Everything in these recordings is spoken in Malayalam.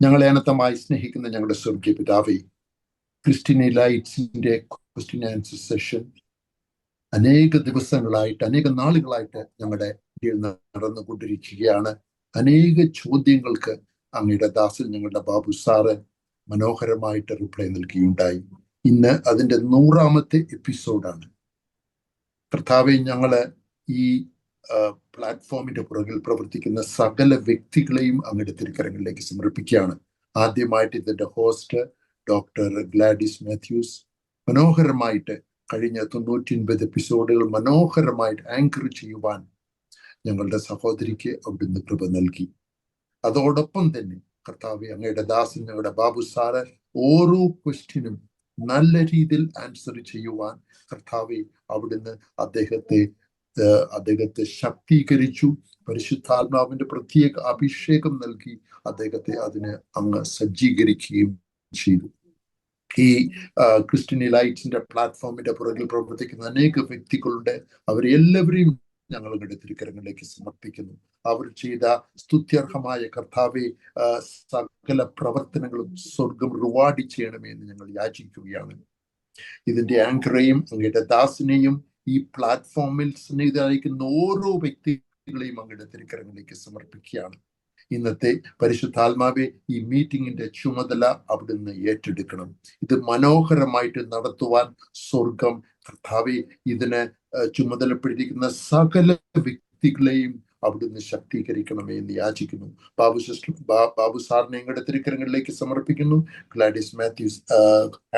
ഞങ്ങളെ അനന്തമായി സ്നേഹിക്കുന്ന ഞങ്ങളുടെ സ്വർഗീയ പിതാവേ, ക്രിസ്ത്യൻ ലൈറ്റ്സിന്റെ ക്വസ്റ്റ്യൻ ആൻസർ സെഷൻ അനേക ദിവസങ്ങളായിട്ട്, അനേക നാളുകളായിട്ട് ഞങ്ങളുടെ ഇടയിൽ നടന്നുകൊണ്ടിരിക്കുകയാണ്. അനേക ചോദ്യങ്ങൾക്ക് അങ്ങയുടെ ദാസൻ ഞങ്ങളുടെ ബാബു സാറ് മനോഹരമായിട്ട് റിപ്ലൈ നൽകിയുണ്ടായി. ഇന്ന് അതിൻ്റെ 100ാമത്തെ എപ്പിസോഡാണ്. കർത്താവെ, ഞങ്ങള് ഈ പ്ലാറ്റ്ഫോമിന്റെ പുറകിൽ പ്രവർത്തിക്കുന്ന സകല വ്യക്തികളെയും അങ്ങയുടെ തിരുക്കരങ്ങളിലേക്ക് സമർപ്പിക്കുകയാണ്. ആദ്യമായിട്ട് ഇതിന്റെ ഹോസ്റ്റ് ഡോക്ടർ ഗ്ലാഡിസ് മാത്യൂസ് മനോഹരമായിട്ട് കഴിഞ്ഞ 99 എപ്പിസോഡുകൾ മനോഹരമായിട്ട് ആങ്കർ ചെയ്യുവാൻ ഞങ്ങളുടെ സഹോദരിക്ക് അവിടുന്ന് കൃപ നൽകി. അതോടൊപ്പം തന്നെ കർത്താവെ, അങ്ങയുടെ ദാസൻ ഞങ്ങളുടെ ബാബു സാറ് ഓരോ ക്വസ്റ്റ്യനും നല്ല രീതിയിൽ ആൻസർ ചെയ്യുവാൻ കർത്താവെ അവിടുന്ന് അദ്ദേഹത്തെ ശക്തീകരിച്ചു. പരിശുദ്ധാത്മാവിന്റെ പ്രത്യേക അഭിഷേകം നൽകി അദ്ദേഹത്തെ അതിന് അങ്ങ് സജ്ജീകരിക്കുകയും ചെയ്തു. ഈ ക്രിസ്ത്യൻ ലൈറ്റ്സിന്റെ പ്ലാറ്റ്ഫോമിന്റെ പുറകിൽ പ്രവർത്തിക്കുന്ന അനേക വ്യക്തികളുണ്ട്. അവരെല്ലാവരെയും ഞങ്ങൾ അങ്ങയുടെ തിരുക്കരങ്ങളിലേക്ക് സമർപ്പിക്കുന്നു. അവർ ചെയ്ത സ്തുത്യർഹമായ കർത്താവെ സകല പ്രവർത്തനങ്ങളും സ്വർഗം റിവാർഡ് ചെയ്യണമേ എന്ന് ഞങ്ങൾ യാചിക്കുകയാണ്. ഇതിന്റെ ആങ്കറേയും അങ്ങയുടെ ദാസനെയും ഈ പ്ലാറ്റ്ഫോമിൽ സ്നേഹിതരായിരിക്കുന്ന ഓരോ വ്യക്തികളെയും അങ്ങയുടെ തിരുക്കരങ്ങളിലേക്ക് സമർപ്പിക്കുകയാണ്. ഇന്നത്തെ പരിശുദ്ധാത്മാവെ, ഈ മീറ്റിംഗിന്റെ ചുമതല അവിടുന്ന് ഏറ്റെടുക്കണം. ഇത് മനോഹരമായിട്ട് നടത്തുവാൻ സ്വർഗം കർത്താവെ ഇതിന് ചുമതലപ്പെട്ടിരിക്കുന്ന സകല വ്യക്തികളെയും അവിടുന്ന് ശക്തീകരിക്കണമേ എന്ന് യാചിക്കുന്നു. ബാബു സാറിനെ ഞങ്ങളുടെ തിരുക്കരങ്ങളിലേക്ക് സമർപ്പിക്കുന്നു. ഗ്ലാഡിസ് മാത്യൂസ്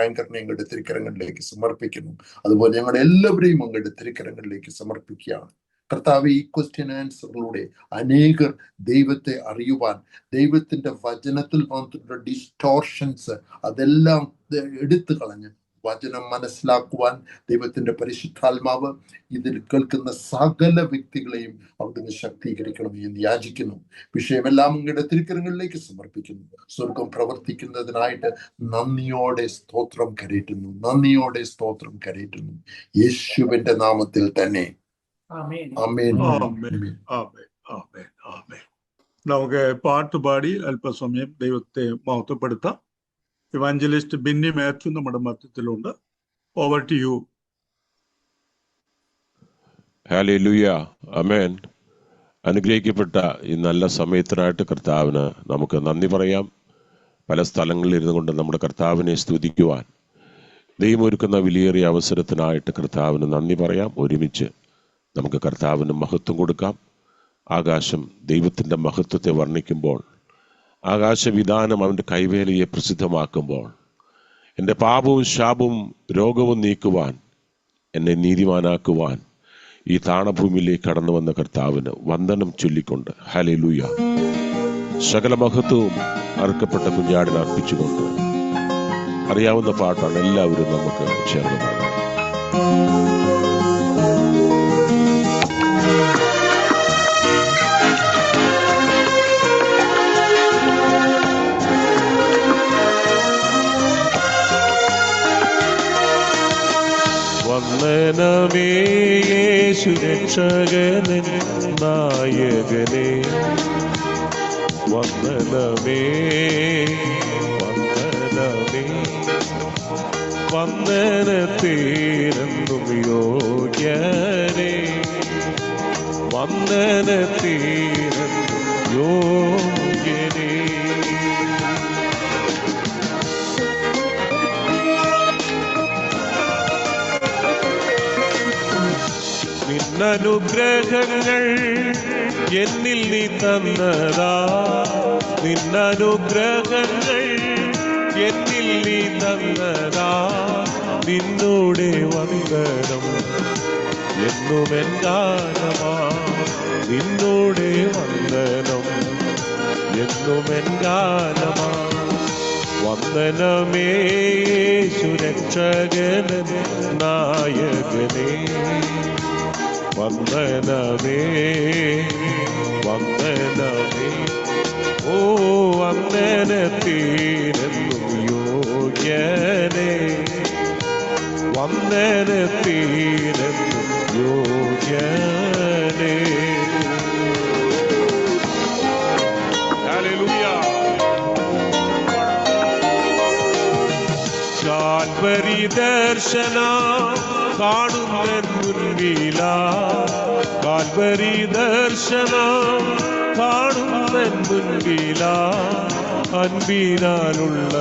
ആങ്കറിനെ ഞങ്ങളുടെ തിരുക്കരങ്ങളിലേക്ക് സമർപ്പിക്കുന്നു. അതുപോലെ ഞങ്ങളുടെ എല്ലാവരെയും അങ്ങയുടെ തിരുക്കരങ്ങളിലേക്ക് സമർപ്പിക്കുകയാണ്. കർത്താവ്, ഈ ക്വസ്റ്റ്യൻ ആൻസറിലൂടെ അനേകർ ദൈവത്തെ അറിയുവാൻ, ദൈവത്തിന്റെ വചനത്തിൽ വന്നിട്ടുള്ള ഡിസ്റ്റോർഷൻസ് അതെല്ലാം എടുത്തു കളഞ്ഞ് വചനം മനസ്സിലാക്കുവാൻ ദൈവത്തിന്റെ പരിശുദ്ധാത്മാവ് ഇതിൽ കേൾക്കുന്ന സകല വ്യക്തികളെയും അവിടുന്ന് ശക്തീകരിക്കണം എന്ന് യാചിക്കുന്നു. വിഷയമെല്ലാം അങ്ങയുടെ തിരുക്കരങ്ങളിലേക്ക് സമർപ്പിക്കുന്നു. സ്വർഗം പ്രവർത്തിക്കുന്നതിനായിട്ട് നന്ദിയോടെ സ്തോത്രം കരയറ്റുന്നു. യേശുവിന്റെ നാമത്തിൽ തന്നെ. നമുക്ക് പാട്ടുപാടി അല്പസമയം ദൈവത്തെ മഹത്വപ്പെടുത്താം. ഇവാഞ്ചലിസ്റ്റ് ബിന്നി മാത്യു നമ്മുടെ മധ്യത്തിലുണ്ട്. Over to you. ഹല്ലേലൂയ, ആമേൻ. അനുഗ്രഹിക്കപ്പെട്ട ഈ നല്ല സമയത്തിനായിട്ട് കർത്താവിന് നമുക്ക് നന്ദി പറയാം. പല സ്ഥലങ്ങളിൽ ഇരുന്നു കൊണ്ട് നമ്മുടെ കർത്താവിനെ സ്തുതിക്കുവാൻ ദൈവം ഒരുക്കുന്ന വിലയേറിയ അവസരത്തിനായിട്ട് കർത്താവിന് നന്ദി പറയാം. ഒരുമിച്ച് നമുക്ക് കർത്താവിന് മഹത്വം കൊടുക്കാം. ആകാശം ദൈവത്തിൻ്റെ മഹത്വത്തെ വർണ്ണിക്കുമ്പോൾ, ആകാശവിധാനം അവൻ്റെ കൈവേലയെ പ്രസിദ്ധമാക്കുമ്പോൾ, എൻ്റെ പാപവും ശാപവും രോഗവും നീക്കുവാൻ, എന്നെ നീതിമാനാക്കുവാൻ ഈ താണഭൂമിയിലേക്ക് കടന്നു വന്ന കർത്താവിന് വന്ദനം ചൊല്ലിക്കൊണ്ട് ഹല്ലേലൂയ, സകല മഹത്വവും അർക്കപ്പെട്ട കുഞ്ഞാടിന് അർപ്പിച്ചുകൊണ്ട് അറിയാവുന്ന പാട്ടാണ്. എല്ലാവരും നമുക്ക് ചേർന്ന് പാടാം. വന്ദനമേ യേശു രക്ഷകനേ നായകനേ, വന്ദനമേ വന്ദനമേ, വന്ദനത്തിനെന്നും യോഗ്യനേ, വന്ദനത്തിനെന്നും യോഗ്യനേ. നിന്നനുഗ്രഹങ്ങൾ എന്നിൽ നീ തന്നതാ, നിന്നനുഗ്രഹങ്ങൾ എന്നിൽ നീ തന്നതാ, നിന്നോടെ വന്ദനം എന്നുമെൻ ഗാനമാ, നിന്നോടെ വന്ദനം എന്നുമെൻ ഗാനമാ. വന്ദനമേ സുരക്ഷകനേ നായകനേ, വന്ദനമേ വന്ദനമേ, ഓ വന്ദനത്തിനെന്നും യോഗ്യനേ, വന്ദനത്തിനെന്നും യോഗ്യനേ. ഹല്ലേലൂയ. കാൽവരി ദർശനം കാണുന്ന മുൻപില, കാൽവരി ദർശനം കാണുന്ന മുൻപില, അൻപിനാലുള്ള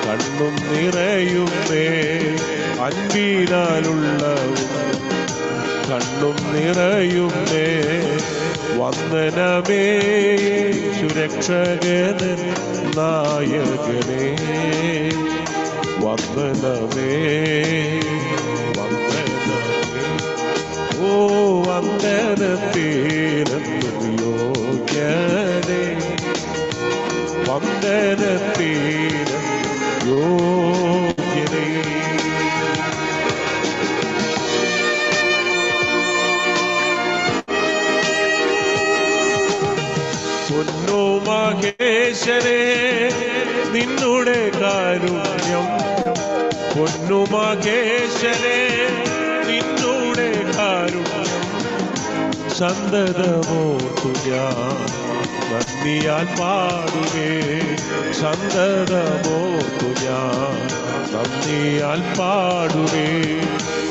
കണ്ണും നിറയുന്നേ, അൻപിനാലുള്ള കണ്ണും നിറയുന്നേ. വന്ദനമേ സുരക്ഷകന് നായകനേ, വന്ദനമേ വന്ദനമേ. ഓ വന്ദനത്തിനെന്നും യോഗ്യനേ, വന്ദനത്തിനെന്നും യോഗ്യനേ. പൊന്നു മഹേശനെ നിന്നുടെ കാരുണ്യം, പൊന്നു മഹേശനെ നിന്നുടെ കാരുണ്യം സന്തതമോർത്തു ഞാൻ നന്ദിയാൽ പാടുകേ, സന്തതമോർത്തു ഞാൻ നന്ദിയാൽ പാടുകേ.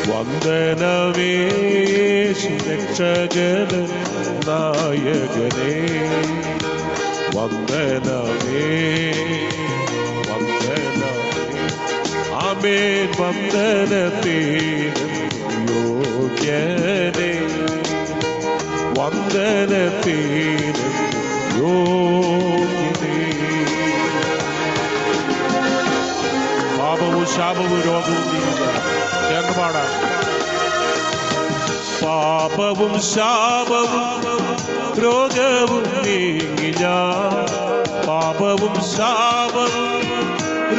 വന്ദനമേ സുരക്ഷകന് നായകനേ, വന്ദനമേ വന്ദനമേ. ആമേൻ. വന്ദനത്തിനും യോഗ്യനേ, വന്ദനത്തിനും യോഗ്യനേ. പാപവും ശാപവും രോഗവും നീങ്ങുക. ചേർന്ന് പാടാം. പാപവും ശാപവും രോഗവും നീങ്ങി ഞാൻ, പാപവും ശാപവും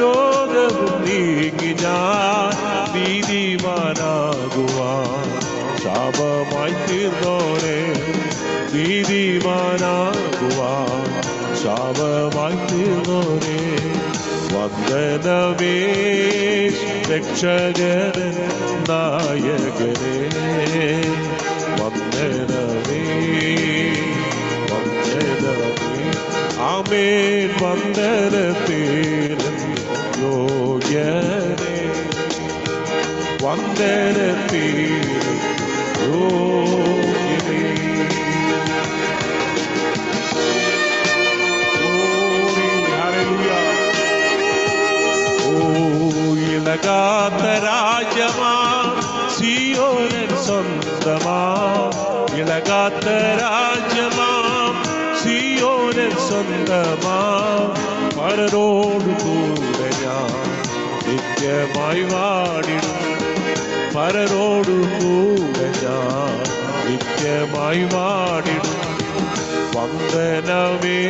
രോഗവും നീങ്ങി ഞാൻ നീതിമാനാകുവാൻ ശാപമായി തീർന്നോരെ, നീതിമാനാകുവാൻ ശാപമായി തീർന്നോരെ. വന്ദനമേ രക്ഷകന് നായകനേ, വന്ദനമേ വന്ദനമേ. ആമേൻ. വന്ദനത്തിനും യോഗ്യനേ, വന്ദനത്തിനും യോഗ്യനേ. ഇളകാത്ത രാജ്യമാ സിയോനിൻ സ്വന്തമാ, ഇളകാത്ത രാജ്യമാ സിയോനിൻ സ്വന്തമാ. പരരോടു കൂടെ ഞാൻ നിത്യമായി വാണിടും, പരരോടു കൂടെ ഞാൻ നിത്യമായി വാണിടും. വന്ദനമേ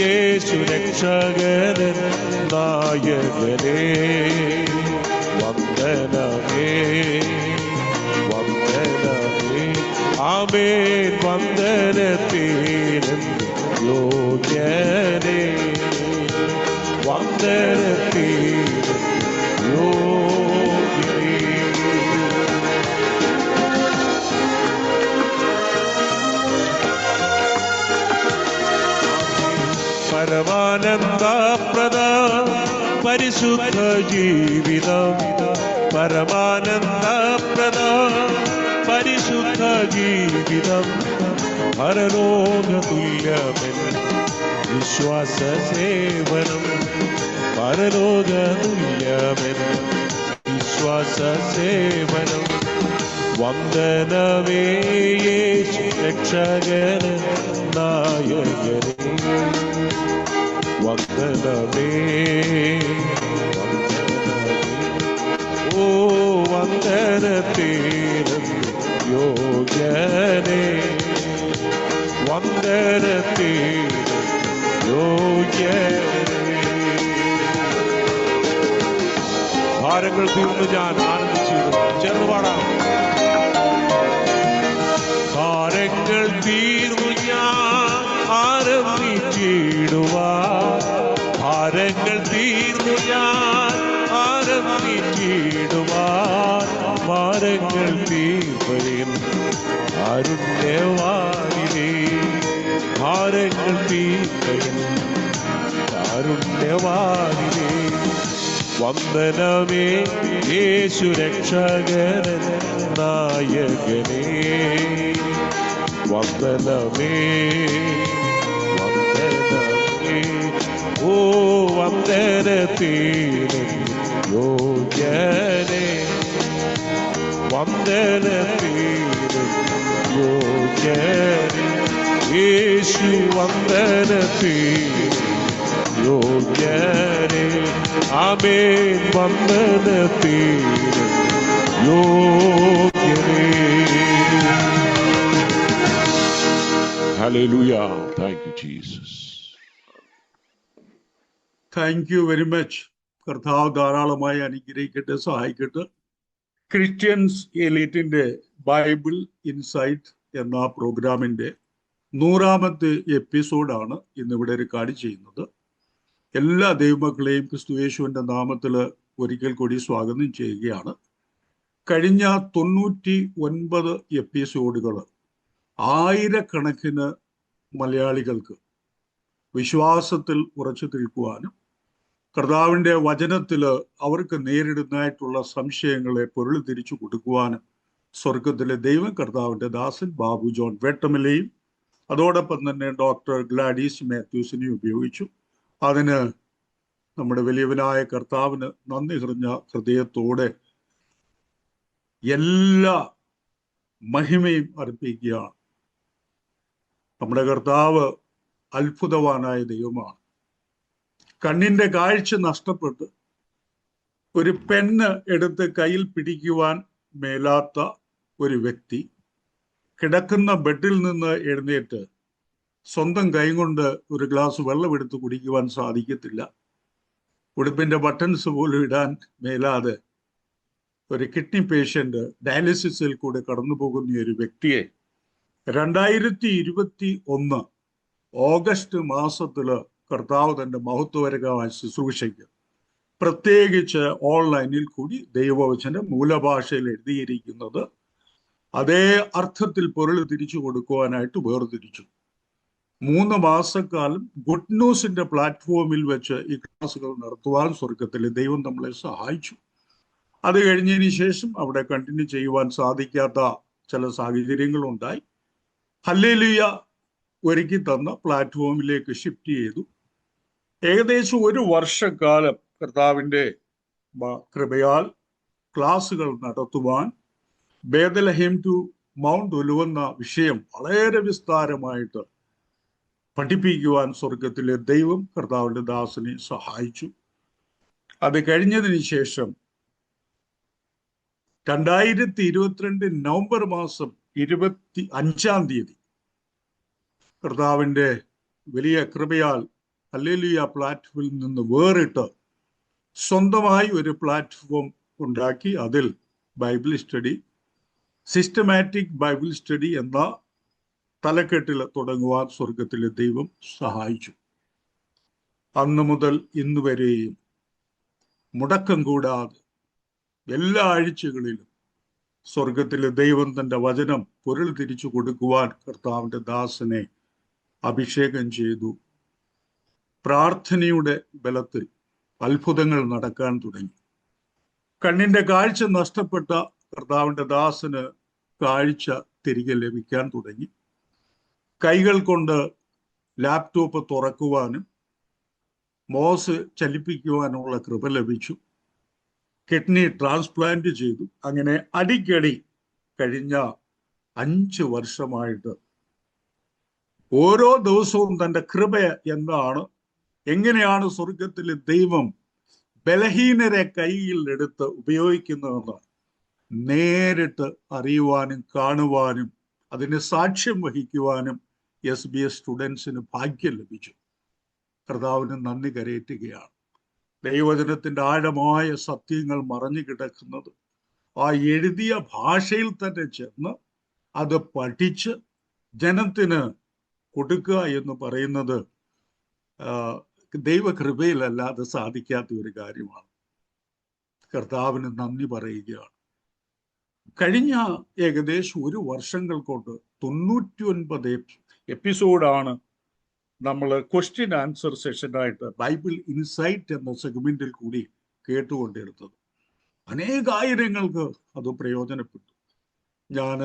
യേശു രക്ഷകന് നായകനേ, വന്ദനമേ വന്ദനമേ. ആമേൻ. വന്ദനത്തിനും യോഗ്യനേ, വന്ദനത്തിനും യോഗ്യനേ. പരമാനന്ദപ്രദ പരിശുദ്ധ ജീവിതം, പരമാനന്ദപ്രദ പരിശുദ്ധ ജീവിതം. പരലോകതുല്യമെൻ വിശ്വാസ സേവനം, പരലോകതുല്യമെൻ വിശ്വാസ സേവനം. വന്ദനമേ യേശു രക്ഷകന് നായകനേ, വന്ദനമേ വന്ദനമേ. ഓ വന്ദനത്തിനും യോഗ്യനേ, വന്ദനത്തിനും യോഗ്യനേ. ഭാരങ്ങൾ തീർന്നു ഞാൻ ആനന്ദിച്ചിരുന്നു. ചേർന്ന് പാടാം. ഭാരങ്ങൾ തീർന്നു ഞാൻ ആരംഭിച്ചിടുവാൻ, ഭാരങ്ങൾ തീർന്നു ഞാൻ ആരംഭിച്ചിടുവാൻ. ഭാരങ്ങൾ തീർപ്പയൻ കാരുണ്യവാനിലേ, ഭാരങ്ങൾ തീർപ്പയൻ കാരുണ്യവാനിലേ. വന്ദനമേ യേശു രക്ഷകൻ നായകനേ. വന്ദനമേ വന്ദനമേ ഓ വന്ദനത്തിന് യോഗ്യനേ. വന്ദനത്തിന് യോഗ്യനേ യേശു. വന്ദനത്തിന് യോഗ്യനേ. ആമേൻ. വന്ദനത്തിന് യോഗ്യനേ. Hallelujah. Thank you, Jesus. Thank you very much. കർത്താവ് ധാരാളമായി അനുഗ്രഹിക്കട്ടെ, സഹായിക്കട്ടെ. ക്രിസ്ത്യൻസ് എലീറ്റിന്റെ ബൈബിൾ ഇൻസൈറ്റ് എന്ന പ്രോഗ്രാമിന്റെ 100ാമത്തെ എപ്പിസോഡാണ് ഇന്നിവിടെ റെക്കോർഡ് ചെയ്യുന്നത്. എല്ലാ ദൈവമക്കളെയും ക്രിസ്തുയേശുവിന്റെ നാമത്തിൽ ഒരിക്കൽ കൂടി സ്വാഗതം ചെയ്യുകയാണ്. കഴിഞ്ഞ 99 എപ്പിസോഡുകൾ ആയിരക്കണക്കിന് മലയാളികൾക്ക് വിശ്വാസത്തിൽ ഉറച്ചു നിൽക്കുവാനും കർത്താവിൻ്റെ വചനത്തിൽ അവർക്ക് നേരിടുന്നതായിട്ടുള്ള സംശയങ്ങളെ പൊരുൾ തിരിച്ചു കൊടുക്കുവാനും സ്വർഗത്തിലെ ദൈവം കർത്താവിൻ്റെ ദാസൻ ബാബു ജോൺ വേട്ടമലയും അതോടൊപ്പം തന്നെ ഡോക്ടർ ഗ്ലാഡീസ് മാത്യൂസിനെയും ഉപയോഗിച്ചു. അതിന് നമ്മുടെ വലിയവനായ കർത്താവിന് നന്ദി നിറഞ്ഞ ഹൃദയത്തോടെ എല്ലാ മഹിമയും അർപ്പിക്കുകയാണ്. നമ്മുടെ കർത്താവ് അത്ഭുതവാനായ ദൈവമാണ്. കണ്ണിന്റെ കാഴ്ച നഷ്ടപ്പെട്ട് ഒരു പെണ്ണ് എടുത്ത് കയ്യിൽ പിടിക്കുവാൻ മേലാത്ത ഒരു വ്യക്തി കിടക്കുന്ന ബെഡിൽ നിന്ന് എഴുന്നേറ്റ് സ്വന്തം കൈ കൊണ്ട് ഒരു ഗ്ലാസ് വെള്ളം എടുത്ത് കുടിക്കുവാൻ സാധിക്കത്തില്ല. ഉടുപ്പിന്റെ ബട്ടൺസ് പോലും ഇടാൻ മേലാതെ ഒരു കിഡ്നി പേഷ്യന്റ് ഡയാലിസിസിൽ കൂടെ കടന്നു പോകുന്ന ഒരു വ്യക്തിയെ 2021 ഓഗസ്റ്റ് മാസത്തില് കർത്താവ് തന്റെ മഹത്വകരമായ ശുശ്രൂഷയ്ക്ക് പ്രത്യേകിച്ച് ഓൺലൈനിൽ കൂടി ദൈവവചനം മൂലഭാഷയിൽ എഴുതിയിരിക്കുന്നത് അതേ അർത്ഥത്തിൽ പൊരുൾ തിരിച്ചു കൊടുക്കുവാനായിട്ട് വേർതിരിച്ചു. 3 മാസക്കാലം ഗുഡ് ന്യൂസിന്റെ പ്ലാറ്റ്ഫോമിൽ വെച്ച് ഈ ക്ലാസുകൾ നടത്തുവാൻ സ്വർഗത്തിലെ ദൈവം നമ്മളെ സഹായിച്ചു. അത് കഴിഞ്ഞതിന് ശേഷം അവിടെ കണ്ടിന്യൂ ചെയ്യുവാൻ സാധിക്കാത്ത ചില സാഹചര്യങ്ങളുണ്ടായി. ഹല്ലേലൂയ ഒരുക്കി തന്ന പ്ലാറ്റ്ഫോമിലേക്ക് ഷിഫ്റ്റ് ചെയ്തു. ഏകദേശം 1 വർഷക്കാലം കർത്താവിൻ്റെ കൃപയാൽ ക്ലാസുകൾ നടത്തുവാൻ ബേദലഹേം ടു മൗണ്ട് ഒലിവെന്ന വിഷയം വളരെ വിസ്താരമായിട്ട് പഠിപ്പിക്കുവാൻ സ്വർഗത്തിലെ ദൈവം കർത്താവിൻ്റെ ദാസനെ സഹായിച്ചു. അത് കഴിഞ്ഞതിന് ശേഷം 2022 നവംബർ മാസം 25-ാം തീയതി കർത്താവിൻ്റെ വലിയ കൃപയാൽ ഹല്ലേലൂയ പ്ലാറ്റ്ഫോമിൽ നിന്ന് വേറിട്ട് സ്വന്തമായി ഒരു പ്ലാറ്റ്ഫോം ഉണ്ടാക്കി അതിൽ Bible study, systematic Bible study എന്ന തലക്കെട്ടിൽ തുടങ്ങുവാൻ സ്വർഗത്തിലെ ദൈവം സഹായിച്ചു. അന്ന് മുതൽ ഇന്ന് വരെയും മുടക്കം കൂടാതെ എല്ലാ ആഴ്ചകളിലും സ്വർഗത്തിലെ ദൈവം തൻ്റെ വചനം പൊരുൾ തിരിച്ചു കൊടുക്കുവാൻ കർത്താവിൻ്റെ ദാസനെ അഭിഷേകം ചെയ്തു. പ്രാർത്ഥനയുടെ ബലത്തിൽ അത്ഭുതങ്ങൾ നടക്കാൻ തുടങ്ങി. കണ്ണിന്റെ കാഴ്ച നഷ്ടപ്പെട്ട കർത്താവിൻ്റെ ദാസന് കാഴ്ച തിരികെ ലഭിക്കാൻ തുടങ്ങി. കൈകൾ കൊണ്ട് ലാപ്ടോപ്പ് തുറക്കുവാനും മൗസ് ചലിപ്പിക്കുവാനുള്ള കൃപ ലഭിച്ചു. കിഡ്നി ട്രാൻസ്പ്ലാന്റ് ചെയ്തു. അങ്ങനെ അടിക്കടി കഴിഞ്ഞ 5 വർഷമായിട്ട് ഓരോ ദിവസവും തൻ്റെ കൃപ എന്താണ്, എങ്ങനെയാണ് സ്വർഗത്തിലെ ദൈവം ബലഹീനരെ കയ്യിൽ എടുത്ത് ഉപയോഗിക്കുന്നതെന്ന് നേരിട്ട് അറിയുവാനും കാണുവാനും അതിന് സാക്ഷ്യം വഹിക്കുവാനും SBS സ്റ്റുഡൻസിന് ഭാഗ്യം ലഭിച്ചു. കർത്താവിന് നന്ദി കരയറ്റുകയാണ്. ദൈവവചനത്തിൻ്റെ ആഴമായ സത്യങ്ങൾ മറഞ്ഞു കിടക്കുന്നത് ആ എഴുതിയ ഭാഷയിൽ തന്നെ ചെന്ന് അത് പഠിച്ച് ജനത്തിന് കൊടുക്കുക എന്ന് പറയുന്നത് ദൈവകൃപയിലല്ലാതെ സാധിക്കാത്ത ഒരു കാര്യമാണ്. കർത്താവിന് നന്ദി പറയുകയാണ്. കഴിഞ്ഞ ഏകദേശം 1 വർഷങ്ങൾ കൊണ്ട് 99 എപ്പിസോഡാണ് നമ്മൾ ക്വസ്റ്റ്യൻ ആൻസർ സെഷനായിട്ട് ബൈബിൾ ഇൻസൈറ്റ് എന്ന സെഗ്മെന്റിൽ കൂടി കേട്ടുകൊണ്ടിരുന്നത്. അനേകായിരങ്ങൾക്ക് അത് പ്രയോജനപ്പെട്ടു. ഞാൻ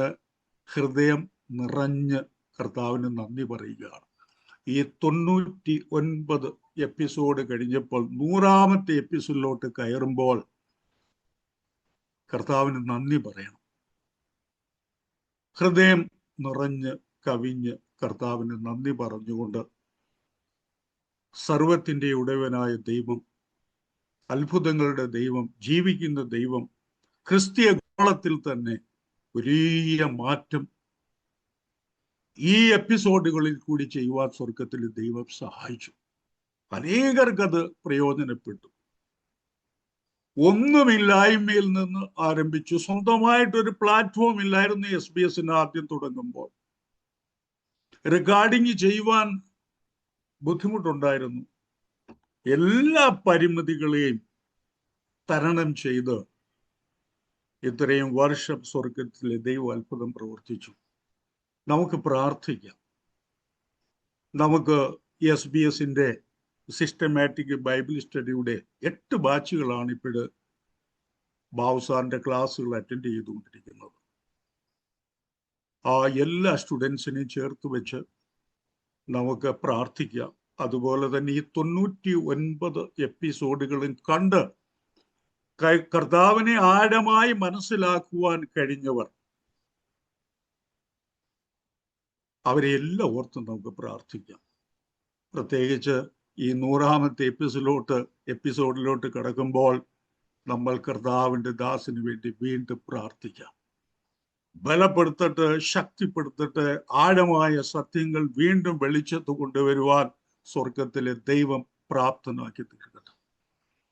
ഹൃദയം നിറഞ്ഞ് കർത്താവിന് നന്ദി പറയുകയാണ്. ഈ 99 എപ്പിസോഡ് കഴിഞ്ഞപ്പോൾ 100ാമത്തെ എപ്പിസോഡിലോട്ട് കയറുമ്പോൾ കർത്താവിന് നന്ദി പറയണം. ഹൃദയം നിറഞ്ഞ് കവിഞ്ഞ് കർത്താവിന് നന്ദി പറഞ്ഞുകൊണ്ട് സർവത്തിൻ്റെ ഉടയവനായ ദൈവം, അത്ഭുതങ്ങളുടെ ദൈവം, ജീവിക്കുന്ന ദൈവം, ക്രിസ്തീയ ഗോളത്തിൽ തന്നെ വലിയ മാറ്റം ഈ എപ്പിസോഡുകളിൽ കൂടി ചെയ്യുവാൻ സ്വർഗത്തിൽ ദൈവം സഹായിച്ചു. അനേകർക്കത് പ്രയോജനപ്പെട്ടു. ഒന്നുമില്ലായ്മയിൽ നിന്ന് ആരംഭിച്ചു. സ്വന്തമായിട്ടൊരു പ്ലാറ്റ്ഫോം ഇല്ലായിരുന്നു SBS ആദ്യം തുടങ്ങുമ്പോൾ. റെക്കോർഡിങ് ചെയ്യുവാൻ ബുദ്ധിമുട്ടുണ്ടായിരുന്നു. എല്ലാ പരിമിതികളെയും തരണം ചെയ്ത് ഇത്രയും വർഷം സ്വർഗത്തിലെ ദൈവം അത്ഭുതം പ്രവർത്തിച്ചു. നമുക്ക് പ്രാർത്ഥിക്കാം. നമുക്ക് SBS സിസ്റ്റമാറ്റിക് ബൈബിൾ സ്റ്റഡിയുടെ 8 ബാച്ചുകളാണ് ഇപ്പോൾ ബാബു സാറിന്റെ ക്ലാസ്സുകൾ അറ്റൻഡ് ചെയ്തുകൊണ്ടിരിക്കുന്നത്. ആ എല്ലാ സ്റ്റുഡൻസിനെയും ചേർത്ത് വെച്ച് നമുക്ക് പ്രാർത്ഥിക്കാം. അതുപോലെ തന്നെ ഈ 99 എപ്പിസോഡുകളും കണ്ട് കർത്താവിനെ ആഴമായി മനസ്സിലാക്കുവാൻ കഴിഞ്ഞവർ, അവരെ എല്ലാം ഓർത്ത് നമുക്ക് പ്രാർത്ഥിക്കാം. പ്രത്യേകിച്ച് ഈ 100ാമത്തെ എപ്പിസോഡിലോട്ട് കടക്കുമ്പോൾ നമ്മൾ കർത്താവിൻ്റെ ദാസിന് വേണ്ടി വീണ്ടും പ്രാർത്ഥിക്കാം. ബലപ്പെടുത്തട്ടെ, ശക്തിപ്പെടുത്തട്ടെ, ആഴമായ സത്യങ്ങൾ വീണ്ടും വെളിച്ചത്ത് കൊണ്ടുവരുവാൻ സ്വർഗത്തിലെ ദൈവം പ്രാപ്തനാക്കി തീർക്കട്ടെ.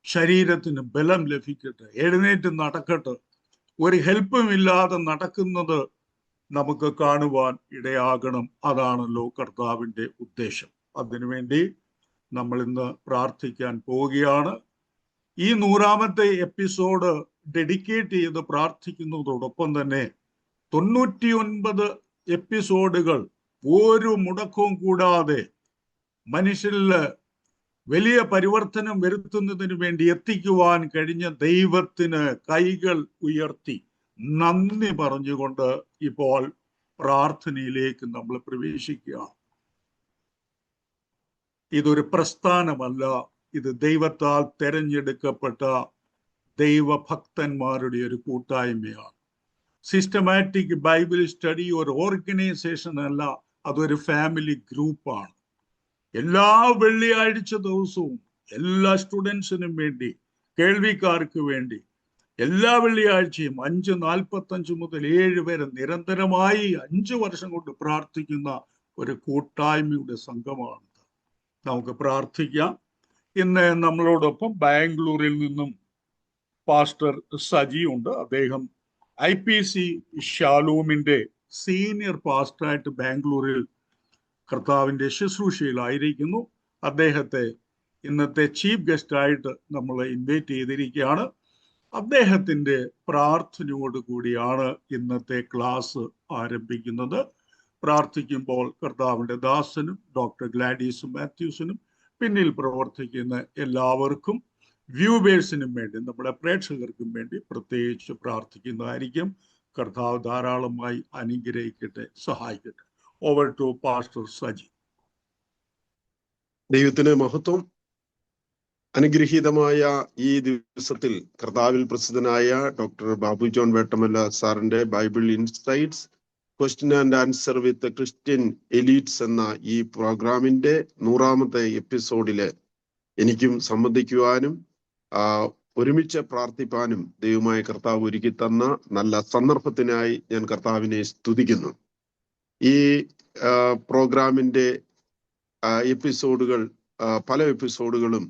ശരീരത്തിന് ബലം ലഭിക്കട്ടെ, എഴുന്നേറ്റ് നടക്കട്ടെ. ഒരു ഹെൽപ്പും ഇല്ലാതെ നടക്കുന്നത് നമുക്ക് കാണുവാൻ ഇടയാകണം. അതാണല്ലോ കർത്താവിൻ്റെ ഉദ്ദേശം. അതിനുവേണ്ടി നമ്മൾ ഇന്ന് പ്രാർത്ഥിക്കാൻ പോവുകയാണ്. ഈ 100ാമത്തെ എപ്പിസോഡ് ഡെഡിക്കേറ്റ് ചെയ്ത് പ്രാർത്ഥിക്കുന്നതോടൊപ്പം തന്നെ 99 എപ്പിസോഡുകൾ ഒരു മുടക്കവും കൂടാതെ മനുഷ്യരിൽ വലിയ പരിവർത്തനം വരുത്തുന്നതിന് വേണ്ടി എത്തിക്കുവാൻ കഴിഞ്ഞ ദൈവത്തിന് കൈകൾ ഉയർത്തി നന്ദി പറഞ്ഞുകൊണ്ട് ഇപ്പോൾ പ്രാർത്ഥനയിലേക്ക് നമ്മൾ പ്രവേശിക്കുകയാണ്. ഇതൊരു പ്രസ്ഥാനമല്ല, ഇത് ദൈവത്താൽ തെരഞ്ഞെടുക്കപ്പെട്ട ദൈവഭക്തന്മാരുടെ ഒരു കൂട്ടായ്മയാണ്. സിസ്റ്റമാറ്റിക് ബൈബിൾ സ്റ്റഡി ഒരു ഓർഗനൈസേഷൻ അല്ല, അതൊരു ഫാമിലി ഗ്രൂപ്പാണ്. എല്ലാ വെള്ളിയാഴ്ച ദിവസവും എല്ലാ സ്റ്റുഡൻസിനും വേണ്ടി, കേൾവിക്കാർക്ക് വേണ്ടി എല്ലാ വെള്ളിയാഴ്ചയും 5:45 മുതൽ 7 വരെ നിരന്തരമായി 5 വർഷം കൊണ്ട് പ്രാർത്ഥിക്കുന്ന ഒരു കൂട്ടായ്മയുടെ സംഘമാണ്. നമുക്ക് പ്രാർത്ഥിക്കാം. ഇന്ന് നമ്മളോടൊപ്പം ബാംഗ്ലൂരിൽ നിന്നും പാസ്റ്റർ സജി ഉണ്ട്. അദ്ദേഹം IPC ഷാലോമിന്റെ സീനിയർ പാസ്റ്ററായിട്ട് ബാംഗ്ലൂരിൽ കർത്താവിൻ്റെ ശുശ്രൂഷയിലായിരിക്കുന്നു. അദ്ദേഹത്തെ ഇന്നത്തെ ചീഫ് ഗസ്റ്റായിട്ട് നമ്മൾ ഇൻവൈറ്റ് ചെയ്തിരിക്കുകയാണ്. അദ്ദേഹത്തിൻ്റെ പ്രാർത്ഥനയോട് കൂടിയാണ് ഇന്നത്തെ ക്ലാസ് ആരംഭിക്കുന്നത്. പ്രാർത്ഥിക്കുമ്പോൾ കർത്താവിൻ്റെ ദാസനും ഡോക്ടർ ഗ്ലാഡീസും മാത്യൂസിനും പിന്നിൽ പ്രവർത്തിക്കുന്ന എല്ലാവർക്കും വ്യൂവേഴ്സിനും വേണ്ടി, നമ്മുടെ പ്രേക്ഷകർക്കും വേണ്ടി പ്രത്യേകിച്ച് പ്രാർത്ഥിക്കുന്നതായിരിക്കും. കർത്താവ് ധാരാളമായി അനുഗ്രഹിക്കട്ടെ, സഹായിക്കട്ടെ. Over to pastor Saji. ദൈവത്തിന് മഹത്വം. അനുഗ്രഹീതമായ ഈ ദിവസത്തിൽ കർത്താവിൽ പ്രസിദ്ധനായ ഡോക്ടർ ബാബു ജോൺ വേട്ടമല്ല സാറിന്റെ Bible insights question and answer with Christian elites എന്ന ഈ പ്രോഗ്രാമിന്റെ 100ാമത്തെ എപ്പിസോഡില് എനിക്കും സംബന്ധിക്കുവാനും ഒരുമിച്ച് പ്രാർത്ഥിപ്പാനും ദൈവമായ കർത്താവ് ഒരുക്കി തന്ന നല്ല സന്ദർഭത്തിനായി ഞാൻ കർത്താവിനെ സ്തുതിക്കുന്നു. ഈ പ്രോഗ്രാമിന്റെ എപ്പിസോഡുകൾ, പല എപ്പിസോഡുകളും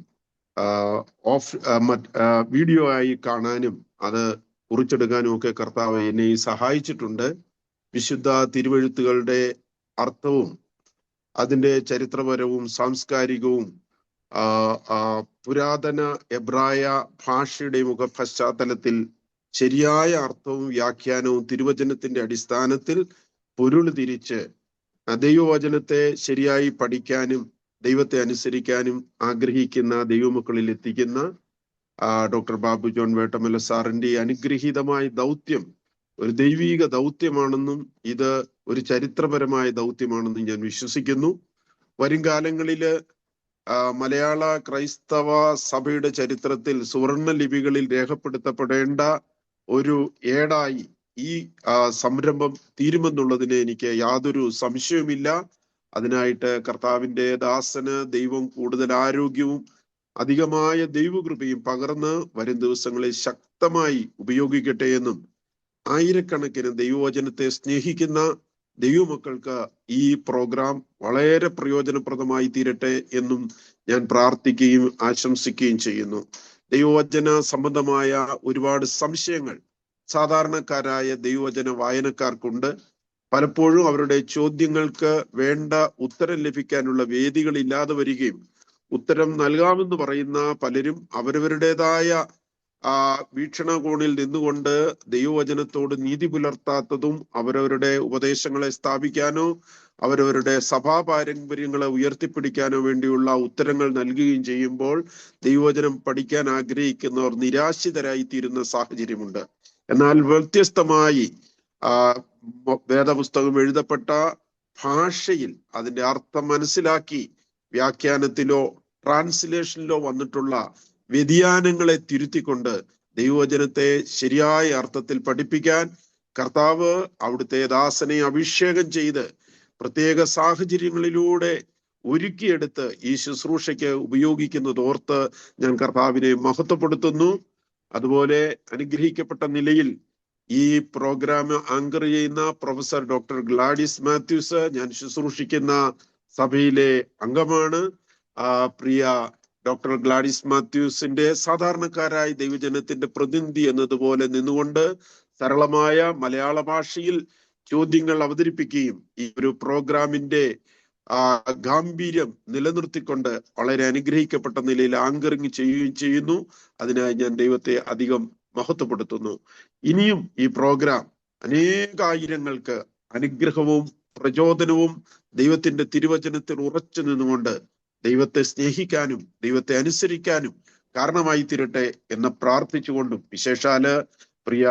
വീഡിയോ ആയി കാണാനും അത് കുറിച്ചെടുക്കാനും ഒക്കെ കർത്താവ് എന്നെ സഹായിച്ചിട്ടുണ്ട്. വിശുദ്ധ തിരുവെഴുത്തുകളുടെ അർത്ഥവും അതിൻ്റെ ചരിത്രപരവും സാംസ്കാരികവും പുരാതന എബ്രായ ഭാഷയുടെ മുഖപശ്ചാത്തലത്തിൽ ശരിയായ അർത്ഥവും വ്യാഖ്യാനവും തിരുവചനത്തിന്റെ അടിസ്ഥാനത്തിൽ പൊരുൾ തിരിച്ച് ദൈവവചനത്തെ ശരിയായി പഠിക്കാനും ദൈവത്തെ അനുസരിക്കാനും ആഗ്രഹിക്കുന്ന ദൈവമക്കളിൽ എത്തിക്കുന്ന ഡോക്ടർ ബാബു ജോൺ വേട്ടമല സാറിന്റെ അനുഗ്രഹീതമായ ദൗത്യം ഒരു ദൈവീക ദൗത്യമാണെന്നും ഇത് ഒരു ചരിത്രപരമായ ദൗത്യമാണെന്നും ഞാൻ വിശ്വസിക്കുന്നു. വരും കാലങ്ങളില് മലയാള ക്രൈസ്തവ സഭയുടെ ചരിത്രത്തിൽ സുവർണ ലിപികളിൽ രേഖപ്പെടുത്തപ്പെടേണ്ട ഒരു ഏടായി ഈ സംരംഭം തീരുമെന്നുള്ളതിന് എനിക്ക് യാതൊരു സംശയവുമില്ല. അതിനായിട്ട് കർത്താവിന്റെ ദാസന് ദൈവം കൂടുതൽ ആരോഗ്യവും അധികമായ ദൈവകൃപയും പകർന്ന് വരും ദിവസങ്ങളിൽ ശക്തമായി ഉപയോഗിക്കട്ടെ എന്നും ആയിരക്കണക്കിന് ദൈവവചനത്തെ സ്നേഹിക്കുന്ന ദൈവമക്കൾക്ക് ഈ പ്രോഗ്രാം വളരെ പ്രയോജനപ്രദമായി തീരട്ടെ എന്നും ഞാൻ പ്രാർത്ഥിക്കുകയും ആശംസിക്കുകയും ചെയ്യുന്നു. ദൈവവചന സംബന്ധമായ ഒരുപാട് സംശയങ്ങൾ സാധാരണക്കാരായ ദൈവവചന വായനക്കാർക്കുണ്ട്. പലപ്പോഴും അവരുടെ ചോദ്യങ്ങൾക്ക് വേണ്ട ഉത്തരം ലഭിക്കാനുള്ള വേദികൾ ഇല്ലാതെ വരികയും ഉത്തരം നൽകാമെന്ന് പറയുന്ന പലരും അവരവരുടേതായ വീക്ഷണകോണിൽ നിന്നുകൊണ്ട് ദൈവവചനത്തോട് നീതി പുലർത്താത്തതും അവരവരുടെ ഉപദേശങ്ങളെ സ്ഥാപിക്കാനോ അവരവരുടെ സഭാ പാരമ്പര്യങ്ങളെ ഉയർത്തിപ്പിടിക്കാനോ വേണ്ടിയുള്ള ഉത്തരങ്ങൾ നൽകുകയും ചെയ്യുമ്പോൾ ദൈവവചനം പഠിക്കാൻ ആഗ്രഹിക്കുന്നവർ നിരാശിതരായി തീരുന്ന സാഹചര്യമുണ്ട്. എന്നാൽ വ്യത്യസ്തമായി വേദപുസ്തകം എഴുതപ്പെട്ട ഭാഷയിൽ അതിന്റെ അർത്ഥം മനസ്സിലാക്കി വ്യാഖ്യാനത്തിലോ ട്രാൻസ്ലേഷനിലോ വന്നിട്ടുള്ള വ്യതിയാനങ്ങളെ തിരുത്തിക്കൊണ്ട് ദൈവവചനത്തെ ശരിയായ അർത്ഥത്തിൽ പഠിപ്പിക്കാൻ കർത്താവ് അവിടുത്തെ ദാസനെ അഭിഷേകം ചെയ്ത് പ്രത്യേക സാഹചര്യങ്ങളിലൂടെ ഒരുക്കിയെടുത്ത് ഈ ശുശ്രൂഷയ്ക്ക് ഉപയോഗിക്കുന്നതോർത്ത് ഞാൻ കർത്താവിനെ മഹത്വപ്പെടുത്തുന്നു. അതുപോലെ അനുഗ്രഹിക്കപ്പെട്ട നിലയിൽ ഈ പ്രോഗ്രാം ആങ്കർ ചെയ്യുന്ന പ്രൊഫസർ ഡോക്ടർ ഗ്ലാഡിസ് മാത്യൂസ് ഞാൻ ശുശ്രൂഷിക്കുന്ന സഭയിലെ അംഗമാണ്. പ്രിയ ഡോക്ടർ ഗ്ലാഡിസ് മാത്യൂസിന്റെ സാധാരണക്കാരായ ദൈവജനത്തിന്റെ പ്രതിനിധി എന്നതുപോലെ നിന്നുകൊണ്ട് സരളമായ മലയാള ഭാഷയിൽ ചോദ്യങ്ങൾ അവതരിപ്പിക്കുകയും ഈ ഒരു പ്രോഗ്രാമിന്റെ ഗാംഭീര്യം നിലനിർത്തിക്കൊണ്ട് വളരെ അനുഗ്രഹിക്കപ്പെട്ട നിലയിൽ ആങ്കറിങ് ചെയ്യുകയും ചെയ്യുന്നു. അതിനായി ഞാൻ ദൈവത്തെ അധികം മഹത്വപ്പെടുത്തുന്നു. ഇനിയും ഈ പ്രോഗ്രാം അനേകായിരങ്ങൾക്ക് അനുഗ്രഹവും പ്രചോദനവും ദൈവത്തിന്റെ തിരുവചനത്തിൽ ഉറച്ചു നിന്നുകൊണ്ട് ദൈവത്തെ സ്നേഹിക്കാനും ദൈവത്തെ അനുസരിക്കാനും കാരണമായി തീരട്ടെ എന്ന് പ്രാർത്ഥിച്ചുകൊണ്ടും വിശേഷാല് പ്രിയ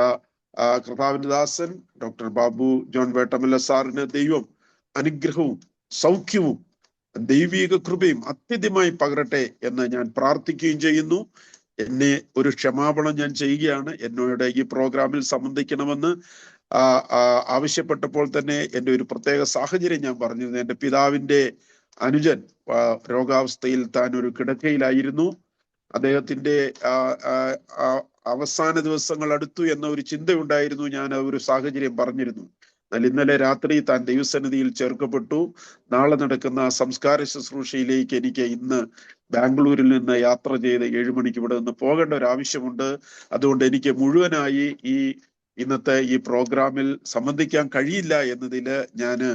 കർത്താവിന്റെ ദാസൻ ഡോക്ടർ ബാബു ജോൺ വേട്ടമല സാറിന് ദൈവം അനുഗ്രഹവും സൗഖ്യവും ദൈവിക കൃപയും അത്യധികമായി പകരട്ടെ എന്ന് ഞാൻ പ്രാർത്ഥിക്കുകയും ചെയ്യുന്നു. എന്നെ ഒരു ക്ഷമാപണം ഞാൻ ചെയ്യുകയാണ്. എന്നോട് ഈ പ്രോഗ്രാമിൽ സംബന്ധിക്കണമെന്ന് ആവശ്യപ്പെട്ടപ്പോൾ തന്നെ എൻ്റെ ഒരു പ്രത്യേക സാഹചര്യം ഞാൻ പറഞ്ഞിരുന്നു. എൻ്റെ പിതാവിൻ്റെ അനുജൻ രോഗാവസ്ഥയിൽ താൻ ഒരു കിടക്കയിലായിരുന്നു. അദ്ദേഹത്തിന്റെ അവസാന ദിവസങ്ങൾ അടുത്തു എന്ന ഒരു ചിന്തയുണ്ടായിരുന്നു. ഞാൻ ഒരു സാഹചര്യം പറഞ്ഞിരുന്നു. എന്നാൽ ഇന്നലെ രാത്രി താൻ ദൈവസന്നിധിയിൽ ചേർക്കപ്പെട്ടു. നാളെ നടക്കുന്ന സംസ്കാര ശുശ്രൂഷയിലേക്ക് എനിക്ക് ഇന്ന് ബാംഗ്ലൂരിൽ നിന്ന് യാത്ര ചെയ്ത് 7 മണിക്ക് ഇവിടെ നിന്ന് പോകേണ്ട ഒരു ആവശ്യമുണ്ട്. അതുകൊണ്ട് എനിക്ക് മുഴുവനായി ഇന്നത്തെ ഈ പ്രോഗ്രാമിൽ സംബന്ധിക്കാൻ കഴിയില്ല എന്നതില് ഞാന്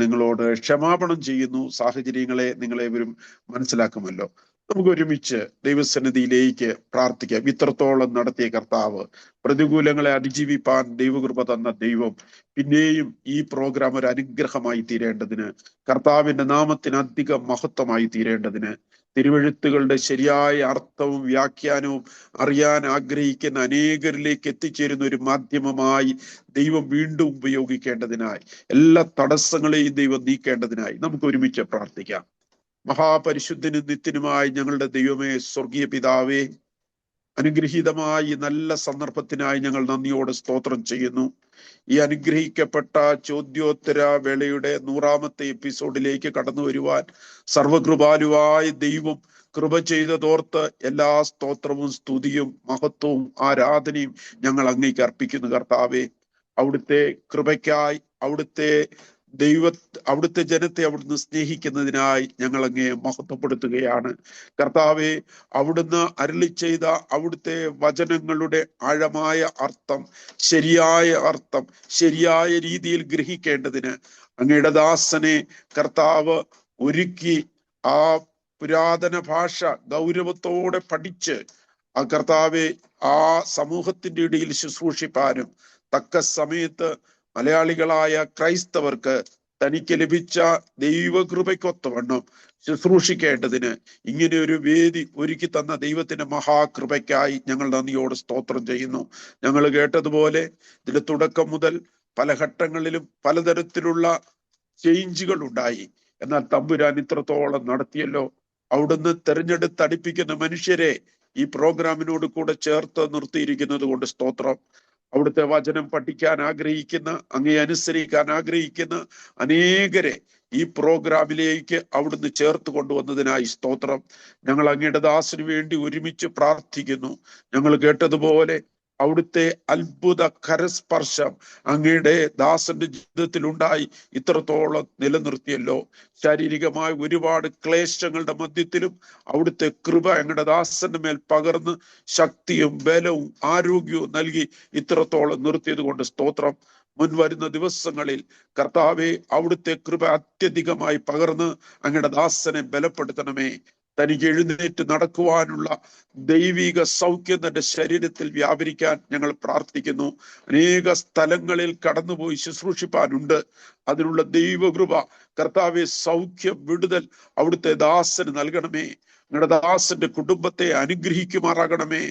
നിങ്ങളോട് ക്ഷമാപണം ചെയ്യുന്നു. സാഹചര്യങ്ങളെ നിങ്ങളേവരും മനസ്സിലാക്കുമല്ലോ. നമുക്ക് ഒരുമിച്ച് ദൈവസന്നിധിയിലേക്ക് പ്രാർത്ഥിക്കാം. ഇത്രത്തോളം നടത്തിയ കർത്താവ്, പ്രതികൂലങ്ങളെ അതിജീവിപ്പാൻ ദൈവകൃപ തന്ന ദൈവം, പിന്നെയും ഈ പ്രോഗ്രാം ഒരു അനുഗ്രഹമായി തീരേണ്ടതിന്, കർത്താവിന്റെ നാമത്തിന് അധികം മഹത്വമായി തീരേണ്ടതിന്, തിരുവെഴുത്തുകളുടെ ശരിയായ അർത്ഥവും വ്യാഖ്യാനവും അറിയാൻ ആഗ്രഹിക്കുന്ന അനേകരിലേക്ക് എത്തിച്ചേരുന്ന ഒരു മാധ്യമമായി ദൈവം വീണ്ടും ഉപയോഗിക്കേണ്ടതിനായി, എല്ലാ തടസ്സങ്ങളെയും ദൈവം നീക്കേണ്ടതിനായി നമുക്ക് ഒരുമിച്ച് പ്രാർത്ഥിക്കാം. മഹാപരിശുദ്ധനും നിത്യനുമായി ഞങ്ങളുടെ ദൈവമേ, സ്വർഗീയ പിതാവേ, അനുഗ്രഹീതമായി നല്ല സന്ദർഭത്തിനായി ഞങ്ങൾ നന്ദിയോടെ സ്തോത്രം ചെയ്യുന്നു. ഈ അനുഗ്രഹിക്കപ്പെട്ട ചോദ്യോത്തര വേളയുടെ 100ാമത്തെ എപ്പിസോഡിലേക്ക് കടന്നു വരുവാൻ സർവകൃപാലുവായ ദൈവം കൃപ ചെയ്തതോർത്ത് എല്ലാ സ്തോത്രവും സ്തുതിയും മഹത്വവും ആരാധനയും ഞങ്ങൾ അങ്ങേക്ക് അർപ്പിക്കുന്നു. കർത്താവേ, അവിടുത്തെ കൃപയ്ക്കായി, അവിടുത്തെ ജനത്തെ അവിടുന്ന് സ്നേഹിക്കുന്നതിനായി ഞങ്ങൾ അങ്ങേ മഹത്വപ്പെടുത്തുകയാണ്. കർത്താവെ, അവിടുന്ന് അരുളി ചെയ്ത അവിടുത്തെ വചനങ്ങളുടെ ആഴമായ അർത്ഥം, ശരിയായ രീതിയിൽ ഗ്രഹിക്കേണ്ടതിന് അങ്ങയുടെ ദാസനെ കർത്താവ് ഒരുക്കി ആ പുരാതന ഭാഷ ഗൗരവത്തോടെ പഠിച്ച് കർത്താവെ ആ സമൂഹത്തിന്റെ ഇടയിൽ ശുശ്രൂഷിപ്പാനും തക്ക സമയത്ത് മലയാളികളായ ക്രൈസ്തവർക്ക് തനിക്ക് ലഭിച്ച ദൈവകൃപയ്ക്കൊത്തവണ്ണം ശുശ്രൂഷിക്കേണ്ടതിന് ഇങ്ങനെ ഒരു വേദി ഒരുക്കി തന്ന ദൈവത്തിന്റെ മഹാകൃപയ്ക്കായി ഞങ്ങൾ നന്ദിയോട് സ്തോത്രം ചെയ്യുന്നു. ഞങ്ങൾ കേട്ടതുപോലെ ഇതിന്റെ തുടക്കം മുതൽ പല ഘട്ടങ്ങളിലും പലതരത്തിലുള്ള ചേഞ്ചുകൾ ഉണ്ടായി. എന്നാൽ തമ്പുരാൻ ഇത്രത്തോളം നടത്തിയല്ലോ. അവിടുന്ന് തെരഞ്ഞെടുത്തടിപ്പിക്കുന്ന മനുഷ്യരെ ഈ പ്രോഗ്രാമിനോട് കൂടെ ചേർത്ത് നിർത്തിയിരിക്കുന്നത് കൊണ്ട് സ്തോത്രം. അവിടുത്തെ വചനം പഠിക്കാൻ ആഗ്രഹിക്കുന്ന, അങ്ങേ അനുസരിക്കാൻ ആഗ്രഹിക്കുന്ന അനേകരെ ഈ പ്രോഗ്രാമിലേക്ക് അവിടുന്ന് ചേർത്ത് കൊണ്ടുവന്നതിനായി സ്തോത്രം. ഞങ്ങൾ അങ്ങയുടെ ദാസന് വേണ്ടി ഒരുമിച്ച് പ്രാർത്ഥിക്കുന്നു. ഞങ്ങൾ കേട്ടതുപോലെ അവിടുത്തെ അത്ഭുത കരസ്പർശം അങ്ങയുടെ ദാസന്റെ ജീവിതത്തിൽ ഉണ്ടായി ഇത്രത്തോളം നിലനിർത്തിയല്ലോ. ശാരീരികമായ ഒരുപാട് ക്ലേശങ്ങളുടെ മധ്യത്തിലും അവിടുത്തെ കൃപ അങ്ങയുടെ ദാസന്റെ മേൽ പകർന്ന് ശക്തിയും ബലവും ആരോഗ്യവും നൽകി ഇത്രത്തോളം നിർത്തിയത് കൊണ്ട് സ്തോത്രം. മുൻവരുന്ന ദിവസങ്ങളിൽ കർത്താവെ അവിടുത്തെ കൃപ അത്യധികമായി പകർന്ന് അങ്ങയുടെ ദാസനെ ബലപ്പെടുത്തണമേ. തനിക്ക് എഴുന്നേറ്റ് നടക്കുവാനുള്ള ദൈവിക സൗഖ്യം തന്റെ ശരീരത്തിൽ വ്യാപരിക്കാൻ ഞങ്ങൾ പ്രാർത്ഥിക്കുന്നു. അനേക സ്ഥലങ്ങളിൽ കടന്നുപോയി ശുശ്രൂഷിപ്പാനുണ്ട്. അതിനുള്ള ദൈവകൃപ കർത്താവെ, സൗഖ്യം, വിടുതൽ അവിടുത്തെ ദാസന് നൽകണമേ. നിങ്ങളുടെ ദാസന്റെ കുടുംബത്തെ അനുഗ്രഹിക്കുമാറാകണമേ.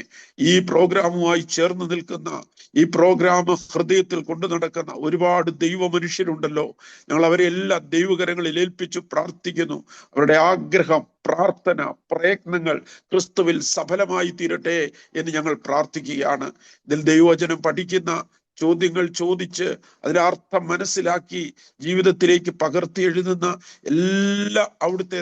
ഈ പ്രോഗ്രാമുമായി ചേർന്ന് നിൽക്കുന്ന, ഈ പ്രോഗ്രാം ഹൃദയത്തിൽ കൊണ്ടു നടക്കുന്ന ഒരുപാട് ദൈവ മനുഷ്യരുണ്ടല്ലോ. ഞങ്ങൾ അവരെ എല്ലാ ദൈവകരങ്ങളിൽ ഏൽപ്പിച്ചു പ്രാർത്ഥിക്കുന്നു. അവരുടെ ആഗ്രഹം, പ്രാർത്ഥന, പ്രയത്നങ്ങൾ ക്രിസ്തുവിൽ സഫലമായി തീരട്ടെ എന്ന് ഞങ്ങൾ പ്രാർത്ഥിക്കുകയാണ്. ഇതിൽ ദൈവവചനം പഠിക്കുന്ന, ചോദ്യങ്ങൾ ചോദിച്ച് അതിന്റെ അർത്ഥം മനസ്സിലാക്കി ജീവിതത്തിലേക്ക് പകർത്തി എഴുതുന്ന എല്ലാ അവിടുത്തെ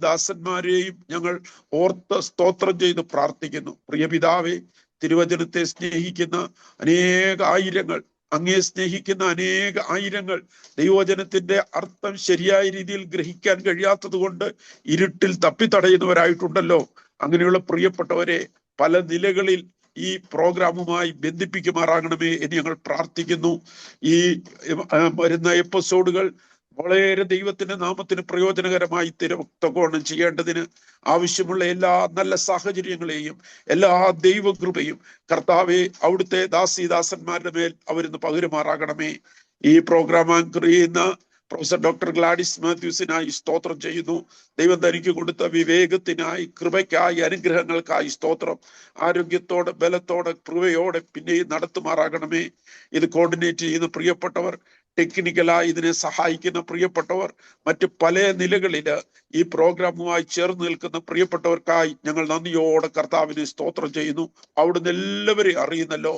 ദാസന്മാരെയും ഞങ്ങൾ ഓർത്ത് സ്തോത്രം ചെയ്ത് പ്രാർത്ഥിക്കുന്നു. പ്രിയ പിതാവേ, തിരുവചനത്തെ സ്നേഹിക്കുന്ന അനേക ആയിരങ്ങൾ, അങ്ങേ സ്നേഹിക്കുന്ന അനേക ആയിരങ്ങൾ ദൈവവചനത്തിന്റെ അർത്ഥം ശരിയായ രീതിയിൽ ഗ്രഹിക്കാൻ കഴിയാത്തത് കൊണ്ട് ഇരുട്ടിൽ തപ്പിത്തടയുന്നവരായിട്ടുണ്ടല്ലോ. അങ്ങനെയുള്ള പ്രിയപ്പെട്ടവരെ പല നിലകളിൽ ഈ പ്രോഗ്രാമുമായി ബന്ധിപ്പിക്കുമാറാകണമേ എന്ന് ഞങ്ങൾ പ്രാർത്ഥിക്കുന്നു. ഈ വരുന്ന എപ്പിസോഡുകൾ വളരെ ദൈവത്തിന്റെ നാമത്തിന് പ്രയോജനകരമായി തക്കവണ്ണം ചെയ്യേണ്ടതിന് ആവശ്യമുള്ള എല്ലാ നല്ല സാഹചര്യങ്ങളെയും എല്ലാ ദൈവകൃപയും കർത്താവെ അവിടുത്തെ ദാസന്മാരുടെ മേൽ അവരിന്ന് പകരുമാറാകണമേ. ഈ പ്രോഗ്രാം ആങ്കർ ചെയ്യുന്ന പ്രൊഫസർ ഡോക്ടർ ഗ്ലാഡിസ് മാത്യൂസിനായി സ്തോത്രം ചെയ്യുന്നു. ദൈവം തനിക്ക് കൊടുത്ത വിവേകത്തിനായി, കൃപയ്ക്കായി, അനുഗ്രഹങ്ങൾക്കായി സ്തോത്രം. ആരോഗ്യത്തോടെ, ബലത്തോടെ, കൃപയോടെ പിന്നെയും നടത്തുമാറാകണമേ. ഇത് കോർഡിനേറ്റ് ചെയ്യുന്ന പ്രിയപ്പെട്ടവർ, ടെക്നിക്കലായി ഇതിനെ സഹായിക്കുന്ന പ്രിയപ്പെട്ടവർ, മറ്റ് പല നിലകളില് ഈ പ്രോഗ്രാമുമായി ചേർന്ന് നിൽക്കുന്ന പ്രിയപ്പെട്ടവർക്കായി ഞങ്ങൾ നന്ദിയോടെ കർത്താവിനെ സ്തോത്രം ചെയ്യുന്നു. അവിടുന്ന് എല്ലാവരെയും അറിയുന്നല്ലോ.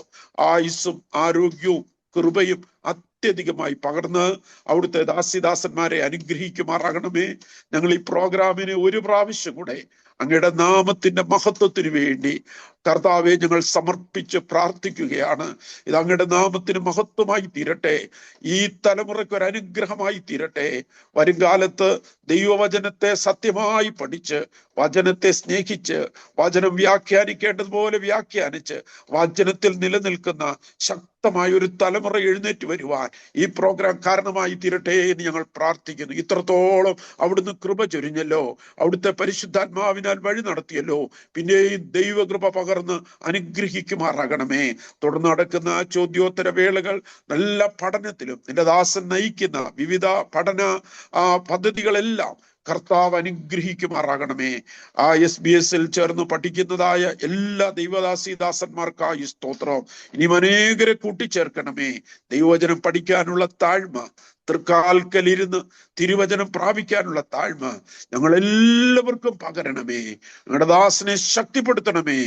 ആയുസ്സും ആരോഗ്യവും കൃപയും അത്യധികമായി പകർന്ന് അവിടുത്തെ ദാസന്മാരെ അനുഗ്രഹിക്കുമാറാകണമേ. ഞങ്ങൾ ഈ പ്രോഗ്രാമിന് ഒരു പ്രാവശ്യം കൂടെ അങ്ങയുടെ നാമത്തിന്റെ മഹത്വത്തിന് വേണ്ടി കർത്താവെ ഞങ്ങൾ സമർപ്പിച്ച് പ്രാർത്ഥിക്കുകയാണ്. ഇത് അങ്ങയുടെ നാമത്തിന് മഹത്വമായി തീരട്ടെ. ഈ തലമുറയ്ക്ക് ഒരു അനുഗ്രഹമായി തീരട്ടെ. വരുംകാലത്ത് ദൈവവചനത്തെ സത്യമായി പഠിച്ച്, വചനത്തെ സ്നേഹിച്ച്, വചനം വ്യാഖ്യാനിക്കേണ്ടതുപോലെ വ്യാഖ്യാനിച്ച്, വചനത്തിൽ നിലനിൽക്കുന്ന ശക്തമായ ഒരു തലമുറ എഴുന്നേറ്റ് വരുവാൻ ഈ പ്രോഗ്രാം കാരണമായി തീരട്ടെ എന്ന് ഞങ്ങൾ പ്രാർത്ഥിക്കുന്നു. ഇത്രത്തോളം അവിടുന്ന് കൃപ ചൊരിഞ്ഞല്ലോ, അവിടുത്തെ പരിശുദ്ധാത്മാവിനാൽ വഴി നടത്തിയല്ലോ. പിന്നെയും ദൈവകൃപ പകർന്ന് അനുഗ്രഹിക്കുമാറാകണമേ. തുടർന്ന് നടക്കുന്ന ചോദ്യോത്തര വേളകൾ നല്ല പഠനത്തിലും നിന്റെ ദാസൻ നയിക്കുന്ന വിവിധ പഠന പദ്ധതികളെല്ലാം കർത്താവ് അനുഗ്രഹിക്കുമാറാകണമേ. SBS ചേർന്ന് പഠിക്കുന്നതായ എല്ലാ ദൈവദാസന്മാർക്കായി സ്തോത്രം. ഇനിയും അനേകരെ കൂട്ടിച്ചേർക്കണമേ. ദൈവവചനം പഠിക്കാനുള്ള താഴ്മ, തൃക്കാൽക്കലിരുന്ന് തിരുവചനം പ്രാപിക്കാനുള്ള താഴ്മ ഞങ്ങൾ എല്ലാവർക്കും പകരണമേ. ഞങ്ങളുടെ ദാസനെ ശക്തിപ്പെടുത്തണമേ.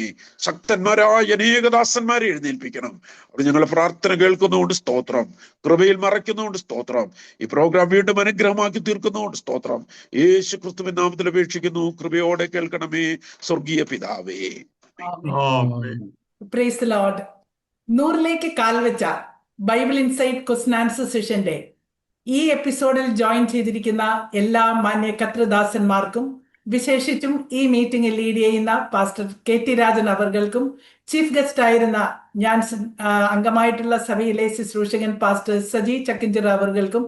ശക്തന്മാരായ അനേക ദാസന്മാരെ എഴുന്നേൽപ്പിക്കണം. അവിടെ ഞങ്ങൾ പ്രാർത്ഥന കേൾക്കുന്നതുകൊണ്ട് സ്തോത്രം. കൃപയിൽ മറയ്ക്കുന്നതുകൊണ്ട് സ്തോത്രം. ഈ പ്രോഗ്രാം വീണ്ടും അനുഗ്രഹമാക്കി തീർക്കുന്നതുകൊണ്ട് സ്തോത്രം. യേശു ക്രിസ്തുവിൻ നാമത്തിൽ അപേക്ഷിക്കുന്നു. കൃപയോടെ കേൾക്കണമേ സ്വർഗീയ പിതാവേ. Praise the Lord. 100ലേക്ക് കാൽവെച്ച ബൈബിൾ ഇൻസൈറ്റ് ക്വസ്റ്റ്യൻ ആൻസർ സെഷന്റെ ഈ എപ്പിസോഡിൽ ജോയിൻ ചെയ്തിരിക്കുന്ന എല്ലാ മാന്യ കർത്തൃദാസന്മാർക്കും, വിശേഷിച്ചും ഈ മീറ്റിംഗിൽ ലീഡ് ചെയ്യുന്ന പാസ്റ്റർ KT രാജൻ അവർകൾക്കും, ചീഫ് ഗസ്റ്റ് ആയിരുന്ന ഞാൻ അംഗമായിട്ടുള്ള സഭയിലെ ശുശ്രൂഷകൻ പാസ്റ്റർ സജി ചക്കിഞ്ചിറ അവർകൾക്കും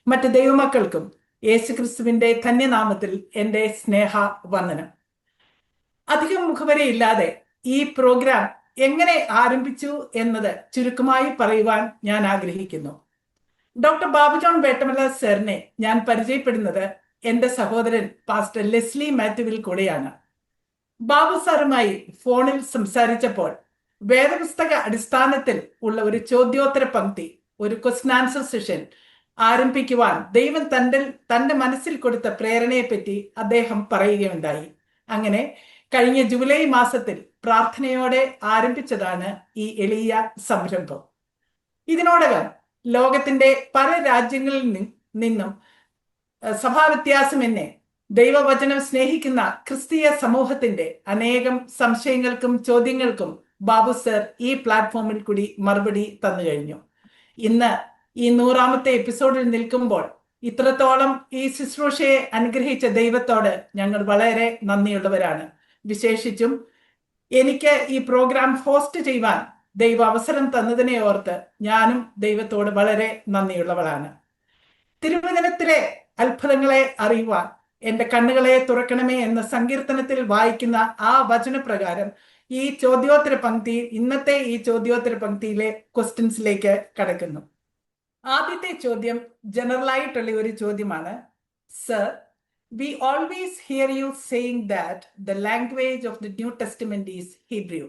മറ്റ് ദൈവമക്കൾക്കും യേശുക്രിസ്തുവിന്റെ ധന്യനാമത്തിൽ എൻ്റെ സ്നേഹ വന്ദനം. അധികം മുഖവരയില്ലാതെ ഈ പ്രോഗ്രാം എങ്ങനെ ആരംഭിച്ചു എന്നത് ചുരുക്കമായി പറയുവാൻ ഞാൻ ആഗ്രഹിക്കുന്നു. ഡോക്ടർ ബാബു ജോൺ വേട്ടമല സാറിനെ ഞാൻ പരിചയപ്പെടുന്നത് എൻ്റെ സഹോദരൻ പാസ്റ്റർ ലെസ്ലി മാത്യുവിൽ കൂടെയാണ്. ബാബു സാറുമായി ഫോണിൽ സംസാരിച്ചപ്പോൾ വേദപുസ്തക അടിസ്ഥാനത്തിൽ ഉള്ള ഒരു ചോദ്യോത്തര പങ്ക്തി, ഒരു ക്വസ്റ്റ്യൻ ആൻസർ സെഷൻ ആരംഭിക്കുവാൻ ദൈവം തൻ്റെ മനസ്സിൽ കൊടുത്ത പ്രേരണയെപ്പറ്റി അദ്ദേഹം പറയുകയുണ്ടായി. അങ്ങനെ കഴിഞ്ഞ ജൂലൈ മാസത്തിൽ പ്രാർത്ഥനയോടെ ആരംഭിച്ചതാണ് ഈ എളിയ സംരംഭം. ഇതിനോടകം ലോകത്തിന്റെ പല രാജ്യങ്ങളിൽ നിന്നും സഭാവ്യത്യാസമെന്നെ ദൈവവചനം സ്നേഹിക്കുന്ന ക്രിസ്തീയ സമൂഹത്തിന്റെ അനേകം സംശയങ്ങൾക്കും ചോദ്യങ്ങൾക്കും ബാബു സർ ഈ പ്ലാറ്റ്ഫോമിൽ കൂടി മറുപടി തന്നു കഴിഞ്ഞു. ഇന്ന് ഈ 100ാമത്തെ എപ്പിസോഡിൽ നിൽക്കുമ്പോൾ ഇത്രത്തോളം ഈ ശുശ്രൂഷയെ അനുഗ്രഹിച്ച ദൈവത്തോട് ഞങ്ങൾ വളരെ നന്ദിയുള്ളവരാണ്. വിശേഷിച്ചും എനിക്ക് ഈ പ്രോഗ്രാം ഹോസ്റ്റ് ചെയ്യുവാൻ ദൈവ അവസരം തന്നതിനെ ഓർത്ത് ഞാനും ദൈവത്തോട് വളരെ നന്ദിയുള്ളവളാണ്. തിരുവചനത്തിലെ അത്ഭുതങ്ങളെ അറിയുവാൻ എൻ്റെ കണ്ണുകളെ തുറക്കണമേ എന്ന സങ്കീർത്തനത്തിൽ വായിക്കുന്ന ആ വചനപ്രകാരം ഈ ചോദ്യോത്തര പങ്ക്തി, ഇന്നത്തെ ഈ ചോദ്യോത്തര പങ്ക്തിയിലെ ക്വസ്റ്റ്യൻസിലേക്ക് കടക്കുന്നു. ആദ്യത്തെ ചോദ്യം ജനറൽ ആയിട്ടുള്ള ഒരു ചോദ്യമാണ്. Sir, we always hear you saying that the language of the New Testament is Hebrew.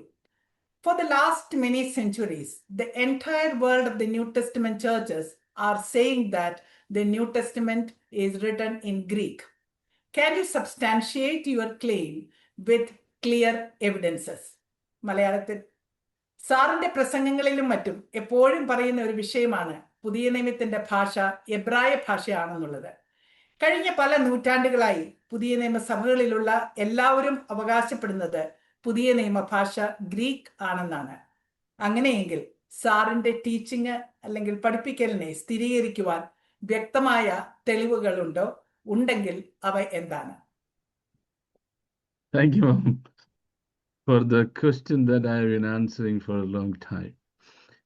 For the last many centuries, the entire world of the New Testament churches are saying that the New Testament is written in Greek. Can you substantiate your claim with clear evidences? മലയാളത്തിൽ സാറിന്റെ പ്രസംഗങ്ങളിലും മറ്റും എപ്പോഴും പറയുന്ന ഒരു വിഷയമാണ് പുതിയ നിയമത്തിന്റെ ഭാഷ എബ്രായ ഭാഷയാണെന്നുള്ളത്. കഴിഞ്ഞ പല നൂറ്റാണ്ടുകളായി പുതിയ നിയമസഭകളിലുള്ള എല്ലാവരും അവകാശപ്പെടുന്നത് പുതിയ നിയമഭാഷ ഗ്രീക്ക് ആണെന്നാണ്. അങ്ങനെയെങ്കിൽ സാറിന്റെ ടീച്ചിങ് അല്ലെങ്കിൽ പഠിപ്പിക്കലിനെ സ്ഥിരീകരിക്കുവാൻ വ്യക്തമായ തെളിവുകളുണ്ടോ? ഉണ്ടെങ്കിൽ അവ എന്താണ്? Thank you, Mom, for the question that I have been answering for a long time.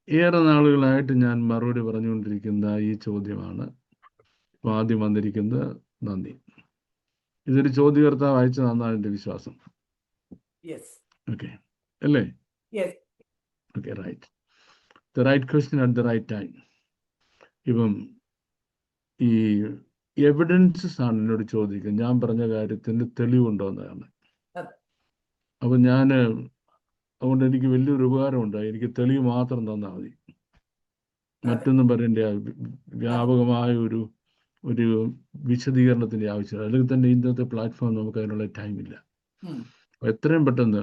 ഏറെ നാളുകളായിട്ട് ഞാൻ മറുപടി പറഞ്ഞുകൊണ്ടിരിക്കുന്ന ഈ ചോദ്യമാണ് ആദ്യം വന്നിരിക്കുന്നത്. നന്ദി. ഇതൊരു ചോദ്യകർത്താവ് അയച്ചതാണെന്നാണ് എൻ്റെ വിശ്വാസം. ഓക്കെ അല്ലേ? Okay, right. The right question at the right time. ഇപ്പം ഈ എവിഡൻസസ് ആണ് എന്നോട് ചോദിക്കുന്നത്, ഞാൻ പറഞ്ഞ കാര്യത്തിന് തെളിവുണ്ടോ എന്നതാണ്. അപ്പം അതുകൊണ്ട് എനിക്ക് വലിയൊരു ഉപകാരമുണ്ട്. എനിക്ക് തെളിവ് മാത്രം തന്നാൽ മതി, മറ്റൊന്നും പറയേണ്ട വ്യാപകമായ ഒരു വിശദീകരണത്തിന്റെ ആവശ്യമില്ല. അല്ലെങ്കിൽ തന്നെ ഇന്നത്തെ പ്ലാറ്റ്ഫോം നമുക്ക് അതിനുള്ള ടൈമില്ല. എത്രയും പെട്ടെന്ന്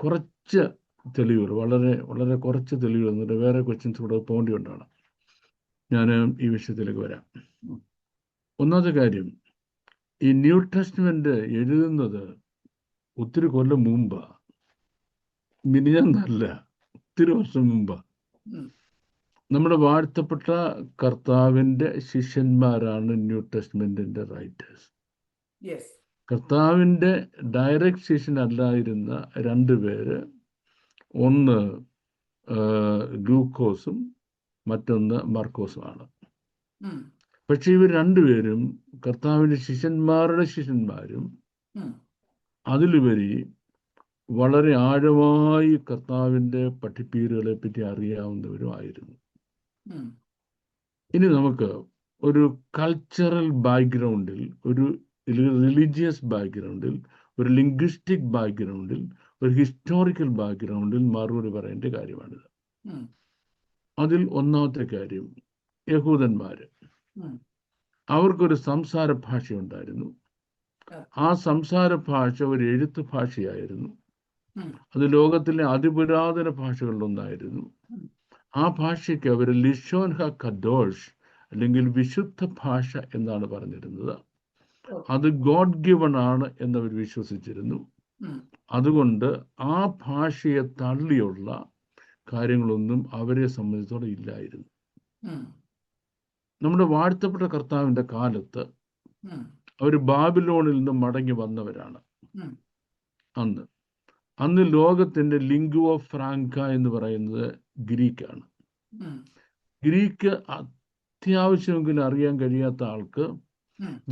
കുറച്ച് തെളിവുകൾ, വളരെ വളരെ കുറച്ച് തെളിവുകൾ എന്നിട്ട് വേറെ ക്വസ്റ്റ്യൻസ് കൂടെ പോകേണ്ടിയുണ്ടാണ്. ഞാൻ ഈ വിഷയത്തിലേക്ക് വരാം. ഒന്നാമത്തെ കാര്യം, ഈ ന്യൂ ടെസ്റ്റ്മെന്റ് എഴുതുന്നത് ഒത്തിരി കൊല്ലം മുമ്പാ, മിനിഞ്ഞല്ല, ഒത്തിരി വർഷം മുമ്പാ. നമ്മുടെ വാഴ്ത്തപ്പെട്ട കർത്താവിന്റെ ശിഷ്യന്മാരാണ് ന്യൂ ടെസ്റ്റ്മെന്റിന്റെ റൈറ്റേഴ്സ്. കർത്താവിന്റെ ഡയറക്റ്റ് ശിഷ്യൻ അല്ലായിരുന്ന 2 പേര്, ഒന്ന് ലൂക്കോസും മറ്റൊന്ന് മർക്കോസുമാണ്. പക്ഷെ ഇവർ 2 പേരും കർത്താവിന്റെ ശിഷ്യന്മാരുടെ ശിഷ്യന്മാരും അതിലുപരി വളരെ ആഴമായി കർത്താവിന്റെ പഠിപ്പീരുകളെ പറ്റി അറിയാവുന്നവരുമായിരുന്നു. ഇനി നമുക്ക് ഒരു കൾച്ചറൽ ബാക്ക്ഗ്രൗണ്ടിൽ, ഒരു റിലീജിയസ് ബാക്ക്ഗ്രൗണ്ടിൽ, ഒരു ലിംഗ്വിസ്റ്റിക് ബാക്ക്ഗ്രൗണ്ടിൽ, ഒരു ഹിസ്റ്റോറിക്കൽ ബാക്ക്ഗ്രൗണ്ടിൽ മറുപടി പറയേണ്ട കാര്യമാണിത്. അതിൽ ഒന്നാമത്തെ കാര്യം, യഹൂദന്മാര്, അവർക്കൊരു സംസാര ഭാഷയുണ്ടായിരുന്നു. ആ സംസാര ഭാഷ ഒരു എഴുത്ത് ഭാഷയായിരുന്നു. അത് ലോകത്തിലെ അതിപുരാതന ഭാഷകളിലൊന്നായിരുന്നു. ആ ഭാഷയ്ക്ക് അവർ ലിഷോൻ ഹ കദോഷ് അല്ലെങ്കിൽ വിശുദ്ധ ഭാഷ എന്നാണ് പറഞ്ഞിരുന്നത്. അത് ഗോഡ് ഗിവൺ ആണ് എന്നവർ വിശ്വസിച്ചിരുന്നു. അതുകൊണ്ട് ആ ഭാഷയെ തള്ളിയുള്ള കാര്യങ്ങളൊന്നും അവരെ സംബന്ധിച്ചോടെ ഇല്ലായിരുന്നു. നമ്മുടെ വാഴ്ത്തപ്പെട്ട കർത്താവിന്റെ കാലത്ത് അവർ ബാബിലോണിൽ നിന്ന് മടങ്ങി വന്നവരാണ്. അന്ന് ലോകത്തിന്റെ ലിംഗ്വ ഫ്രാങ്ക എന്ന് പറയുന്നത് ഗ്രീക്കാണ്. ഗ്രീക്ക് അത്യാവശ്യമെങ്കിലും അറിയാൻ കഴിയാത്ത ആൾക്ക്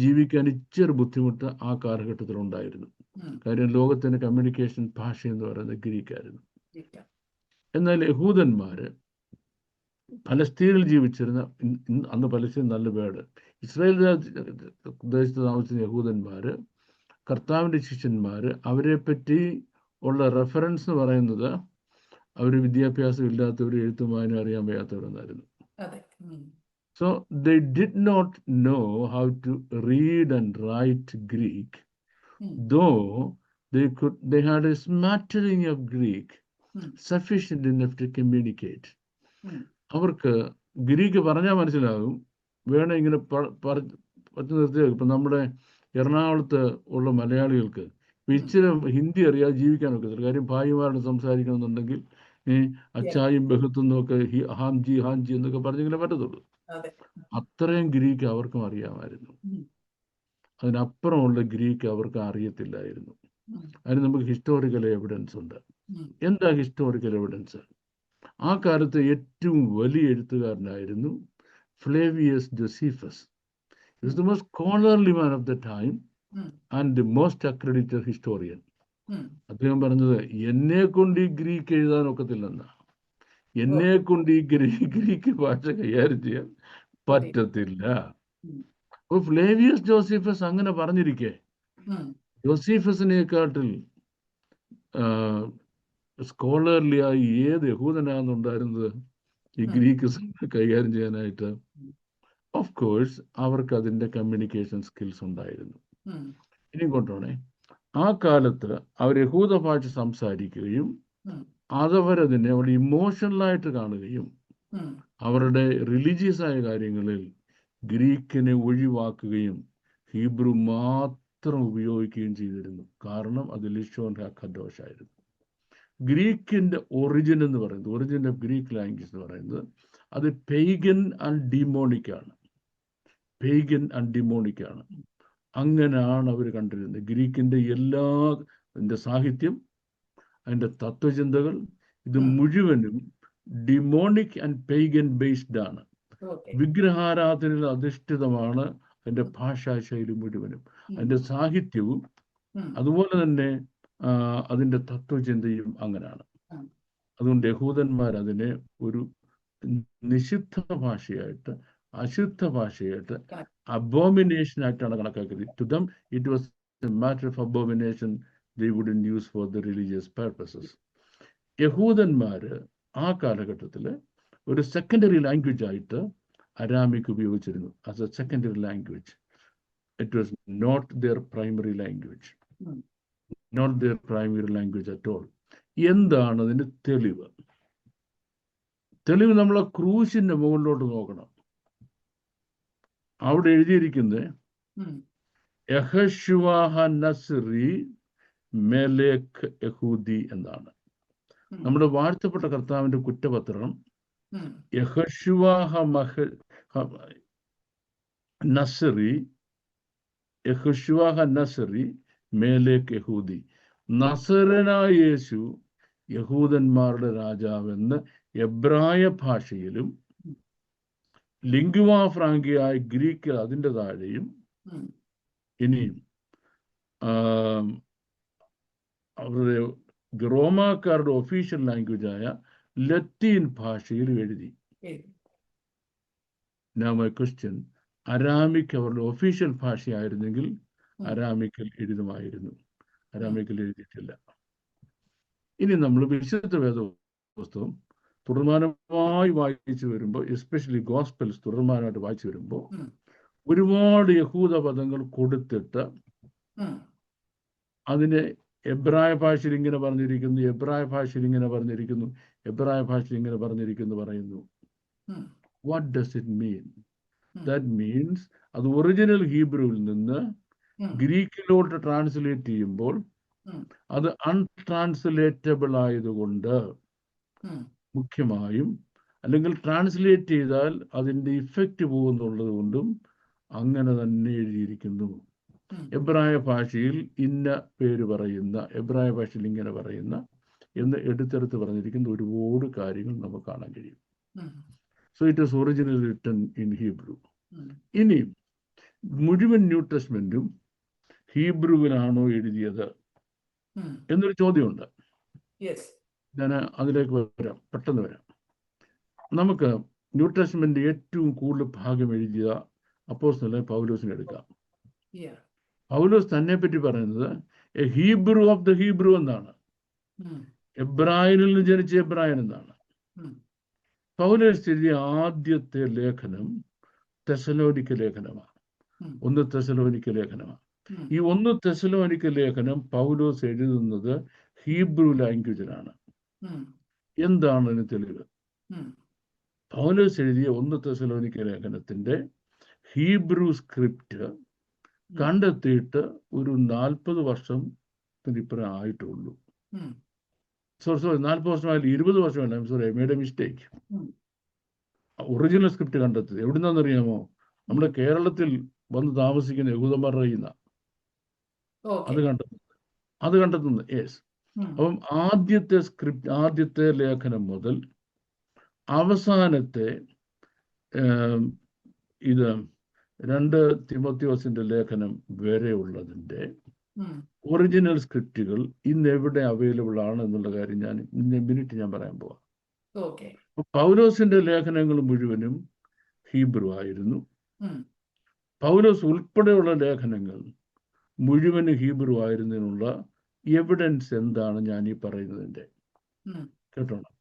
ജീവിക്കാൻ ഇച്ചിരി ബുദ്ധിമുട്ട് ആ കാലഘട്ടത്തിൽ ഉണ്ടായിരുന്നു. കാര്യം ലോകത്തിന്റെ കമ്മ്യൂണിക്കേഷൻ ഭാഷ എന്ന് പറയുന്നത് ഗ്രീക്കായിരുന്നു. എന്നാൽ യഹൂദന്മാര് പലസ്തീനിൽ ജീവിച്ചിരുന്ന, അന്ന് പലസ്തീൻ നല്ല വേർഡ്, ഇസ്രായേൽ ദേശത്ത് താമസിക്കുന്ന യഹൂദന്മാര്, കർത്താവിൻ്റെ ശിഷ്യന്മാര്, അവരെ പറ്റി ഉള്ള റെഫറൻസ് എന്ന് പറയുന്നത് അവർ വിദ്യാഭ്യാസം ഇല്ലാത്തവർ, എഴുത്തും വായന അറിയാൻ വയ്യാത്തവരെന്നായിരുന്നു. അതെ. So they did not know how to read and write Greek, though they had a smattering of Greek sufficient enough to communicate. അവർക്ക് ഗ്രീക്ക് പറഞ്ഞാൽ മനസ്സിലാകും, വേണം ഇങ്ങനെ പറ്റി നിർത്തിയാൽ. ഇപ്പം നമ്മുടെ എറണാകുളത്ത് ഉള്ള മലയാളികൾക്ക് ഇച്ചിരി ഹിന്ദി അറിയാതെ ജീവിക്കാൻ ഒക്കത്തില്ല. കാര്യം ഭായിമാരോട് സംസാരിക്കണമെന്നുണ്ടെങ്കിൽ അച്ചായും ബഹുത്തും എന്നൊക്കെ ഹാംജി ഹാംജി എന്നൊക്കെ പറഞ്ഞെങ്കിലേ പറ്റത്തുള്ളൂ. അത്രയും ഗ്രീക്ക് അവർക്കും അറിയാമായിരുന്നു. അതിനപ്പുറമുള്ള ഗ്രീക്ക് അവർക്ക് അറിയത്തില്ലായിരുന്നു. അതിന് നമുക്ക് ഹിസ്റ്റോറിക്കൽ എവിഡൻസ് ഉണ്ട്. എന്താ ഹിസ്റ്റോറിക്കൽ എവിഡൻസ്? ആ കാലത്ത് ഏറ്റവും വലിയ എഴുത്തുകാരനായിരുന്നു Flavius Josephus. He was the most scholarly man of the time and the most accredited historian. അദ്ദേഹം പറഞ്ഞത്, എന്നെ കൊണ്ട് ഈ ഗ്രീക്ക് എഴുതാൻ ഒക്കത്തില്ലെന്ന, എന്നെ കൊണ്ട് ഈ ഗ്രീക്ക് ഭാഷ കൈകാര്യം ചെയ്യാൻ പറ്റത്തില്ല. അപ്പൊ ഫ്ലേവിയസ് ജോസീഫസ് അങ്ങനെ പറഞ്ഞിരിക്കെ, ജോസീഫസിനെക്കാട്ടിൽ സ്കോളർലി ആയി ഏത് യഹൂദനാണെന്നുണ്ടായിരുന്നത് ഈ ഗ്രീക്ക് കൈകാര്യം ചെയ്യാനായിട്ട്? ഓഫ് കോഴ്സ് അവർക്ക് അതിൻ്റെ കമ്മ്യൂണിക്കേഷൻ സ്കിൽസ് ഉണ്ടായിരുന്നു. ഇനി കൊണ്ടോണേ, ആ കാലത്ത് അവർ യഹൂദ ഭാഷ സംസാരിക്കുകയും അതവരതിനെ അവിടെ ഇമോഷണലായിട്ട് കാണുകയും അവരുടെ റിലീജിയസ് ആയ കാര്യങ്ങളിൽ ഗ്രീക്കിനെ ഒഴിവാക്കുകയും ഹീബ്രു മാത്രം ഉപയോഗിക്കുകയും ചെയ്തിരുന്നു. കാരണം അത് ലിഷോൻ ഹക്കഡോഷ് ആയിരുന്നു. ഗ്രീക്കിൻ്റെ ഒറിജിൻ എന്ന് പറയുന്നത്, ഒറിജിൻ ഓഫ് ഗ്രീക്ക് ലാംഗ്വേജ് എന്ന് പറയുന്നത്, അത് പെയ്ഗൻ ആൻഡ് ഡിമോണിക് ആണ്. പെയ്ഗൻ ആൻഡ് ഡിമോണിക് ആണ്. അങ്ങനെയാണ് അവർ കണ്ടിരുന്നത്. ഗ്രീക്കിൻ്റെ എല്ലാ അതിൻ്റെ സാഹിത്യം, അതിൻ്റെ തത്വചിന്തകൾ, ഇത് മുഴുവനും ഡിമോണിക് ആൻഡ് പെയ്ഗൻ ബേസ്ഡ് ആണ്. വിഗ്രഹാരാധനയിൽ അധിഷ്ഠിതമാണ് അതിൻ്റെ ഭാഷാശൈലി മുഴുവനും, അതിൻ്റെ സാഹിത്യവും അതുപോലെ തന്നെ അതിൻ്റെ തത്വചിന്തയും അങ്ങനെയാണ്. അതുകൊണ്ട് യഹൂദന്മാർ അതിനെ ഒരു നിഷിദ്ധ ഭാഷയായിട്ട്, അശുദ്ധ ഭാഷയായിട്ട്, അബോമിനേഷൻ ആയിട്ടാണ് കണക്കാക്കിയത്. To them it was a matter of abomination they wouldn't use for the religious purposes. യഹൂദന്മാര് ആ കാലഘട്ടത്തിൽ ഒരു സെക്കൻഡറി ലാംഗ്വേജ് ആയിട്ട് അരാമിക് ഉപയോഗിച്ചിരുന്നു. As a secondary language. It was not their primary language. Not their primary language at all. എന്താണ് അതിന് തെളിവ്? തെളിവ് നമ്മളെ ക്രൂശിന്റെ മുകളിലോട്ട് നോക്കണം. അവിടെ എഴുതിയിരിക്കുന്നത് യഹോശുവ നസ്രി മെലേക്ക് യഹൂദി എന്നാണ്. നമ്മുടെ വാഴ്ത്തപ്പെട്ട കർത്താവിന്റെ കുറ്റപത്രം യഹോശുവ നസ്രി, യഹോശുവ നസ്രി മേലേക്ക് യഹൂദി. നസറനായ യേശു യഹൂദന്മാരുടെ രാജാവെന്ന് എബ്രായ ഭാഷയിലും ലിംഗുവ ഫ്രാങ്കിയായ ഗ്രീക്ക് അതിൻ്റെ താഴെയും ഇനിയും അവരുടെ റോമാക്കാരുടെ ഒഫീഷ്യൽ ലാംഗ്വേജായ ലത്തീൻ ഭാഷയിൽ എഴുതി. Now my question, അരാമിക് അവരുടെ ഒഫീഷ്യൽ ഭാഷയായിരുന്നെങ്കിൽ അരാമിക്കിൽ എഴുതുമായിരുന്നു. അരാമിക്കിൽ എഴുതിയിട്ടില്ല. ഇനി നമ്മൾ വിശുദ്ധ വേദപുസ്തകം തുടർമാനമായി വായിച്ചു വരുമ്പോൾ, എസ്പെഷ്യലി ഗോസ്പെൽസ് തുടർമാനമായിട്ട് വായിച്ചു വരുമ്പോൾ, ഒരുപാട് യഹൂദ പദങ്ങൾ കൊടുത്തിട്ട് അതിനെ എബ്രായ ഭാഷയിൽ ഇങ്ങനെ പറഞ്ഞിരിക്കുന്നു, എബ്രായ ഭാഷയിൽ ഇങ്ങനെ പറഞ്ഞിരിക്കുന്നു, എബ്രായ ഭാഷയിൽ ഇങ്ങനെ പറഞ്ഞിരിക്കുന്നു പറയുന്നു. What does it mean? That means അത് ഒറിജിനൽ ഹീബ്രുവിൽ നിന്ന് ഗ്രീക്കിലോട്ട് ട്രാൻസ്ലേറ്റ് ചെയ്യുമ്പോൾ അത് അൺട്രാൻസ്ലേറ്റബിൾ ആയതുകൊണ്ട്, മുഖ്യമായും, അല്ലെങ്കിൽ ട്രാൻസ്ലേറ്റ് ചെയ്താൽ അതിൻ്റെ ഇഫക്റ്റ് പോകുന്നുള്ളത് കൊണ്ടും അങ്ങനെ തന്നെ എഴുതിയിരിക്കുന്നു. എബ്രായ ഭാഷയിൽ ഇന്ന പേര് പറയുന്ന, എബ്രായ ഭാഷയിൽ ഇങ്ങനെ പറയുന്ന എന്ന് എടുത്തെടുത്ത് പറഞ്ഞിരിക്കുന്ന ഒരുപാട് കാര്യങ്ങൾ നമുക്ക് കാണാൻ കഴിയും. So it is original written in Hebrew. ഇനി മുഴുവൻ ന്യൂ ടെസ്റ്റ്മെന്റും ഹീബ്രുവിലാണോ എഴുതിയത് എന്നൊരു ചോദ്യമുണ്ട്. ഞാൻ അതിലേക്ക് വരാം, പെട്ടെന്ന് വരാം. നമുക്ക് ന്യൂ ടെസ്റ്റ്മെന്റ് ഏറ്റവും കൂടുതൽ ഭാഗം എഴുതിയ അപ്പോസ്തലനായ പൗലോസിനെ എടുക്കാം. Yeah. പൗലോസ് തന്നെ പറ്റി പറയുന്നത് A Hebrew of the Hebrew എന്നാണ്. ഉം. എബ്രായനിൽ നിന്ന് ജനിച്ച എബ്രായൻ എന്നാണ്. ഉം. പൗലോസ് എഴുതിയ ആദ്യത്തെ ലേഖനം തെസലോനിക്ക ലേഖനമാണ്. ഉം. 1 തെസലോനിക്ക ലേഖനമാണ്. ഉം. ഈ 1 തെസലോനിക്ക ലേഖനം പൗലോസ് എഴുതുന്നത് ഹീബ്രു ലാംഗ്വേജിലാണ്. ഉം. എന്താണ് അതിന് തെളിവ്? ഉം. പൗലോസ് എഴുതിയ 1 തെസലോനിക്ക ലേഖനത്തിന്റെ ഹീബ്രു സ്ക്രിപ്റ്റ് കണ്ടെത്തിയിട്ട് ഒരു 40 വർഷത്തിനിപ്പുറം ആയിട്ടുള്ളൂ. ഉം. സോറി 40 വർഷമായാലും 20 വർഷമല്ല. Sorry, I made a mistake. ഉം. ഒറിജിനൽ സ്ക്രിപ്റ്റ് കണ്ടെത്തിയത് എവിടുന്നാണെന്നറിയാമോ? നമ്മുടെ കേരളത്തിൽ വന്ന് താമസിക്കുന്ന യഹൂദന്മാരുടെ കയ്യിൽ നിന്നാണ് Okay. അത് കണ്ടെത്തുന്നത്. യെസ്. ഉം. അപ്പം ആദ്യത്തെ സ്ക്രിപ്റ്റ്, ആദ്യത്തെ ലേഖനം മുതൽ അവസാനത്തെ ഇത് 2 തിമോത്തിയോസിന്റെ ലേഖനം വരെ ഉള്ളതിന്റെ ഉം. ഒറിജിനൽ സ്ക്രിപ്റ്റുകൾ ഇന്ന് എവിടെ അവൈലബിൾ ആണ് എന്നുള്ള കാര്യം ഞാൻ മിനിറ്റ് ഞാൻ പറയാൻ പോവാം. Okay. പൗലോസിന്റെ ലേഖനങ്ങൾ മുഴുവനും ഹീബ്രു ആയിരുന്നു. ഉം. പൗലോസ് ഉൾപ്പെടെയുള്ള ലേഖനങ്ങൾ മുഴുവനും ഹീബ്രു ആയിരുന്നതിനുള്ള എവിഡൻസ് എന്താണ് ഞാൻ ഈ പറയുന്നതിന്റെ? ഉം. കേട്ടോണം.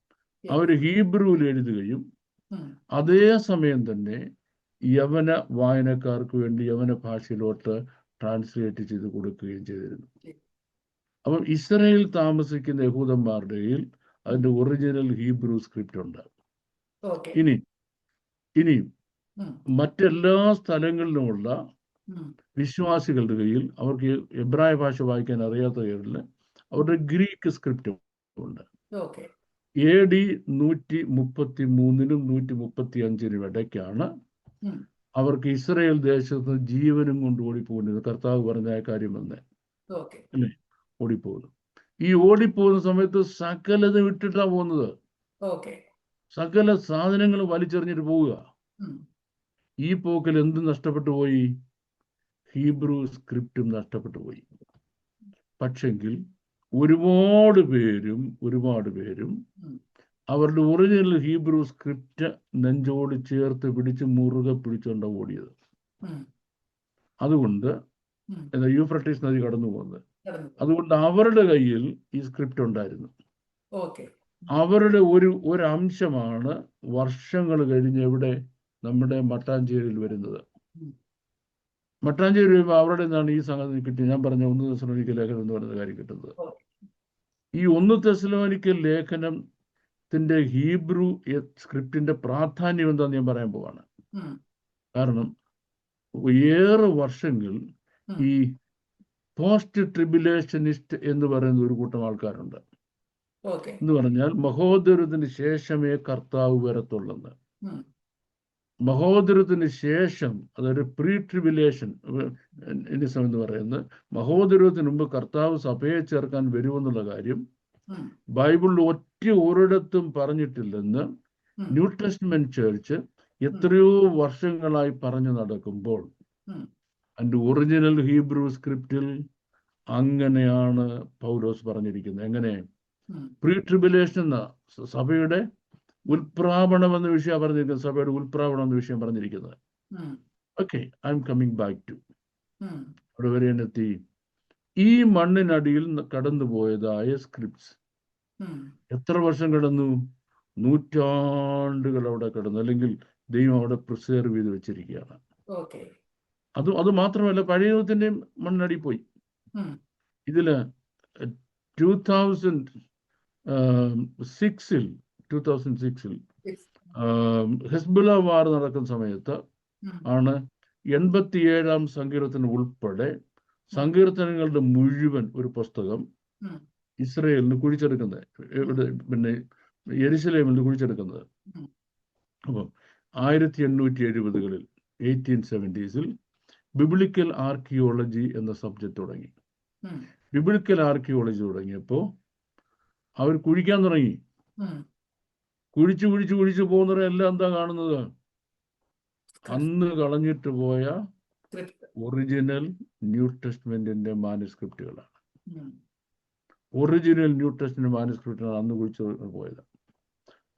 Yes. അവർ ഹീബ്രുവിൽ എഴുതുകയും ഉം. അതേ സമയം തന്നെ യവന വായനക്കാർക്ക് വേണ്ടി യവന ഭാഷയിലോട്ട് ട്രാൻസ്ലേറ്റ് ചെയ്ത് കൊടുക്കുകയും ചെയ്തിരുന്നു. അപ്പം ഇസ്രായേൽ താമസിക്കുന്ന യഹൂദന്മാരുടെ കയ്യിൽ അതിന്റെ ഒറിജിനൽ ഹീബ്രു സ്ക്രിപ്റ്റ് ഉണ്ട്. Okay. ഇനിയും ഉം. മറ്റെല്ലാ സ്ഥലങ്ങളിലുമുള്ള ഉം. വിശ്വാസികളുടെ കയ്യിൽ അവർക്ക് എബ്രായ ഭാഷ വായിക്കാൻ അറിയാത്ത കയ്യിൽ അവരുടെ ഗ്രീക്ക് സ്ക്രിപ്റ്റ് ഉണ്ട്. Okay. AD 133-നും 135-നും ഇടയ്ക്കാണ് ഉം. അവർക്ക് ഇസ്രായേൽ ദേശത്ത് ജീവനും കൊണ്ട് ഓടിപ്പോകുന്നത്. കർത്താവ് പറഞ്ഞ ആ കാര്യം വന്നേ Okay. അല്ലേ? ഓടിപ്പോകുന്നു. ഈ ഓടിപ്പോകുന്ന സമയത്ത് സകലത് വിട്ടിട്ടാ പോകുന്നത്. Okay. സകല സാധനങ്ങൾ വലിച്ചെറിഞ്ഞിട്ട് പോവുക. ഉം. ഈ പോക്കിൽ എന്ത് നഷ്ടപ്പെട്ടു പോയി? ഹീബ്രു സ്ക്രിപ്റ്റും നഷ്ടപ്പെട്ടു പോയി. പക്ഷെങ്കിൽ ഒരുപാട് പേരും ഉം. അവരുടെ ഒറിജിനൽ ഹീബ്രു സ്ക്രിപ്റ്റ് നെഞ്ചോട് ചേർത്ത് പിടിച്ച് മുറുകെ പിടിച്ചുകൊണ്ട് ഓടിയത്. ഉം. അതുകൊണ്ട് ഉം. യൂഫ്രട്ടീസ് നദി കടന്നു പോകുന്നത്. കടന്നു. അതുകൊണ്ട് അവരുടെ കയ്യിൽ ഈ സ്ക്രിപ്റ്റ് ഉണ്ടായിരുന്നു. Okay. അവരുടെ ഒരു അംശമാണ് വർഷങ്ങൾ കഴിഞ്ഞ് എവിടെ നമ്മുടെ മട്ടാഞ്ചേരിയിൽ വരുന്നത്. ഉം. മട്ടാഞ്ചേരി വരുമ്പോൾ അവരുടെ നിന്നാണ് ഈ സംഗതി കിട്ടിയത്. ഞാൻ പറഞ്ഞ 1 തെസലോനിക്ക ലേഖനം എന്ന് പറയുന്ന കാര്യം കിട്ടുന്നത്. Okay. ഈ 1 തെസലോനിക്ക ലേഖനത്തിന്റെ ഹീബ്രു സ്ക്രിപ്റ്റിന്റെ പ്രാധാന്യം എന്താന്ന് ഞാൻ പറയാൻ പോവാണ്. ഉം. കാരണം ഏറെ വർഷങ്ങൾ ഉം. ഈ പോസ്റ്റ് ട്രിബുലേഷനിസ്റ്റ് എന്ന് പറയുന്ന ഒരു കൂട്ടം ആൾക്കാരുണ്ട്. Okay. എന്ന് പറഞ്ഞാൽ മഹോദരത്തിന് ശേഷമേ കർത്താവ് വരത്തുള്ളെന്ന്. ഉം. മഹോദരത്തിന് ശേഷം, അതായത് പ്രീ ട്രിബുലേഷൻ എന്ന് പറയുന്നത്, മഹോദരത്തിന് മുമ്പ് കർത്താവ് സഭയെ ചേർക്കാൻ വരുമെന്നുള്ള കാര്യം ഉം. ബൈബിളിൽ ഒരിടത്തും പറഞ്ഞിട്ടില്ലെന്ന് ഉം. ന്യൂ ടെസ്റ്റ്മെന്റ് ചേർച്ച് എത്രയോ വർഷങ്ങളായി പറഞ്ഞു നടക്കുമ്പോൾ ഉം. അതിന്റെ ഒറിജിനൽ ഹീബ്രു സ്ക്രിപ്റ്റിൽ അങ്ങനെയാണ് പൗലോസ് പറഞ്ഞിരിക്കുന്നത്. എങ്ങനെ? ഉം. പ്രീ ട്രിബുലേഷൻ എന്ന സഭയുടെ ഉൽപ്രാപണം എന്ന വിഷയം പറഞ്ഞിരിക്കുന്നത്. സഭയുടെ ഉൽപ്രാപണം എന്ന വിഷയം പറഞ്ഞിരിക്കുന്നത്. ഉം. Okay, I am coming back to um. അവിടെ വരെ എത്തി. ഈ മണ്ണിനടിയിൽ കടന്നുപോയതായ സ്ക്രിപ്റ്റ്സ് ഉം. എത്ര വർഷം കിടന്നു? നൂറ്റാണ്ടുകൾ അവിടെ കിടന്നു. അല്ലെങ്കിൽ ദൈവം അവിടെ പ്രിസേർവ് ചെയ്ത് വെച്ചിരിക്കുകയാണ്. Okay. അത് മാത്രമല്ല, പഴയ നിയമത്തിന്റെയും മണ്ണിനടി പോയി. ഉം. ഇതില് 2006-ൽ ഹെസ്ബുല വാർ നടക്കുന്ന സമയത്ത് ഉം. ആണ് 87-ാം സങ്കീർത്തനം ഉൾപ്പെടെ സങ്കീർത്തനങ്ങളുടെ മുഴുവൻ ഒരു പുസ്തകം ഉം. ഇസ്രയേലിന് കുഴിച്ചെടുക്കുന്നത്. പിന്നെ യെരുശലേമിൽ കുഴിച്ചെടുക്കുന്നത്. ഉം. അപ്പം 1870-കളിൽ 1870s ബിബ്ലിക്കൽ ആർക്കിയോളജി എന്ന സബ്ജക്ട് തുടങ്ങി. ഉം. ബിബ്ലിക്കൽ ആർക്കിയോളജി തുടങ്ങിയപ്പോൾ അവർ കുഴിക്കാൻ തുടങ്ങി. ഉം. കുഴിച്ചു പോകുന്നവരെല്ലാം എന്താ കാണുന്നത്? അന്ന് കളഞ്ഞിട്ട് പോയ Script. ഒറിജിനൽ ന്യൂ ടെസ്റ്റ്മെന്റിന്റെ മാനുസ്ക്രിപ്റ്റുകളാണ്. ഉം. ഒറിജിനൽ ന്യൂ ടെസ്റ്റ്മെന്റ് മാനുസ്ക്രിപ്റ്റുകളാണ് അന്ന് കുഴിച്ചു പോയത്.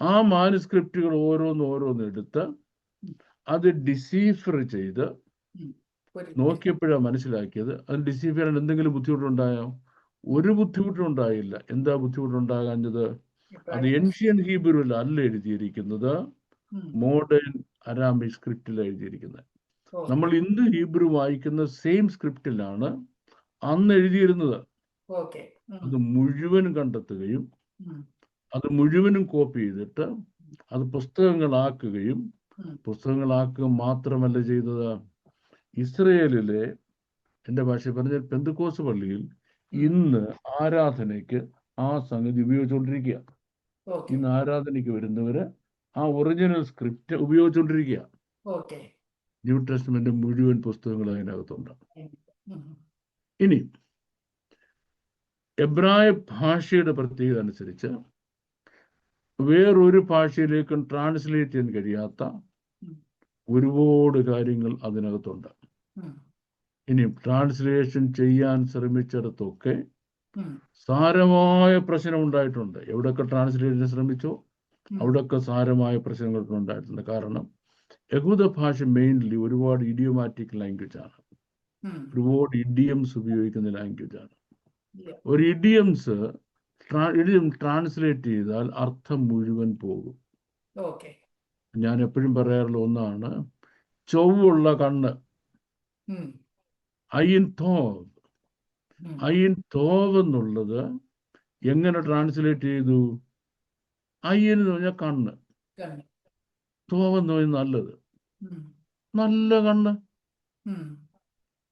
ആ മാനുസ്ക്രിപ്റ്റുകൾ ഓരോന്ന് എടുത്ത് അത് ഡിസീഫർ ചെയ്ത് ഒരു നോക്കിയപ്പോഴാണ് മനസ്സിലാക്കിയത് അത് ഡിസീഫർ ചെയ്യാൻ എന്തെങ്കിലും ബുദ്ധിമുട്ടുണ്ടായോ? ഒരു ബുദ്ധിമുട്ടുണ്ടായില്ല. എന്താ ബുദ്ധിമുട്ടുണ്ടാകാഞ്ഞത്? അത് ഏൻഷ്യൻ ഹീബ്രുവിൽ അല്ല എഴുതിയിരിക്കുന്നത്, മോഡേൺ അരാമിക് സ്ക്രിപ്റ്റിലാണ് എഴുതിയിരിക്കുന്നത്. നമ്മൾ ഇന്ന് ഹീബ്രു വായിക്കുന്ന സെയിം സ്ക്രിപ്റ്റിലാണ് അന്ന് എഴുതിയിരുന്നത്. അത് മുഴുവൻ കണ്ടെത്തുകയും അത് മുഴുവനും കോപ്പി ചെയ്തിട്ട് അത് പുസ്തകങ്ങളാക്കുകയും പുസ്തകങ്ങളാക്കുക മാത്രമല്ല ചെയ്തത്, ഇസ്രയേലിലെ, എൻ്റെ ഭാഷ പറഞ്ഞ പെന്തക്കോസ്ത് പള്ളിയിൽ ഇന്ന് ആരാധനയ്ക്ക് ആ സംഗതി ഉപയോഗിച്ചുകൊണ്ടിരിക്കുക. ഇന്ന് ആരാധനയ്ക്ക് വരുന്നവര് ആ ഒറിജിനൽ സ്ക്രിപ്റ്റ് ഉപയോഗിച്ചുകൊണ്ടിരിക്കുക. ന്യൂ ടെസ്റ്റ്മെന്റ് മുഴുവൻ പുസ്തകങ്ങൾ അതിനകത്തുണ്ട്. ഇനി എബ്രായ ഭാഷയുടെ പ്രത്യേകത അനുസരിച്ച് വേറൊരു ഭാഷയിലേക്കും ട്രാൻസ്ലേറ്റ് ചെയ്യാൻ കഴിയാത്ത ഒരുപാട് കാര്യങ്ങൾ അതിനകത്തുണ്ട്. ഇനി ട്രാൻസ്ലേഷൻ ചെയ്യാൻ ശ്രമിച്ചിടത്തൊക്കെ സാരമായ പ്രശ്നം ഉണ്ടായിട്ടുണ്ട്. എവിടെയൊക്കെ ട്രാൻസ്ലേഷൻ ശ്രമിച്ചോ അവിടെയൊക്കെ സാരമായ പ്രശ്നങ്ങൾ ഉണ്ടായിട്ടുണ്ട്. കാരണം യഹൂദ ഭാഷ മെയിൻലി ഒരുപാട് ഇഡിയോമാറ്റിക് ലാംഗ്വേജ് ആണ്, ഒരുപാട് ഇഡിയംസ് ഉപയോഗിക്കുന്ന ലാംഗ്വേജ് ആണ്. ഒരു ഇഡിയം ട്രാൻസ്ലേറ്റ് ചെയ്താൽ അർത്ഥം മുഴുവൻ പോകും. ഞാൻ എപ്പോഴും പറയാറുള്ള ഒന്നാണ് ചൊവ്വുള്ള കണ്ണ്, അയിൻ തോവ്. അയിൻ തോവ് എന്നുള്ളത് എങ്ങനെ ട്രാൻസ്ലേറ്റ് ചെയ്തു? അയ്യൻ എന്ന് പറഞ്ഞാൽ കണ്ണ്, തോവ് എന്ന് പറഞ്ഞാൽ നല്ലത്, നല്ല കണ്ണ്.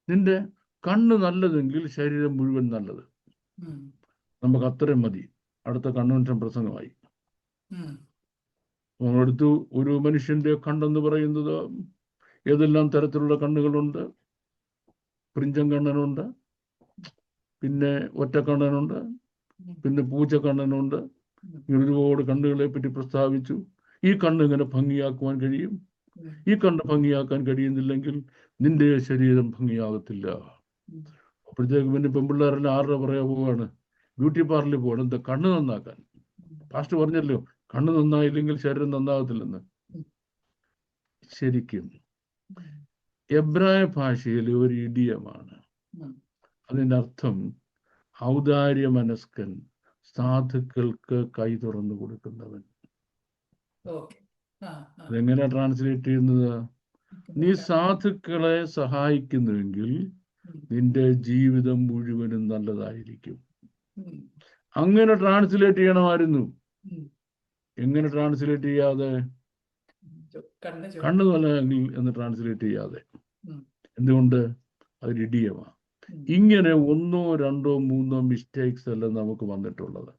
നിന്റെ കണ്ണ് നല്ലതെങ്കിൽ ശരീരം മുഴുവൻ നല്ലത്. നമുക്ക് അത്രയും മതി. അടുത്ത കൺവെൻഷൻ പ്രസംഗമായി. നമ്മളെടുത്തു ഒരു മനുഷ്യന്റെ കണ്ണെന്ന് പറയുന്നത് ഏതെല്ലാം തരത്തിലുള്ള കണ്ണുകളുണ്ട്. പ്രിഞ്ചൻ കണ്ണനുണ്ട്, പിന്നെ ഒറ്റക്കണ്ണനുണ്ട്, പിന്നെ പൂച്ചക്കണ്ണനുണ്ട്. ഒരുപാട് കണ്ണുകളെ പറ്റി പ്രസ്താവിച്ചു. ഈ കണ്ണ് ഇങ്ങനെ ഭംഗിയാക്കുവാൻ കഴിയും. ഈ കണ്ണ് ഭംഗിയാക്കാൻ കഴിയുന്നില്ലെങ്കിൽ നിന്റെ ശരീരം ഭംഗിയാകത്തില്ല. അപ്പോഴത്തേക്ക് പിന്നെ പെൺപിള്ളേരെല്ലാം ആരുടെ പറയാ പോവാണ്? ബ്യൂട്ടി പാർലറിൽ പോകണം. എന്താ? കണ്ണ് നന്നാക്കാൻ. പാസ്റ്റർ പറഞ്ഞല്ലോ, കണ്ണ് നന്നായില്ലെങ്കിൽ ശരീരം നന്നാകത്തില്ലെന്ന്. ശരിക്കും എബ്രായ ഭാഷയിലെ ഒരു ഇഡിയമാണ്. അതിൻ്റെ അർത്ഥം ഔദാര്യ മനസ്കൻ, സാധുക്കൾക്ക് കൈ തുറന്നു കൊടുക്കുന്നവൻ. അതെങ്ങനെയാ ട്രാൻസ്ലേറ്റ് ചെയ്യുന്നത്? നീ സാധുക്കളെ സഹായിക്കുന്നുവെങ്കിൽ നിന്റെ ജീവിതം മുഴുവനും നല്ലതായിരിക്കും. അങ്ങനെ ട്രാൻസ്ലേറ്റ് ചെയ്യണമായിരുന്നു. എങ്ങനെ ട്രാൻസ്ലേറ്റ് ചെയ്യാതെ? കണ്ണ് നല്ലതെങ്കിൽ എന്ന് ട്രാൻസ്ലേറ്റ് ചെയ്യാതെ. എന്തുകൊണ്ട്? അതൊരു ഇഡിയമാണ്. ഇങ്ങനെ 1, 2, 3 മിസ്റ്റേക്സ് അല്ല നമുക്ക് വന്നിട്ടുള്ളത്.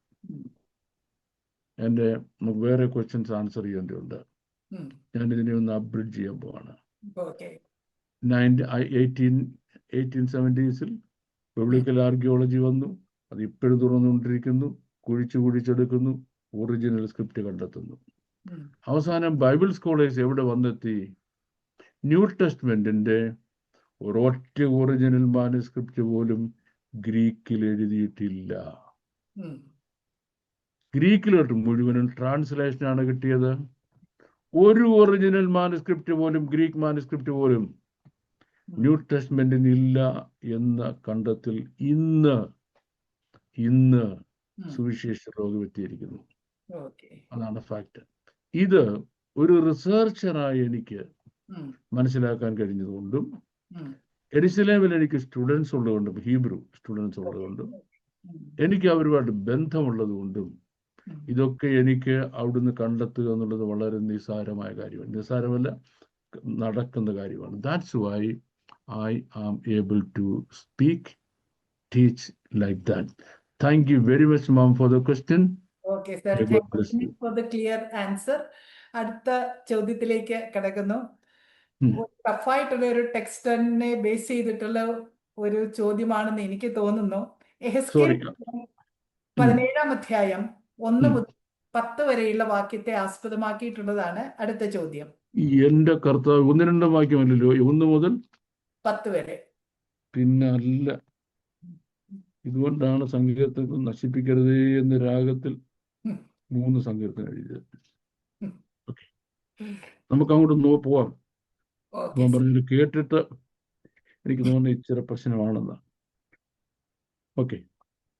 നമുക്ക് വേറെ ക്വസ്റ്റ്യൻസ് ആൻസർ ചെയ്യേണ്ടതുണ്ട്. ഞാനിതിനെ ഒന്ന് അപ്ബ്രിഡ്ജ് ചെയ്യാൻ പോവാണ്. 1870s ബിബ്ലിക്കൽ ആർക്കിയോളജി വന്നു. അത് ഇപ്പോഴും തുറന്നുകൊണ്ടിരിക്കുന്നു. കുഴിച്ചെടുക്കുന്നു, ഒറിജിനൽ സ്ക്രിപ്റ്റ് കണ്ടെത്തുന്നു. അവസാനം ബൈബിൾ സ്കോളേഴ്സ് എവിടെ വന്നെത്തി? ന്യൂ ടെസ്റ്റ്മെന്റിന്റെ ഒരൊറ്റ ഒറിജിനൽ മാനുസ്ക്രിപ്റ്റ് പോലും ഗ്രീക്കിൽ എഴുതിയിട്ടില്ല. ഗ്രീക്കിലോട്ട് മുഴുവനും ട്രാൻസ്ലേഷനാണ് കിട്ടിയത്. ഒരു ഒറിജിനൽ മാനുസ്ക്രിപ്റ്റ് പോലും, ഗ്രീക്ക് മാനുസ്ക്രിപ്റ്റ് പോലും ന്യൂ ടെസ്റ്റ്മെന്റിന് ഇല്ല എന്ന കണ്ടെത്തൽ ഇന്ന് സുവിശേഷ ലോകം എത്തിയിരിക്കുന്നു. അതാണ് ഫാക്ട്. ഇത് ഒരു റിസർച്ചറായി എനിക്ക് മനസ്സിലാക്കാൻ കഴിഞ്ഞതുകൊണ്ടും എരുശലേമിൽ എനിക്ക് സ്റ്റുഡൻസ് ഉള്ളതുകൊണ്ടും, ഹീബ്രു സ്റ്റുഡൻസ് ഉള്ളതുകൊണ്ടും, എനിക്ക് അവരുമായിട്ട് ബന്ധമുള്ളത് കൊണ്ടും ഇതൊക്കെ എനിക്ക് അവിടുന്ന് കണ്ടെത്തുക എന്നുള്ളത് വളരെ നിസ്സാരമായ കാര്യമാണ്. നിസ്സാരമല്ല, നടക്കുന്ന കാര്യമാണ്. That's why I am able to speak, teach like that. Thank you very much, Mom, for the question. Okay, sir. Thank you for the clear answer. അടുത്ത ചോദ്യത്തിലേക്ക് കടക്കുന്നു. ടഫായിട്ടുള്ള ഒരു ടെക്സ്റ്റിനെ ബേസ് ചെയ്തിട്ടുള്ള ഒരു ചോദ്യമാണെന്ന് എനിക്ക് തോന്നുന്നു. 17-ാം അധ്യായം 1 മുതൽ 10 വരെയുള്ള വാക്യത്തെ ആസ്പദമാക്കിയിട്ടുള്ളതാണ് അടുത്ത ചോദ്യം. എന്റെ കർത്താവ് 1-2 വാക്യമല്ലല്ലോ, 1 മുതൽ 10 വരെ. പിന്നെ അല്ല, ഇതുകൊണ്ടാണ് സങ്കീർത്തനം നശിപ്പിക്കരുതേ എന്ന രാഗത്തിൽ 3 സങ്കീർത്തനം എഴുതിയത്. നമുക്ക് അങ്ങോട്ട് പോവാം. ഓക്കെ അപ്പം പറഞ്ഞത് കേട്ടിട്ട് എനിക്ക് തോന്നുന്നു ഇച്ചിരി പ്രശ്നമാണെന്ന്. ഓക്കെ,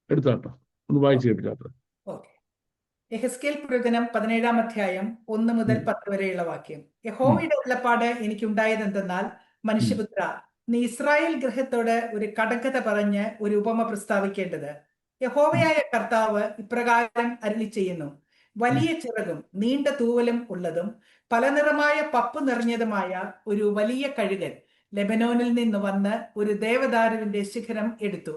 എടുത്താട്ടോ, ഒന്ന് വായിച്ചു കേൾപ്പിച്ചാട്ടോ. ഓക്കെ. യെഹെസ്കേൽ പ്രവചനം 17-ാം അധ്യായം 1 മുതൽ 10 വരെയുള്ള വാക്യം. യഹോവയുടെ അരുളപ്പാട് എനിക്കുണ്ടായത് എന്തെന്നാൽ, മനുഷ്യപുത്ര, നീ ഇസ്രായേൽ ഗൃഹത്തോട് ഒരു കടങ്കഥ പറഞ്ഞ് ഒരു ഉപമ പ്രസ്താവിക്കേണ്ടത്. യഹോവയായ കർത്താവ് ഇപ്രകാരം അരുളി ചെയ്യുന്നു. വലിയ ചിറകും നീണ്ട തൂവലും ഉള്ളതും പല നിറമായ പപ്പ് നിറഞ്ഞതുമായ ഒരു വലിയ കഴുകൻ ലെബനോനിൽ നിന്ന് വന്ന് ഒരു ദേവദാരുവിന്റെ ശിഖരം എടുത്തു.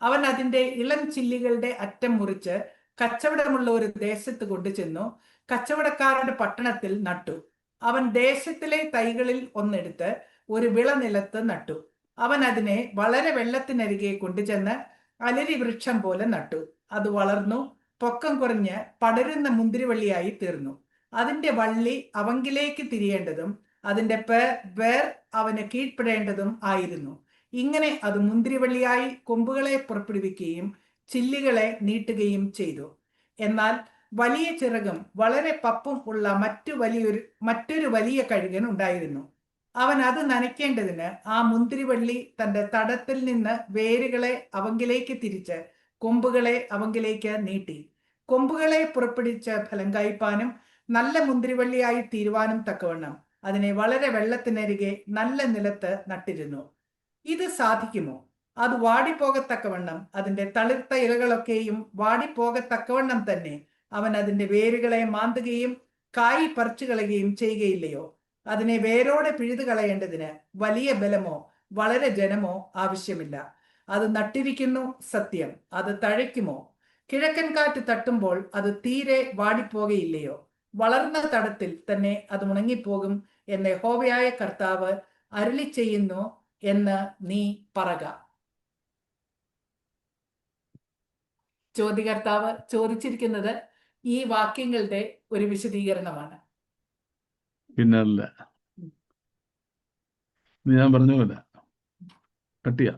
അവൻ അതിന്റെ ഇളം ചില്ലികളുടെ അറ്റം മുറിച്ച് കച്ചവടമുള്ള ഒരു ദേശത്ത് കൊണ്ടുചെന്നു കച്ചവടക്കാരുടെ പട്ടണത്തിൽ നട്ടു. അവൻ ദേശത്തിലെ തൈകളിൽ ഒന്നെടുത്ത് ഒരു വിളനിലത്ത് നട്ടു. അവൻ അതിനെ വളരെ വെള്ളത്തിനരികെ കൊണ്ടുചെന്ന് അലരി വൃക്ഷം പോലെ നട്ടു. അത് വളർന്നു പൊക്കം കുറഞ്ഞ് പടരുന്ന മുന്തിരിവള്ളിയായി തീർന്നു. അതിന്റെ വള്ളി അവങ്കിലേക്ക് തിരിയേണ്ടതും അതിന്റെ വേർ അവന് കീഴ്പ്പെടേണ്ടതും ആയിരുന്നു. ഇങ്ങനെ അത് മുന്തിരിവള്ളിയായി കൊമ്പുകളെ പുറപ്പെടുവിക്കുകയും ചില്ലികളെ നീട്ടുകയും ചെയ്തു. എന്നാൽ വലിയ ചിറകും വളരെ പപ്പും ഉള്ള മറ്റൊരു വലിയ കഴുകൻ ഉണ്ടായിരുന്നു. അവൻ അത് നനയ്ക്കേണ്ടതിന് ആ മുന്തിരിവള്ളി തന്റെ തടത്തിൽ നിന്ന് വേരുകളെ അവങ്കിലേക്ക് തിരിച്ച് കൊമ്പുകളെ അവങ്കിലേക്ക് നീട്ടി. കൊമ്പുകളെ പുറപ്പെടുവിച്ച് ഫലം കായ്പാനും നല്ല മുന്തിരിവള്ളിയായി തീരുവാനും തക്കവണ്ണം അതിനെ വളരെ വെള്ളത്തിനരികെ നല്ല നിലത്ത് നട്ടിരുന്നു. ഇത് സാധിക്കുമോ? അത് വാടിപ്പോകത്തക്കവണ്ണം അതിന്റെ തളിർത്ത ഇലകളൊക്കെയും വാടിപ്പോകത്തക്കവണ്ണം തന്നെ അവൻ അതിന്റെ വേരുകളെ മാന്തുകയും കായ് പറിച്ചു കളയുകയും ചെയ്യുകയില്ലയോ? അതിനെ വേരോടെ പിഴുതു കളയേണ്ടതിന് വലിയ ബലമോ വളരെ ജനമോ ആവശ്യമില്ല. അത് നട്ടിരിക്കുന്നു, സത്യം. അത് തഴയ്ക്കുമോ? കിഴക്കൻ കാറ്റ് തട്ടുമ്പോൾ അത് തീരെ വാടിപ്പോകയില്ലയോ? വളർന്ന തടത്തിൽ തന്നെ അത് ഉണങ്ങിപ്പോകും എന്ന് യഹോവയായ കർത്താവ് അരുളി ചെയ്യുന്നു എന്ന് നീ പറക. ചോദ്യകർത്താവ് ചോദിച്ചിരിക്കുന്നത് ഈ വാക്യങ്ങളുടെ ഒരു വിശദീകരണമാണ്. പിന്നല്ല, ഞാൻ പറഞ്ഞ പോലെ കട്ടിയ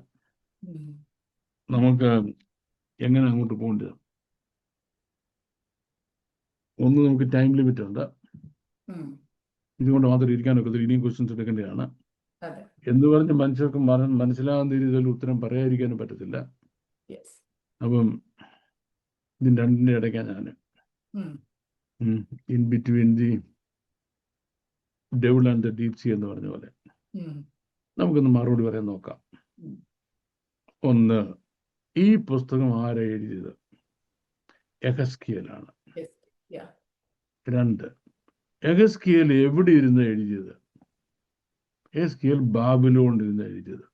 നമുക്ക് എങ്ങനെ അങ്ങോട്ട് പോകേണ്ടത്. ഒന്ന്, നമുക്ക് ടൈം ലിമിറ്റ് ഉണ്ട്. ഇതുകൊണ്ട് മാത്രം ഇരിക്കാനൊക്കെ ഇനിയും ക്വസ്റ്റ്യൻസ് എടുക്കേണ്ടതാണ്. എന്ന് പറഞ്ഞ് മനുഷ്യർക്ക് മനസ്സിലാകുന്ന രീതിയിൽ ഉത്തരം പറയാതിരിക്കാനും പറ്റത്തില്ല. അപ്പം ഇതിൻ്റെ രണ്ടിൻ്റെ ഇടയ്ക്കാണ് ഞാൻ in between the devil and the deep see എന്ന് പറഞ്ഞ പോലെ നമുക്കൊന്ന് മറുപടി പറയാൻ നോക്കാം. ഒന്ന്, ഈ പുസ്തകം ആരാ എഴുതിയത്? യെഹെസ്കേലാണ്. രണ്ട്, യെഹെസ്കേൽ എവിടെ ഇരുന്ന് എഴുതിയത്? യെഹെസ്കേൽ ബാബിലോണിൽ ഇരുന്ന് എഴുതിയത്.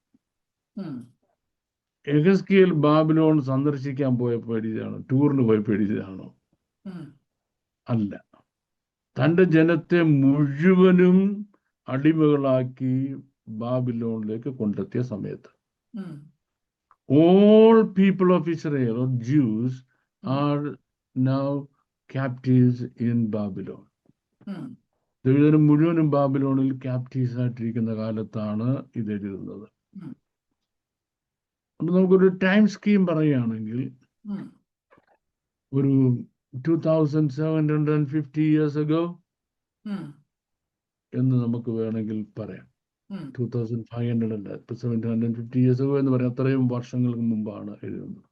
യെഹെസ്കേൽ ബാബിലോൺ സന്ദർശിക്കാൻ പോയപ്പോൾ എഴുതിയതാണോ? ടൂറിന് പോയപ്പോൾ എഴുതിയതാണോ? അല്ല. തൻ്റെ ജനത്തെ മുഴുവനും അടിമകളാക്കി ബാബിലോണിലേക്ക് കൊണ്ടെത്തിയ സമയത്ത് all people of Israel or Jews are now captives in Babylon. ദൈവജനം മുഴുവനും ബാബിലോണിൽ ക്യാപ്റ്റീവ്സ് ആയിട്ടിരിക്കുന്ന കാലത്താണ് ഇത് എഴുതുന്നത്. അപ്പൊ നമുക്കൊരു ടൈം സ്കീം പറയുകയാണെങ്കിൽ ഒരു 2750 years ago എന്ന് നമുക്ക് വേണമെങ്കിൽ പറയാം. 2550 years ago എന്ന് പറയാം. അത്രയും വർഷങ്ങൾക്ക് മുമ്പാണ് എഴുതുന്നത്.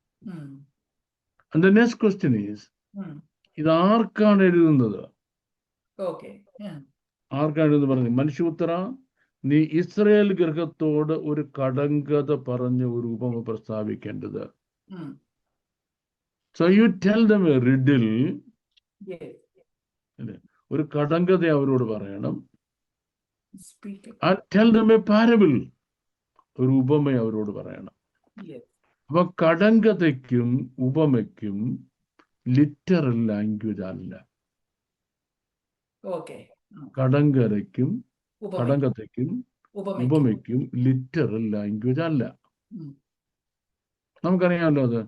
And the next question is, ഇത് ആർക്കാണ് എഴുതുന്നത്? ആർക്കാണ് എഴുതുന്നത് പറഞ്ഞു? മനുഷ്യപുത്ര, നീ ഇസ്രായേൽ ഗൃഹത്തോട് ഒരു കടങ്കഥ പറഞ്ഞ് ഒരു ഉപമ പ്രസ്താവിക്കേണ്ടത്. So you tell them a riddle. ഒരു കടങ്കഥ അവരോട് പറയണം. And tell them a parable. ഒരു ഉപമ അവരോട് പറയണം. അപ്പൊ കടങ്കഥയ്ക്കും ഉപമയ്ക്കും ലിറ്ററൽ ലാംഗ്വേജ് അല്ല. കടങ്കഥയ്ക്കും ഉപമയ്ക്കും ലിറ്ററൽ ലാംഗ്വേജ് അല്ല. നമുക്കറിയാമല്ലോ അത്.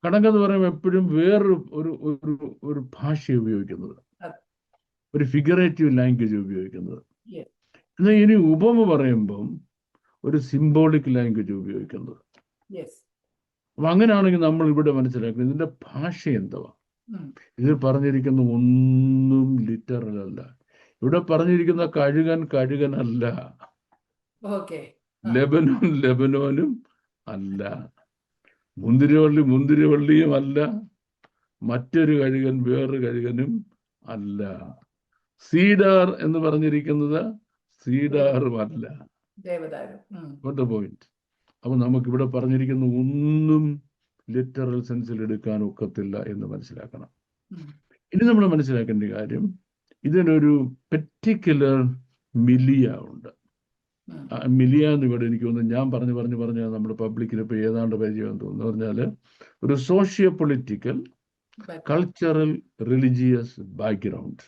കടങ്കഥ പറയുമ്പോൾ എപ്പോഴും വേറൊരു ഒരു ഭാഷ ഉപയോഗിക്കുന്നത്, ഒരു ഫിഗറേറ്റീവ് ലാംഗ്വേജ് ഉപയോഗിക്കുന്നത്. എന്നാൽ ഇനി ഉപമ പറയുമ്പം ഒരു സിംബോളിക് ലാംഗ്വേജ് ഉപയോഗിക്കുന്നത്. അപ്പൊ അങ്ങനെയാണെങ്കിൽ നമ്മൾ ഇവിടെ മനസ്സിലാക്കുന്നത് ഇതിന്റെ ഭാഷ എന്തുവാ? ഇതിൽ പറഞ്ഞിരിക്കുന്ന ഒന്നും ലിറ്ററൽ അല്ല. ഇവിടെ പറഞ്ഞിരിക്കുന്ന കഴുകനല്ല, ഓക്കെ. ലെബനോനും അല്ല, മുന്തിരിവള്ളിയും അല്ല, മറ്റൊരു കഴുകൻ വേറൊരു കഴുകനും അല്ല. സീഡാർ എന്ന് പറഞ്ഞിരിക്കുന്നത് സീഡാറുമല്ല. പോയിന്റ്. അപ്പൊ നമുക്കിവിടെ പറഞ്ഞിരിക്കുന്ന ഒന്നും ലിറ്ററൽ സെൻസിൽ എടുക്കാൻ ഒക്കത്തില്ല എന്ന് മനസ്സിലാക്കണം. ഇനി നമ്മൾ മനസ്സിലാക്കേണ്ട കാര്യം, ഇതിനൊരു പെർട്ടിക്കുലർ മിലിയ ഉണ്ട്. മിലിയ എന്ന് ഇവിടെ എനിക്ക് തോന്നുന്നു ഞാൻ പറഞ്ഞു നമ്മുടെ പബ്ലിക്കിൽ ഇപ്പൊ ഏതാണ്ട് പരിചയം തോന്നുന്നു. പറഞ്ഞാല് ഒരു socio political, cultural, religious background,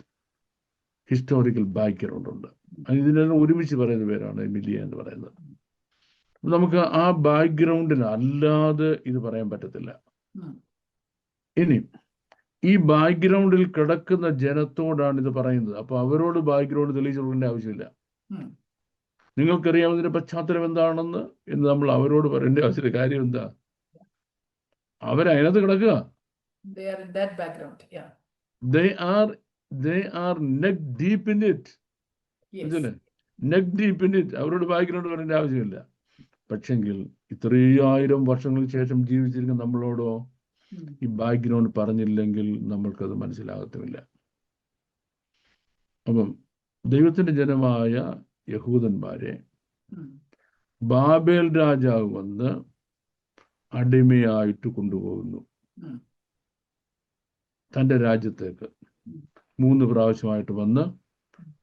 historical background ഉണ്ട്. ഇതിനെല്ലാം ഒരുമിച്ച് പറയുന്ന പേരാണ് മിലിയ എന്ന് പറയുന്നത്. നമുക്ക് ആ ബാക്ക്ഗ്രൗണ്ടിൽ അല്ലാതെ ഇത് പറയാൻ പറ്റത്തില്ല. ഇനി ഈ ബാക്ക്ഗ്രൗണ്ടിൽ കിടക്കുന്ന ജനത്തോടാണ് ഇത് പറയുന്നത്. അപ്പൊ അവരോട് ബാക്ക്ഗ്രൗണ്ട് തെളിയിച്ചു കൊടുക്കേണ്ട ആവശ്യമില്ല. നിങ്ങൾക്കറിയാം ഇതിന്റെ പശ്ചാത്തലം എന്താണെന്ന് എന്ന് നമ്മൾ അവരോട് പറയേണ്ട ആവശ്യമില്ല. കാര്യം എന്താ? അവരതിനകത്ത് കിടക്കുക. They are neck deep in it. Neck deep in it. അവരോട് ബാക്ക്ഗ്രൗണ്ട് പറയേണ്ട ആവശ്യമില്ല. പക്ഷെങ്കിൽ ഇത്രയും 1000 വർഷങ്ങൾക്ക് ശേഷം ജീവിച്ചിരിക്കുന്ന നമ്മളോടോ ഈ ബാക്ക്ഗ്രൗണ്ട് പറഞ്ഞില്ലെങ്കിൽ നമ്മൾക്കത് മനസ്സിലാകത്തുമില്ല. അപ്പം ദൈവത്തിന്റെ ജനമായ യഹൂദന്മാരെ ബാബേൽ രാജാവ് വന്ന് അടിമയായിട്ട് കൊണ്ടുപോകുന്നു തൻ്റെ രാജ്യത്തേക്ക്. 3 പ്രാവശ്യമായിട്ട് വന്ന്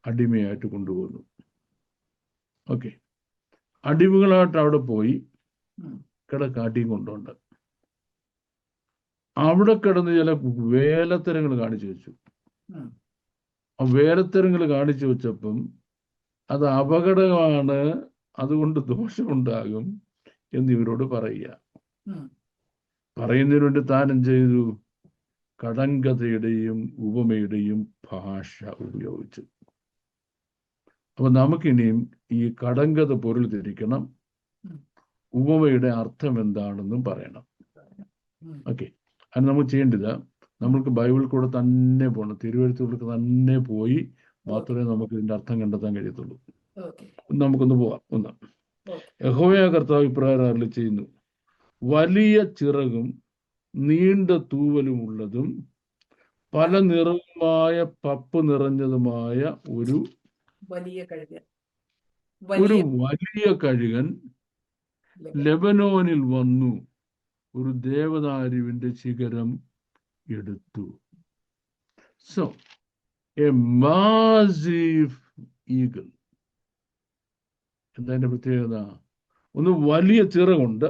അടിമയായിട്ട് കൊണ്ടുപോകുന്നു. ഓക്കെ, അടിമകളായിട്ട് അവിടെ പോയി കിടക്കാട്ടിയും കൊണ്ടുണ്ട്. അവിടെ കിടന്ന് ചില വേലത്തരങ്ങൾ കാണിച്ചു വെച്ചു. ആ വേലത്തരങ്ങൾ കാണിച്ചു വെച്ചപ്പം അത് അപകടമാണ്, അതുകൊണ്ട് ദോഷമുണ്ടാകും എന്ന് ഇവരോട് പറയുക. പറയുന്നതിന് വേണ്ടി താൻ എന്ത് ചെയ്തു? കടങ്കഥയുടെയും ഉപമയുടെയും ഭാഷ ഉപയോഗിച്ചു. അപ്പൊ നമുക്കിനിയും ഈ കടങ്കഥ പൊരുൾ തിരിക്കണം, ഉപമയുടെ അർത്ഥം എന്താണെന്നും പറയണം. ഓക്കെ, അത് നമ്മൾ ചെയ്യേണ്ടത് നമ്മൾക്ക് ബൈബിൾ കൂടെ തന്നെ പോകണം, തിരുവെഴുത്തുകൾക്ക് തന്നെ പോയി മാത്രമേ നമുക്ക് ഇതിന്റെ അർത്ഥം കണ്ടെത്താൻ കഴിയത്തുള്ളൂ. നമുക്കൊന്ന് പോവാം. ഒന്ന്, യഹോവയായ കർത്താവ് ഇപ്രകാരം അരുളി ചെയ്യുന്നു, വലിയ ചിറകും നീണ്ട തൂവലും ഉള്ളതും പല നിറവുമായ പപ്പ് നിറഞ്ഞതുമായ ഒരു വലിയ കഴുകൻ ലെബനോനിൽ വന്നു ഒരു ദേവദാരുവിന്റെ ശിഖരം എടുത്തു. So A massive eagle. എന്താ അതിന്റെ പ്രത്യേകത? ഒന്ന് വലിയ ചിറകുണ്ട്,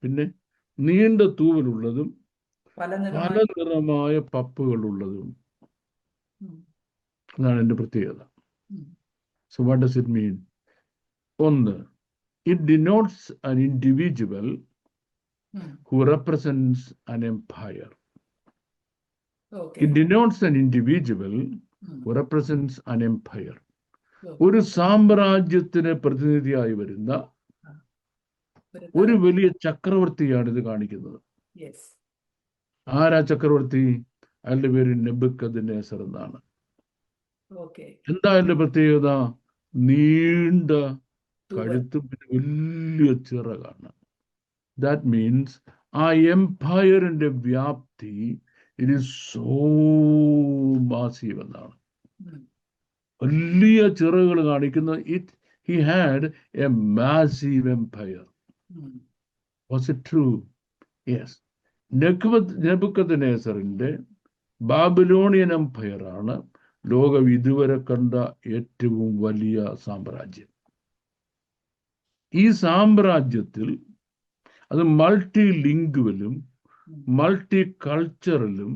പിന്നെ നീണ്ട തൂവലുള്ളതും പല നിറമായ പപ്പുകളുള്ളതും. അതാണ് എൻ്റെ പ്രത്യേകത. So what does it mean? ഒന്ന്, it denotes an individual who represents an empire. It denotes an individual who represents an empire. ഒരു സാമ്രാജ്യത്തിന് പ്രതിനിധിയായി വരുന്ന ഒരു വലിയ ചക്രവർത്തിയാണ് ഇത് കാണിക്കുന്നത്. ആരാ ചക്രവർത്തി? അയാളുടെ പേര് നെബൂഖദ്നേസർ എന്നാണ്. എന്താ അതിന്റെ പ്രത്യേകത? നീണ്ട കഴുത്തും പിന്നെ വലിയ ചിറകാണ്. ദാറ്റ് മീൻസ് ആ എംപയറിന്റെ വ്യാപ്തി ഇറ്റ് ഈസ് സോ മാസീവ് എന്നാണ്. വലിയ ചിറകുകൾ കാണിക്കുന്ന he had a massive empire. Was it true? Yes. നെബൂഖദ്നേസറിന്റെ ബാബിലോണിയൻ എംപയർ ആണ് ലോകം ഇതുവരെ കണ്ട ഏറ്റവും വലിയ സാമ്രാജ്യം. ഈ സാമ്രാജ്യത്തിൽ അത് മൾട്ടി ലിംഗ്വലും മൾട്ടി കൾച്ചറലും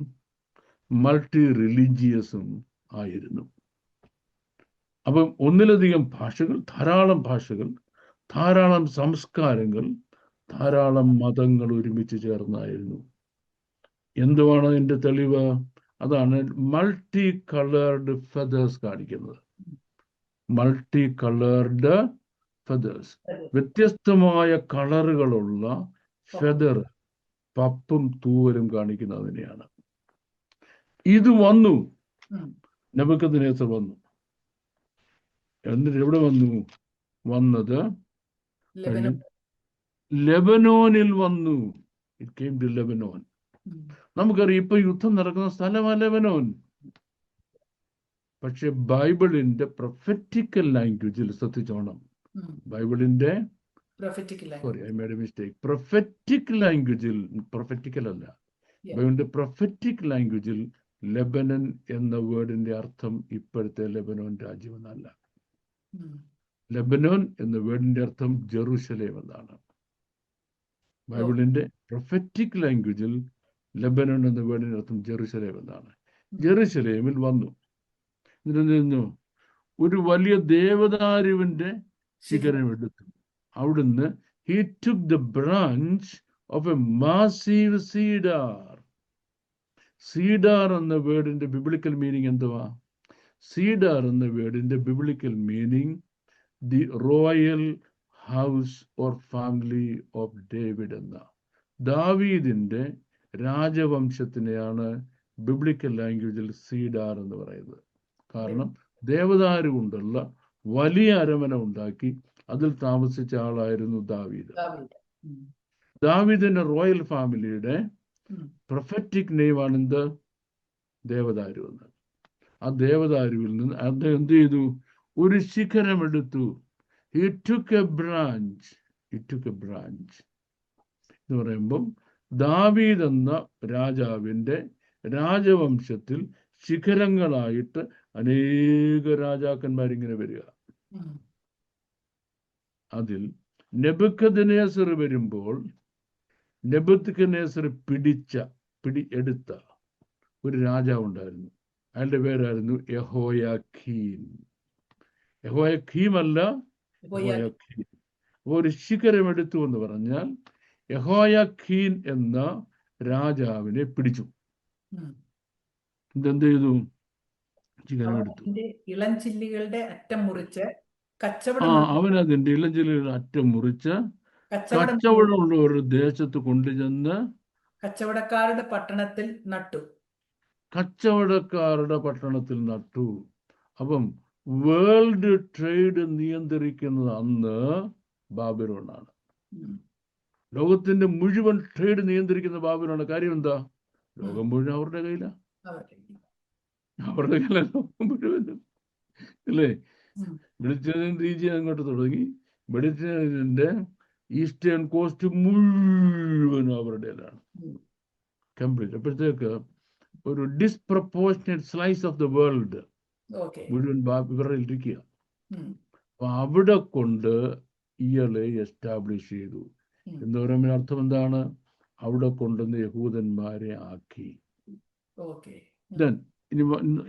മൾട്ടി റിലീജിയസും ആയിരുന്നു. അപ്പം ഒന്നിലധികം ഭാഷകൾ, ധാരാളം സംസ്കാരങ്ങൾ, ധാരാളം മതങ്ങൾ ഒരുമിച്ച് ചേർന്നായിരുന്നു. എന്തുവാണ് അതിൻ്റെ തെളിവ്? അതാണ് മൾട്ടി കളേർഡ് ഫെദേഴ്സ് കാണിക്കുന്നത്. മൾട്ടി കളേർഡ് ഫെദേഴ്സ്, വ്യത്യസ്തമായ കളറുകളുള്ള ഫെദർ, പപ്പും തൂവലും കാണിക്കുന്നതിനെയാണ്. ഇത് വന്നു നെബൂഖദ്നേസർ വന്നു. എന്നിട്ട് എവിടെ വന്നത് ലെബനോൻ. ലെബനോനിൽ വന്നു. It came to Lebanon. ഉം. നമുക്കറിയാം ഇപ്പൊ യുദ്ധം നടക്കുന്ന സ്ഥലമാണ് ലെബനോൻ. പക്ഷെ ബൈബിളിന്റെ പ്രൊഫറ്റിക്കൽ ലാംഗ്വേജിൽ ശ്രദ്ധിച്ചോണം. ഉം. ബൈബിളിന്റെ Prophetic language. Sorry, I made a mistake. Prophetic ലാംഗ്വേജിൽ, പ്രൊഫറ്റിക്കൽ അല്ല, Yeah. ബൈബിളിന്റെ പ്രൊഫറ്റിക് ലാംഗ്വേജിൽ ലെബനൻ എന്ന വേർഡിന്റെ അർത്ഥം ഇപ്പോഴത്തെ ലെബനോൻ രാജ്യം എന്നല്ല. ഉം. ലെബനോൻ എന്ന വേർഡിന്റെ അർത്ഥം ജെറുസലേം എന്നാണ്. ബൈബിളിന്റെ പ്രൊഫറ്റിക് ലാംഗ്വേജിൽ ലെബനോൻ എന്ന വേർഡിന്റെ അർത്ഥം ജെറുസലേം എന്നാണ്. ജെറുസലേമിൽ വന്നു. എന്നിട്ട് നിന്നു ഒരു വലിയ ദേവദാരുവിന്റെ ശിഖരം എടുത്തു. അവിടുന്ന് he took the branch of a massive cedar. Cedar എന്ന വേർഡിന്റെ ബിബ്ലിക്കൽ മീനിങ് എന്തുവാ? സീഡാർ എന്ന വേർഡിന്റെ biblical meaning the royal house or family of David എന്ന, ദാവീദിന്റെ രാജവംശത്തിനെയാണ് ബിബ്ലിക്കൽ ലാംഗ്വേജിൽ സീഡാർ എന്ന് പറയുന്നത്. കാരണം ദേവദാരു കൊണ്ടുള്ള വലിയ അരമന ഉണ്ടാക്കി അതിൽ താമസിച്ച ആളായിരുന്നു ദാവീദ്. ഉം. ദാവീദിന്റെ റോയൽ ഫാമിലിയുടെ ഉം. പ്രൊഫറ്റിക് നെയിമാണ് എന്ത്? ദേവദാരു എന്ന്. ആ ദേവദാരുവിൽ നിന്ന് അദ്ദേഹം എന്ത് ചെയ്തു? ഒരു ശിഖരം എടുത്തു. He took a branch എന്ന് പറയുമ്പം ദാവീദ് എന്ന രാജാവിന്റെ രാജവംശത്തിൽ ശിഖരങ്ങളായിട്ട് അനേക രാജാക്കന്മാരിങ്ങനെ വരിക. ഉം. അതിൽ നെബൂഖദ്നേസർ വരുമ്പോൾ നെബൂഖദ്നേസർ എടുത്ത ഒരു രാജാവ് ഉണ്ടായിരുന്നു. അയാളുടെ പേരായിരുന്നു യഹോയാഖീൻ. യഹോയാഖീം അല്ല, യഹോയാഖീൻ. ഒരു ശിഖരം എടുത്തു എന്ന് പറഞ്ഞാൽ യഹോയാഖീൻ എന്ന രാജാവിനെ പിടിച്ചു. ഉം. എന്ത് ചെയ്തു? ശിഖരം എടുത്തു. ഇളംചില്ലികളുടെ അറ്റം മുറിച്ച് അവനതിന്റെ ഇളഞ്ചില്ലിയുടെ അറ്റം മുറിച്ച് കച്ചവടമുള്ള ഒരു ദേശത്ത് കൊണ്ടുചെന്ന് കച്ചവടക്കാരുടെ പട്ടണത്തിൽ നട്ടു. അപ്പം വേൾഡ് ട്രേഡ് നിയന്ത്രിക്കുന്നത് അന്ന് ബാബിലോണാണ്. ലോകത്തിന്റെ മുഴുവൻ ട്രേഡ് നിയന്ത്രിക്കുന്ന ബാബിലോണാണ്. കാര്യം എന്താ? ലോകം മുഴുവൻ അവരുടെ കയ്യിലാണ്. അവരുടെ കയ്യിലാണ് ലോകം മുഴുവനും, അല്ലേ? മെഡിറ്ററേനിയൻ റീജിയൻ അങ്ങോട്ട് തുടങ്ങി മെഡിറ്ററേനിയന്റെ ഈസ്റ്റേൺ കോസ്റ്റ് മുഴുവനും അവരുടേതാണ് കംപ്ലീറ്റ്. അപ്പോഴത്തേക്ക് ഒരു disproportionate slice of the world മുഴുവൻ ഇവരുടെ ഇരിക്കുക. അപ്പൊ അവിടെ കൊണ്ട് ഇയാളെ എസ്റ്റാബ്ലിഷ് ചെയ്തു എന്ന് പറയുമ്പോൾ അർത്ഥം എന്താണ്? അവിടെ കൊണ്ടുവന്ന് യഹൂദന്മാരെ ആക്കി.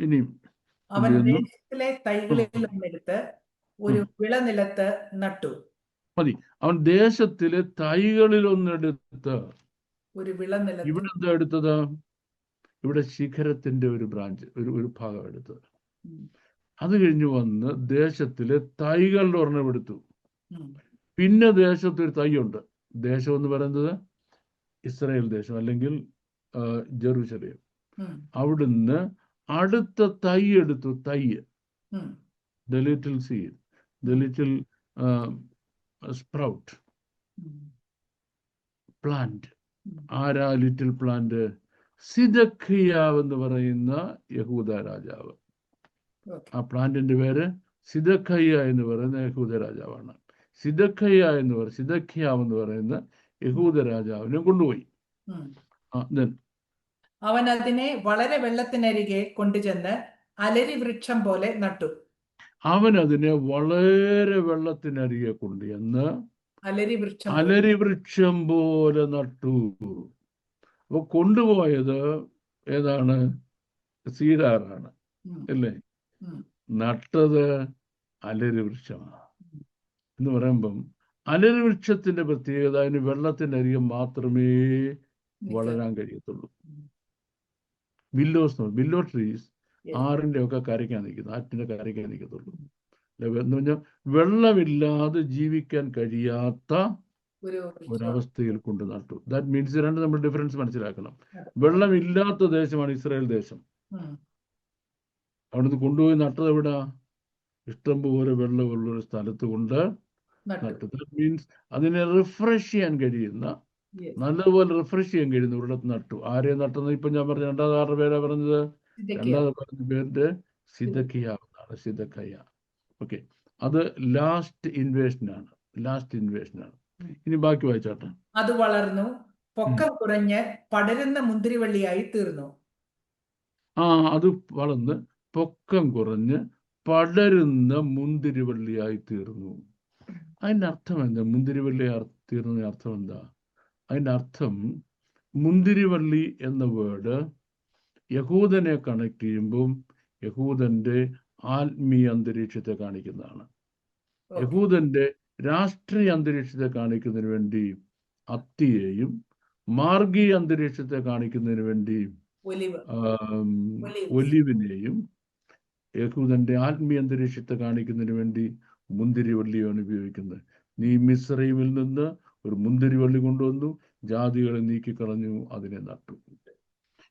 ഇനി അവൻ ദേശത്തിലെ തൈകളിൽ ഒന്നെടുത്ത് ഒരു വിളനിലത്ത് നട്ടു. മതി. അവൻ ദേശത്തിലെ തൈകളിൽ ഒന്നെടുത്ത് ഒരു വിളനിലത്ത്. ഇവിടെ എന്താ എടുത്തത്? ഇവിടെ ശിഖരത്തിന്റെ ഒരു ബ്രാഞ്ച്, ഒരു ഭാഗം എടുത്തത്. അത് കഴിഞ്ഞ് വന്ന് ദേശത്തിലെ തൈകളുടെ ഒരെണ്ണം എടുത്തു. പിന്നെ ദേശത്തൊരു തൈയുണ്ട്. ദേശം എന്ന് പറയുന്നത് ഇസ്രായേൽ ദേശം അല്ലെങ്കിൽ ജെറുസലേം. അവിടുന്ന് അടുത്ത തൈ എടുത്തു. the little seed, the little sprout plant. ആരാ ലിറ്റിൽ പ്ലാന്റ്? സിദക്കിയാവ് എന്ന് പറയുന്ന യഹൂദ രാജാവ്. ആ പ്ലാന്റിന്റെ പേര് സിദക്കിയ എന്ന് പറയുന്ന യഹൂദ രാജാവാണ്. സിദക്കിയാവ് എന്ന് പറയുന്ന യഹൂദ രാജാവിനെ കൊണ്ടുപോയി. അവൻ അതിനെ വളരെ വെള്ളത്തിനരികെ കൊണ്ടുചെന്ന് അലരി വൃക്ഷം പോലെ നട്ടു. അവൻ അതിനെ വളരെ വെള്ളത്തിനരികെ കൊണ്ടുചെന്ന് അലരി വൃക്ഷം പോലെ നട്ടു. അപ്പൊ കൊണ്ടുപോയത് ഏതാണ്? സീഡാറാണ്, അല്ലേ? നട്ടത് അലരി വൃക്ഷമാണ്. എന്ന് പറയുമ്പം അലരി വൃക്ഷത്തിന്റെ പ്രത്യേകത അതിന് വെള്ളത്തിനരികെ മാത്രമേ വളരാൻ കഴിയത്തുള്ളൂ. വില്ലോ ട്രീസ് ആറിന്റെ ഒക്കെ കരയ്ക്കാൻ നിൽക്കുന്നത്, ആറ്റിന്റെ കരയ്ക്കാൻ നിൽക്കത്തുള്ളൂ. എന്ന് പറഞ്ഞാൽ വെള്ളമില്ലാതെ ജീവിക്കാൻ കഴിയാത്ത ഒരവസ്ഥയിൽ കൊണ്ട് നട്ടു. ദാറ്റ് മീൻസ് രണ്ട് നമ്മൾ ഡിഫറൻസ് മനസ്സിലാക്കണം. വെള്ളമില്ലാത്ത ദേശമാണ് ഇസ്രായേൽ ദേശം. അവിടുന്ന് കൊണ്ടുപോയി നട്ടത് എവിടാ? ഇഷ്ടം പോലെ വെള്ളമുള്ളൊരു സ്ഥലത്ത് കൊണ്ട് നട്ടു. നട്ടു. ദാറ്റ് മീൻസ് അതിനെ റിഫ്രഷ് ചെയ്യാൻ കഴിയുന്ന, Yes. നല്ലതുപോലെ റിഫ്രഷ് ചെയ്യാൻ കഴിയുന്ന ഒരിടത്ത് നട്ടു. ആരെ നട്ടുന്നത്? ഇപ്പം ഞാൻ പറഞ്ഞ രണ്ടാമത് ആരുടെ പേരാ പറഞ്ഞത്? സിദക്കിയ. രണ്ടാമത് പറഞ്ഞ പേരിന്റെ സിദക്കിയ എന്നാണ്. സിദക്കയ്യ. ഓക്കെ, അത് ലാസ്റ്റ് ഇൻവേഷനാണ്. ഇനി ബാക്കി വായിച്ചാട്ടെ. അത് വളർന്നു പൊക്കം കുറഞ്ഞ് പടരുന്ന മുന്തിരിവള്ളിയായി തീർന്നു. അത് വളർന്ന് പൊക്കം കുറഞ്ഞ് പടരുന്ന മുന്തിരിവള്ളിയായി തീർന്നു. അതിൻ്റെ അർത്ഥം എന്താ? മുന്തിരിവള്ളിയായി തീർന്നതിന് അർത്ഥം എന്താ? അതിൻ്റെ അർത്ഥം, മുന്തിരിവള്ളി എന്ന വേർഡ് യഹൂദനെ കണക്ട് ചെയ്യുമ്പം യഹൂദന്റെ ആത്മീയ അന്തരീക്ഷത്തെ കാണിക്കുന്നതാണ്. Okay. യഹൂദന്റെ രാഷ്ട്രീയ അന്തരീക്ഷത്തെ കാണിക്കുന്നതിന് വേണ്ടി അത്തിയെയും, മാർഗീയ അന്തരീക്ഷത്തെ കാണിക്കുന്നതിന് വേണ്ടി ഒലിവ്. ഒലിവിനെയും, യഹൂദന്റെ ആത്മീയ അന്തരീക്ഷത്തെ കാണിക്കുന്നതിന് വേണ്ടി മുന്തിരിവള്ളിയാണ് ഉപയോഗിക്കുന്നത്. നീ മിസ്രൈമിൽ നിന്ന് ഒരു മുന്തിരിവള്ളി കൊണ്ടുവന്നു, ജാതികളെ നീക്കിക്കളഞ്ഞു, അതിനെ നട്ടു.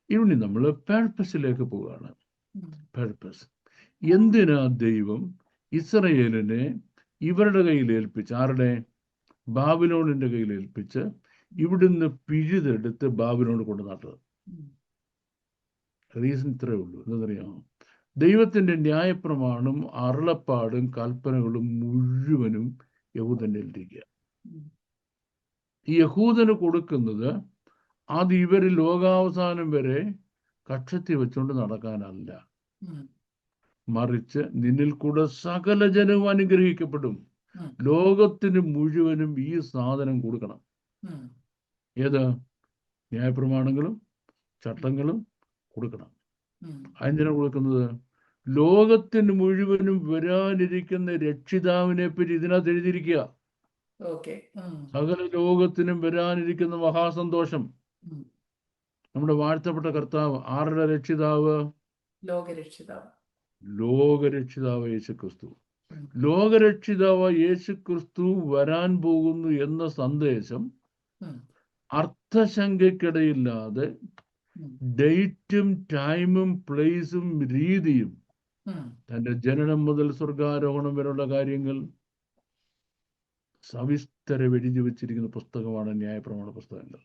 ഇനി നമ്മൾ പർപ്പസിലേക്ക് പോവുകയാണ്. പർപ്പസ്. എന്തിനാ ദൈവം ഇസ്രയേലിനെ ഇവരുടെ കയ്യിൽ ഏൽപ്പിച്ച്, ആരുടെ? ബാബിലോണിന്റെ കയ്യിൽ ഏൽപ്പിച്ച് ഇവിടുന്ന് പിഴുതെടുത്ത് ബാബിലോണ് കൊണ്ട് നട്ടത്? റീസൺ ഇത്രയേ ഉള്ളൂ. എന്താണെന്നറിയാമോ? ദൈവത്തിന്റെ ന്യായപ്രമാണം, അരുളപ്പാടും കൽപ്പനകളും മുഴുവനും യഹൂദന്റെ ഇരിക്കുക. ഈ യഹൂദന് കൊടുക്കുന്നത് അത് ഇവര് ലോകാവസാനം വരെ കക്ഷത്തി വെച്ചുകൊണ്ട് നടക്കാനല്ല, മറിച്ച് നിന്നിൽ കൂടെ സകല ജനവും അനുഗ്രഹിക്കപ്പെടും. ലോകത്തിന് മുഴുവനും ഈ സാധനം കൊടുക്കണം. ഏത്? ന്യായപ്രമാണങ്ങളും ചട്ടങ്ങളും കൊടുക്കണം. അതെന്തിനാ കൊടുക്കുന്നത്? ലോകത്തിന് മുഴുവനും വരാനിരിക്കുന്ന രക്ഷിതാവിനെ പറ്റി ഇതിനകത്ത് എഴുതിയിരിക്കുക. സകല ലോകത്തിനും വരാനിരിക്കുന്ന മഹാസന്തോഷം. നമ്മുടെ വാഴ്ത്തപ്പെട്ട കർത്താവ് ആരുടെ രക്ഷിതാവ്? ലോകരക്ഷിതാവ് യേശുക്രിസ്തു. ലോകരക്ഷിതാവ് യേശുക്രിസ്തു വരാൻ പോകുന്നു എന്ന സന്ദേശം അർത്ഥശങ്കയ്ക്കിടയില്ലാതെ ഡേറ്റും ടൈമും പ്ലേസും രീതിയും തന്റെ ജനനം മുതൽ സ്വർഗാരോഹണം വരെയുള്ള കാര്യങ്ങൾ സവിസ്തരം എഴുതി വെച്ചിരിക്കുന്ന പുസ്തകമാണ് ന്യായപ്രമാണ പുസ്തകങ്ങൾ.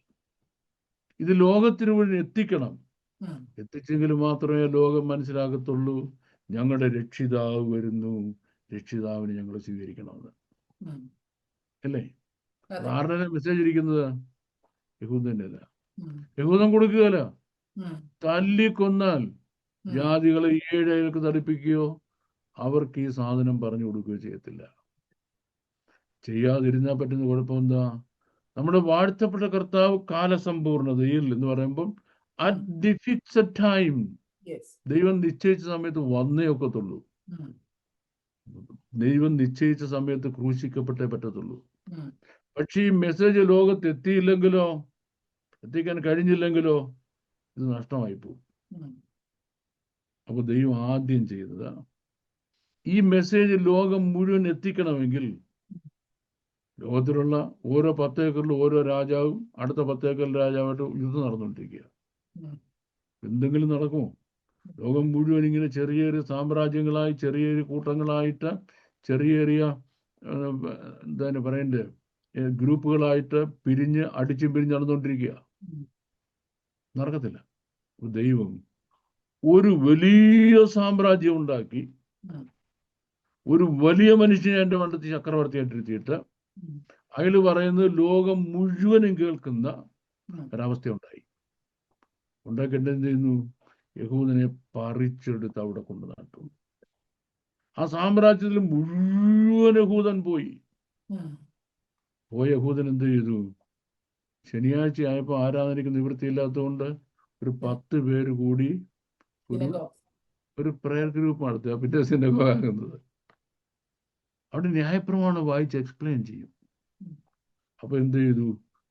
ഇത് ലോകത്തിന് മുഴുവൻ എത്തിക്കണം. എത്തിച്ചെങ്കിൽ മാത്രമേ ലോകം മനസ്സിലാകത്തുള്ളൂ ഞങ്ങളുടെ രക്ഷിതാവ് വരുന്നു, രക്ഷിതാവിനെ ഞങ്ങൾ സ്വീകരിക്കണമെന്ന്. അല്ലേ? ആരുടെ മെസ്സേജ് ഇരിക്കുന്നത്? യഹൂദൻ്റെല്ല. യഹൂദൻ കൊടുക്കുകയല്ല. തല്ലിക്കൊന്നാൽ ജാതികളെ 7 അയൽക്ക് തടിപ്പിക്കുകയോ അവർക്ക് ഈ സാധനം പറഞ്ഞു കൊടുക്കുകയോ ചെയ്യത്തില്ല. ചെയ്യാതിരുന്നാൽ പറ്റുന്ന കുഴപ്പം എന്താ? നമ്മുടെ വാഴ്ത്തപ്പെട്ട കർത്താവ് കാലസമ്പൂർണതയിൽ എന്ന് പറയുമ്പോൾ അറ്റ് ദി ഫിക്സഡ് ടൈം, ദൈവം നിശ്ചയിച്ച സമയത്ത് വന്നേ ഒക്കത്തുള്ളൂ. ദൈവം നിശ്ചയിച്ച സമയത്ത് ക്രൂശിക്കപ്പെട്ടേ പറ്റത്തുള്ളൂ. പക്ഷെ ഈ മെസ്സേജ് ലോകത്ത് എത്തിയില്ലെങ്കിലോ, എത്തിക്കാൻ കഴിഞ്ഞില്ലെങ്കിലോ ഇത് നഷ്ടമായി പോകും. അപ്പൊ ദൈവം ആദ്യം ചെയ്തത് ഈ മെസ്സേജ് ലോകം മുഴുവൻ എത്തിക്കണമെങ്കിൽ ലോകത്തിലുള്ള ഓരോ 10 ഏക്കറിലും ഓരോ രാജാവും അടുത്ത 10 ഏക്കറിൽ രാജാവായിട്ട് യുദ്ധം നടന്നുകൊണ്ടിരിക്കുക. എന്തെങ്കിലും നടക്കുമോ? ലോകം മുഴുവൻ ഇങ്ങനെ ചെറിയ ചെറിയ സാമ്രാജ്യങ്ങളായി, ചെറിയ ചെറിയ കൂട്ടങ്ങളായിട്ട്, ചെറിയ ചെറിയ എന്താണ് പറയണ്ടേ, ഗ്രൂപ്പുകളായിട്ട് പിരിഞ്ഞ് അടിച്ചും പിരിഞ്ഞ് നടന്നുകൊണ്ടിരിക്കുക. നടക്കത്തില്ല. ദൈവം ഒരു വലിയ സാമ്രാജ്യം ഉണ്ടാക്കി ഒരു വലിയ മനുഷ്യനെ എൻ്റെ മണ്ഡലത്തിൽ ചക്രവർത്തിയായിട്ടിരുത്തിയിട്ട് അതിൽ പറയുന്നത് ലോകം മുഴുവനും കേൾക്കുന്ന ഒരവസ്ഥ ഉണ്ടാക്കി എന്ത് ചെയ്യുന്നു? യഹൂദനെ പറിച്ചെടുത്ത് അവിടെ കൊണ്ട് നട്ടു. ആ സാമ്രാജ്യത്തിൽ മുഴുവൻ യഹൂദൻ പോയ യഹൂദൻ എന്ത് ചെയ്തു? ശനിയാഴ്ച ആയപ്പോൾ ആരാധനയ്ക്ക് നിവൃത്തിയില്ലാത്തതുകൊണ്ട് ഒരു 10 പേര് കൂടി ഒരു പ്രയർ ഗ്രൂപ്പ് നടത്തുക. പിറ്റേ സിനഗോഗാകുന്നത് അവിടെ ന്യായപ്രമാണം വായിച്ച് എക്സ്പ്ലെയിൻ ചെയ്യും. അപ്പൊ എന്ത് ചെയ്തു?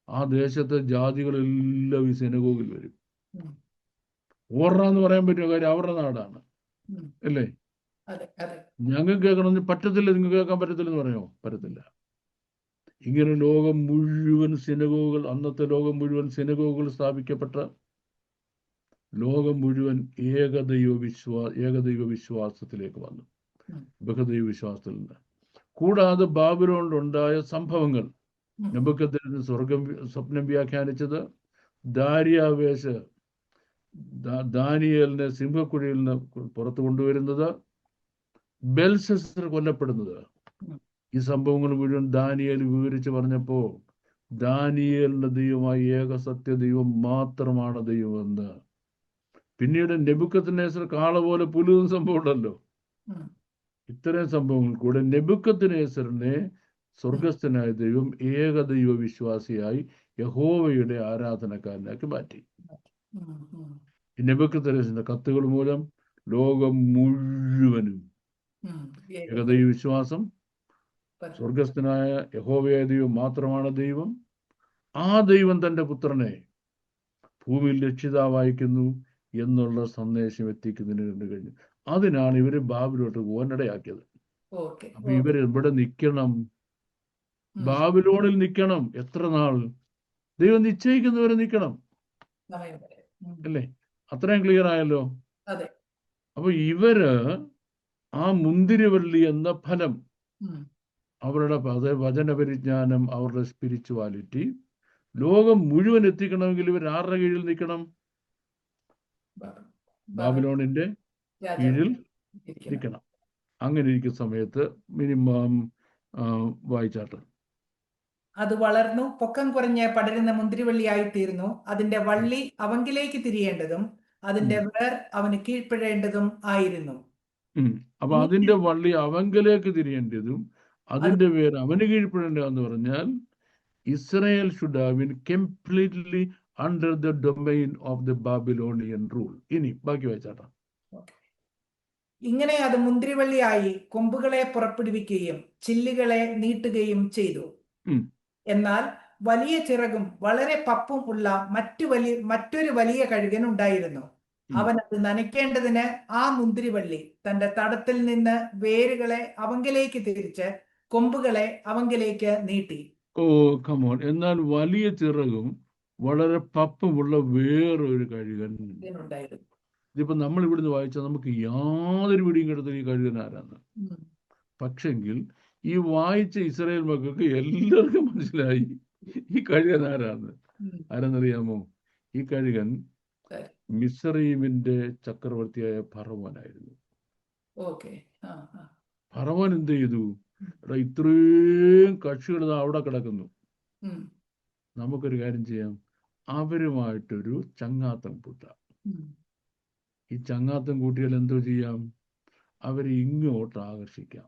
ആ ദേശത്തെ ജാതികളെല്ലാം ഈ സിനഗോഗിൽ വരും. ഓർറാന്ന് പറയാൻ പറ്റുമോ? കാര്യം അവരുടെ നാടാണ്, അല്ലേ? ഞങ്ങൾക്ക് കേൾക്കണമെന്ന് പറ്റത്തില്ല, നിങ്ങൾക്ക് കേൾക്കാൻ പറ്റത്തില്ലെന്ന് പറയുമോ? പറ്റത്തില്ല. ഇങ്ങനെ ലോകം മുഴുവൻ സിനഗോഗുകൾ, അന്നത്തെ ലോകം മുഴുവൻ സിനഗോഗുകൾ സ്ഥാപിക്കപ്പെട്ട ലോകം മുഴുവൻ ഏകദൈവ വിശ്വാസത്തിലേക്ക് വന്നു. ബഹുദൈവ വിശ്വാസത്തിൽ നിന്ന്. കൂടാതെ ബാബിലോണിലുണ്ടായ സംഭവങ്ങൾ, നെബൂഖദ്നേസർ സ്വപ്നം വ്യാഖ്യാനിച്ചത്, ദാനിയേലിനെ സിംഹക്കുഴിയിൽ നിന്ന് പുറത്തു കൊണ്ടുവരുന്നത്, ബെൽശസ്സർ കൊല്ലപ്പെടുന്നത്, ഈ സംഭവങ്ങൾ മുഴുവൻ ദാനിയേൽ വിവരിച്ച് പറഞ്ഞപ്പോൾ ദാനിയേലിന്റെ ദൈവമായ ഏക സത്യ ദൈവം മാത്രമാണ് ദൈവമെന്ന്. പിന്നീട് നെബൂഖദ്നേസർ കാള പോലെ പുലുന്ന സംഭവം ഉണ്ടല്ലോ. ഇത്തരം സംഭവങ്ങൾ കൂടെ നെബൂഖദ്നേസറിനെ സ്വർഗസ്ഥനായ ദൈവം ഏകദൈവ വിശ്വാസിയായി യഹോവയുടെ ആരാധനക്കാരനാക്കി മാറ്റി. നെബൂഖദ്നേസറിന്റെ കത്തുകൾ മൂലം ലോകം മുഴുവനും ഏകദൈവ വിശ്വാസം, സ്വർഗസ്ഥനായ യഹോവയായ ദൈവം മാത്രമാണ് ദൈവം, ആ ദൈവം തന്റെ പുത്രനെ ഭൂമിയിൽ രക്ഷിതാവായിക്കുന്നു എന്നുള്ള സന്ദേശം എത്തിക്കുന്നതിന് കഴിഞ്ഞു. അതിനാണ് ഇവര് ബാബിലോട്ട് പോകാൻ ഇടയാക്കിയത്. അപ്പൊ ഇവര് ഇവിടെ നിൽക്കണം, ബാബിലോണിൽ നിൽക്കണം. എത്ര നാൾ? ദൈവം നിശ്ചയിക്കുന്നവരെ നിൽക്കണം, അല്ലേ? അത്രയും ക്ലിയർ ആയല്ലോ. അപ്പൊ ഇവര് ആ മുന്തിരിവള്ളി എന്ന ഫലം, അവരുടെ വചനപരിജ്ഞാനം, അവരുടെ സ്പിരിച്വാലിറ്റി ലോകം മുഴുവൻ എത്തിക്കണമെങ്കിൽ ഇവർ ആരുടെ കീഴിൽ നിൽക്കണം? ബാബിലോണിന്റെ കീഴിൽ നിൽക്കണം. അങ്ങനെ ഇരിക്കുന്ന സമയത്ത് മിനിമം വായിച്ചാട്ട്. അത് വളർന്നു പൊക്കം കുറഞ്ഞ് പടരുന്ന മുന്തിരിവള്ളിയായി തീർന്നു. അതിന്റെ വള്ളി അവങ്കിലേക്ക് തിരിയേണ്ടതും അതിന്റെ വേർ അവന് കീഴ്പ്പെടേണ്ടതും ആയിരുന്നു. അപ്പൊ അതിന്റെ വള്ളി അവങ്കിലേക്ക് തിരിയേണ്ടതും അതിന്റെ വേർ അവന് കീഴ്പ്പെടേണ്ടതെന്ന് പറഞ്ഞാൽ Israel should have been completely under the domain of the Babylonian rule. ഇനി ബാക്കി വായിച്ചാട്ടാ. ഇങ്ങനെ അത് മുന്തിരിവള്ളിയായി കൊമ്പുകളെ പുറപ്പെടുവിക്കുകയും ചില്ലുകളെ നീട്ടുകയും ചെയ്തു. എന്നാൽ വലിയ ചിറകും വളരെ പപ്പും ഉള്ള മറ്റൊരു വലിയ കഴുകൻ ഉണ്ടായിരുന്നു. അവൻ അത് നനയ്ക്കേണ്ടതിന് ആ മുന്തിരിവള്ളി തന്റെ തടത്തിൽ നിന്ന് വേരുകളെ അവങ്കിലേക്ക് തിരിച്ച് കൊമ്പുകളെ അവങ്കിലേക്ക് നീട്ടി. കമോൺ. എന്നാൽ വലിയ ചിറകും വളരെ പപ്പുമുള്ള വേറൊരു കഴുകൻ ഉണ്ടായിരുന്നു. ഇതിപ്പോ നമ്മൾ ഇവിടുന്ന് വായിച്ചാൽ നമുക്ക് യാതൊരു പിടിയും കിടത്തുന്ന ഈ കഴുകൻ ആരാന്ന്. പക്ഷെങ്കിൽ ഈ വായിച്ച ഇസ്രായേൽ മക്കൾക്ക് എല്ലാവർക്കും മനസ്സിലായി ഈ കഴുകൻ ആരാന്ന്. ആരെന്നറിയാമോ? ഈ കഴുകൻ മിസ്രയീമിന്റെ ചക്രവർത്തിയായ ഫറവോനായിരുന്നു. ഫറവോൻ എന്ത് ചെയ്തു? ഇത്രയും കക്ഷികൾ അവിടെ കിടക്കുന്നു, നമുക്കൊരു കാര്യം ചെയ്യാം, അവരുമായിട്ടൊരു ചങ്ങാത്തം കൂട്ടാം. ഈ ചങ്ങാത്തം കൂട്ടിയാൽ എന്തോ ചെയ്യാം? അവരെ ഇങ്ങോട്ട് ആകർഷിക്കാം.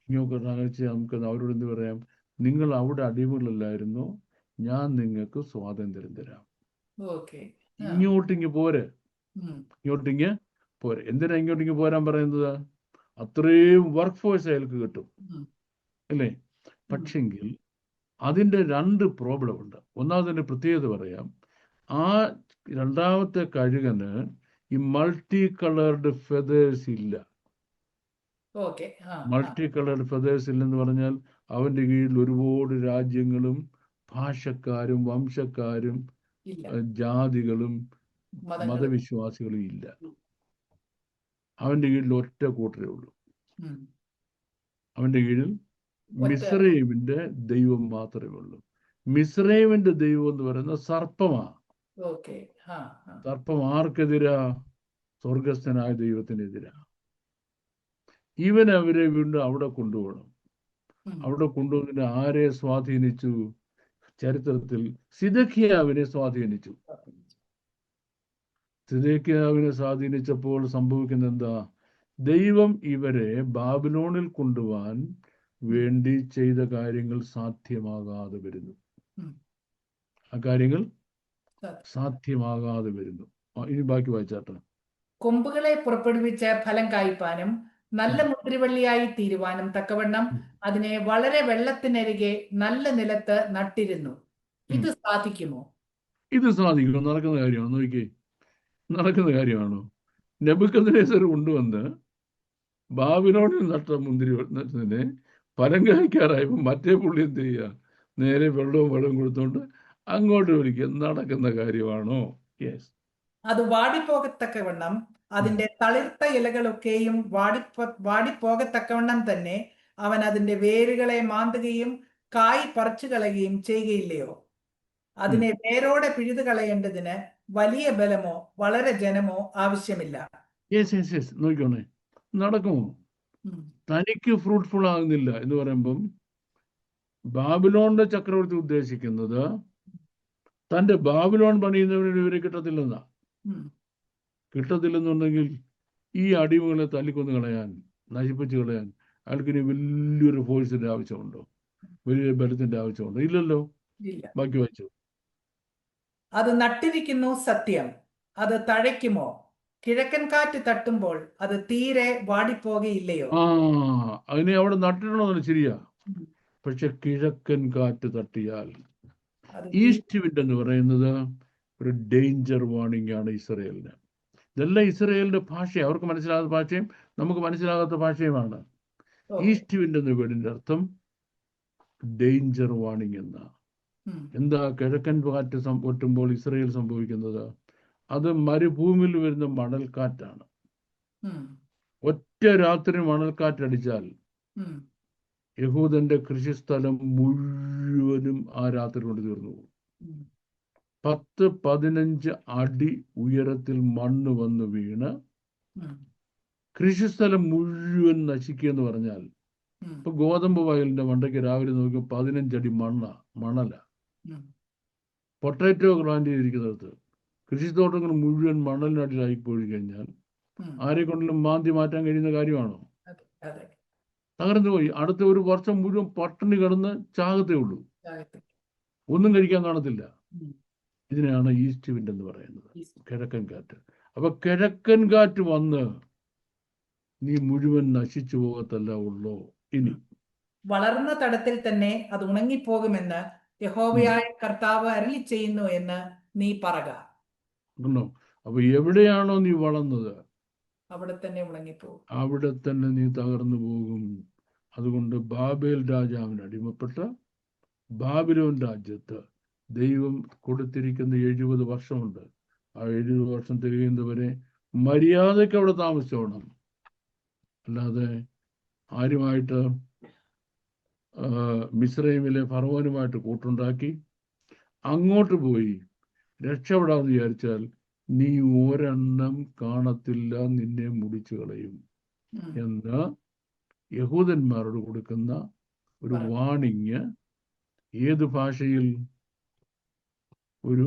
ഇങ്ങോട്ട് ആകർഷിച്ചാൽ നമുക്ക് അവരോട് എന്ത് പറയാം? നിങ്ങൾ അവിടെ അടിമകളല്ലായിരുന്നോ, ഞാൻ നിങ്ങൾക്ക് സ്വാതന്ത്ര്യം തരാം, ഇങ്ങോട്ടിങ്ങ് പോരെ, ഇങ്ങോട്ടിങ്ങ് പോരെ. എന്തിനാ ഇങ്ങോട്ടിങ്ങ് പോരാൻ പറയുന്നത്? അത്രയും വർക്ക് ഫോഴ്സ് അയാൾക്ക് കിട്ടും, അല്ലേ? പക്ഷെങ്കിൽ അതിൻ്റെ രണ്ട് പ്രോബ്ലം ഉണ്ട്. ഒന്നാമതിൻ്റെ പ്രത്യേകത പറയാം. ആ രണ്ടാമത്തെ കഴുകന് ഈ മൾട്ടി കളേർഡ് ഫെതേഴ്സ് ഇല്ല. മൾട്ടി കളേർഡ് ഫെതേഴ്സ് ഇല്ലെന്ന് പറഞ്ഞാൽ അവന്റെ കീഴിൽ ഒരുപാട് രാജ്യങ്ങളും ഭാഷക്കാരും വംശക്കാരും ജാതികളും മതവിശ്വാസികളും ഇല്ല. അവന്റെ കീഴിൽ ഒറ്റ കൂട്ടരേ ഉള്ളൂ. അവന്റെ കീഴിൽ മിസ്രയീമിന്റെ ദൈവം മാത്രമേ ഉള്ളൂ. മിസ്രയീമിന്റെ ദൈവം എന്ന് പറയുന്നത് സർപ്പമാ. സർപ്പം ആർക്കെതിരാ? സ്വർഗസ്ഥനായ ദൈവത്തിനെതിരാ. അവരെ വീണ്ടും അവിടെ കൊണ്ടുപോകണം. അവിടെ കൊണ്ടുവന്നിട്ട് ആരെ സ്വാധീനിച്ചു? ചരിത്രത്തിൽ സിദക്കിയാവിനെ സ്വാധീനിച്ചു. സിദക്കിയാവിനെ സ്വാധീനിച്ചപ്പോൾ സംഭവിക്കുന്ന എന്താ? ദൈവം ഇവരെ ബാബിലോണിൽ കൊണ്ടുപോകാൻ വേണ്ടി ചെയ്ത കാര്യങ്ങൾ സാധ്യമാകാതെ വരുന്നു. ആ കാര്യങ്ങൾ സാധ്യമാകാതെ വരുന്നു. ഇനി ബാക്കി വായിച്ചാട്ടെ. കൊമ്പുകളെ പുറപ്പെടുവിച്ച് ഫലം കായ്പാനും നല്ല മുന്തിരിവള്ളിയായി തീരുവാനും തക്കവണ്ണം അതിനെ വളരെ വെള്ളത്തിനരികെ നല്ല നിലത്ത് നട്ടിരുന്നു. ഇത് സാധിക്കുമോ? ഇത് സാധിക്കുമോ? നടക്കുന്ന കാര്യമാണോ? നോക്കിയേ, നടക്കുന്ന കാര്യമാണോ? നെബൂഖദ്നേസർ കൊണ്ടുവന്ന് ബാബിലോണിൽ നട്ട മുന്തിരി ഫലം കായ്ക്കാറായപ്പോൾ മറ്റേ പുള്ളി എന്ത് ചെയ്യുക? നേരെ വെള്ളവും കൊടുത്തോണ്ട് അങ്ങോട്ട് വിളിക്കുക. നടക്കുന്ന കാര്യമാണോ? യെസ്. അത് വാടിപ്പോകത്തക്കവണ്ണം അതിന്റെ തളിർത്ത ഇലകളൊക്കെയും വാടിപ്പോകത്തക്കവണ്ണം തന്നെ അവൻ അതിന്റെ വേരുകളെ മാന്തുകയും കായ് പറിച്ചു കളയുകയും ചെയ്യുകയില്ലയോ? അതിനെ വേരോടെ പിഴുതു കളയേണ്ടതിന് വലിയ ബലമോ വളരെ ജനമോ ആവശ്യമില്ല. നോക്കിക്കോണേ, നടക്കുമോ? തനിക്ക് ഫ്രൂട്ട്ഫുൾ ആകുന്നില്ല എന്ന് പറയുമ്പം ബാബിലോണിന്റെ ചക്രവർത്തി ഉദ്ദേശിക്കുന്നത് തന്റെ ബാബിലോൺ പണിയുന്നവന് ഇവരെ കിട്ടത്തില്ലെന്നാ. കിട്ടത്തില്ലെന്നുണ്ടെങ്കിൽ ഈ അടിമകളെ തല്ലിക്കൊന്ന് കളയാൻ, നശിപ്പിച്ചു കളയാൻ അയാൾക്കിനി വലിയൊരു ഫോഴ്സിന്റെ ആവശ്യമുണ്ടോ? വലിയ ബലത്തിന്റെ ആവശ്യമുണ്ടോ? ഇല്ലല്ലോ. ബാക്കി വായിച്ചു. അത് നട്ടിരിക്കുന്നു സത്യം, അത് തഴയ്ക്കുമോ? കിഴക്കൻ കാറ്റ് തട്ടുമ്പോൾ അത് തീരെ വാടിപ്പോകയില്ലയോ? അതിനെ അവിടെ നട്ടിടണമെന്ന് ശരിയാ. പക്ഷെ കിഴക്കൻ കാറ്റ് തട്ടിയാൽ, ഈസ്റ്റ് വിൻഡ് എന്ന് പറയുന്നത് ഒരു ഡേഞ്ചർ വാർണിംഗ് ആണ് ഇസ്രയേലിന്. ഇതെല്ലാം ഇസ്രയേലിന്റെ ഭാഷ, അവർക്ക് മനസ്സിലാകാത്ത ഭാഷയും നമുക്ക് മനസ്സിലാകാത്ത ഭാഷയുമാണ്. ഈസ്റ്റ് വിൻഡ് എന്ന വീടിന്റെ അർത്ഥം ഡേഞ്ചർ വാർണിംഗ് എന്നാ. എന്താ കിഴക്കൻ കാറ്റ് ഒട്ടുമ്പോൾ ഇസ്രയേൽ സംഭവിക്കുന്നത്? അത് മരുഭൂമിയിൽ വരുന്ന മണൽക്കാറ്റാണ്. ഒറ്റ രാത്രി മണൽക്കാറ്റടിച്ചാൽ യഹൂദന്റെ കൃഷിസ്ഥലം മുഴുവനും ആ രാത്രി കൊണ്ട് തീർന്നു പോകും. 10-15 അടി ഉയരത്തിൽ മണ്ണ് വന്ന് വീണ് കൃഷിസ്ഥലം മുഴുവൻ നശിക്കുക എന്ന് പറഞ്ഞാൽ, ഇപ്പൊ ഗോതമ്പ് വയലിന്റെ മണ്ടയ്ക്ക് രാവിലെ നോക്കി 15 അടി മണല. പൊട്ടാറ്റോ പ്ലാന്റ് ചെയ്തിരിക്കുന്നിടത്ത് കൃഷിത്തോട്ടങ്ങൾ മുഴുവൻ മണലിനടിയിലായി പോയി കഴിഞ്ഞാൽ ആരെ കൊണ്ടും മാന്തി മാറ്റാൻ കഴിയുന്ന കാര്യമാണോ? തകർന്നു പോയി. അടുത്ത ഒരു വർഷം മുഴുവൻ പട്ടിണി കിടന്ന് ചാകത്തേ ഉള്ളൂ, ഒന്നും കഴിക്കാൻ കാണത്തില്ല. ഇതിനെയാണ് ഈസ്റ്റ് വിൻഡ് എന്ന് പറയുന്നത്, കിഴക്കൻ കാറ്റ്. അപ്പൊ കിഴക്കൻ കാറ്റ് വന്ന് നീ മുഴുവൻ നശിച്ചു പോകത്തല്ല ഉള്ളോ. ഇനി വളർന്ന തടത്തിൽ തന്നെ അത് ഉണങ്ങിപ്പോകുമെന്ന് യഹോവയായ കർത്താവ് അരുളി ചെയ്യുന്നു എന്ന് നീ പറക. അപ്പൊ എവിടെയാണോ നീ വളർന്നത് അവിടെ തന്നെ ഉണങ്ങിപ്പോകും, അവിടെ തന്നെ നീ തകർന്നു പോകും. അതുകൊണ്ട് ബാബേൽ രാജാവിന് അടിമപ്പെട്ട ബാബിലോൺ രാജ്യത്ത് ദൈവം കൊടുത്തിരിക്കുന്ന 70 വർഷമുണ്ട്. ആ 70 വർഷം തികയുന്നവരെ മര്യാദയ്ക്ക് അവിടെ താമസിച്ചോണം. അല്ലാതെ ആരുമായിട്ട് മിസ്രൈമിലെ ഫറവോനുമായിട്ട് കൂട്ടുണ്ടാക്കി അങ്ങോട്ട് പോയി രക്ഷപ്പെടാമെന്ന് വിചാരിച്ചാൽ നീ ഒരെണ്ണം കാണത്തില്ല, നിന്നെ മുടിച്ചു കളയും എന്ന് യഹൂദന്മാരോട് കൊടുക്കുന്ന ഒരു വാണിങ്. ഏത് ഭാഷയിൽ? ഒരു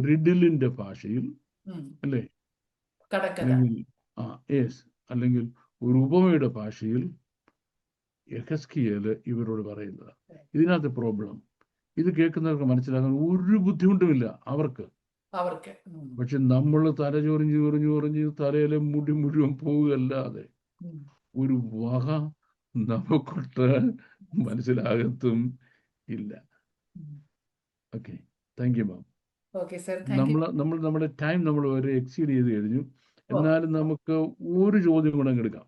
റിഡിലിന്റെ ഭാഷയിൽ അല്ലേ? അല്ലെങ്കിൽ ഒരു ഉപമയുടെ ഭാഷയിൽ യെഹെസ്കേല് ഇവരോട് പറയുന്നത്. ഇതിനകത്ത് പ്രോബ്ലം, ഇത് കേൾക്കുന്നവർക്ക് മനസ്സിലാക്കാൻ ഒരു ബുദ്ധിമുട്ടുമില്ല അവർക്ക്. പക്ഷെ നമ്മൾ തലചൊറിഞ്ഞ് തലയിലെ മുടി മുഴുവൻ പോവുകയല്ലാതെ ഒരു വക നമുക്കൊട്ട് മനസ്സിലാകത്തും ഇല്ല. Okay, thank you ma'am. നമ്മൾ നമ്മുടെ ടൈം നമ്മൾ വരെ എക്സീഡ് ചെയ്ത് കഴിഞ്ഞു. എന്നാലും നമുക്ക് ഒരു ചോദ്യം കൂടെ എടുക്കാം.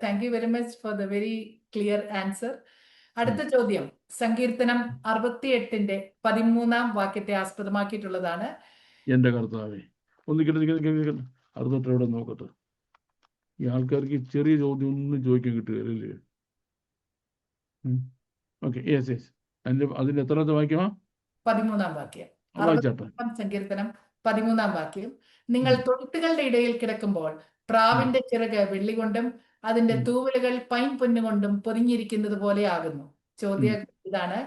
Thank you very much for the very clear answer. അടുത്ത ചോദ്യം സങ്കീർത്തനം 68 13 വാക്യത്തെ ആസ്പദമാക്കിയിട്ടുള്ളതാണ്. എന്റെ കർത്താവേ, അറുപത്തെവിടെ നോക്കട്ടെ. ഈ ആൾക്കാർക്ക് ചെറിയ ചോദ്യം ഒന്നും ചോദിക്കാൻ കിട്ടുകയല്ലേ? Okay, yes yes. അതിന്റെ എത്രാമത്തെ വാക്യമാ? 13 വാക്യം. സങ്കീർത്തനം 13 വാക്യം. നിങ്ങൾ തൊഴുത്തുകളുടെ ഇടയിൽ കിടക്കുമ്പോൾ പ്രാവിന്റെ ചിറക് വെള്ളി കൊണ്ടും അതിന്റെ തൂവലുകൾ പൈൻ പൊന്നുകൊണ്ടും പൊതിഞ്ഞിരിക്കുന്നത് പോലെ ആകുന്നു. ചോദ്യം ഇതാണ്,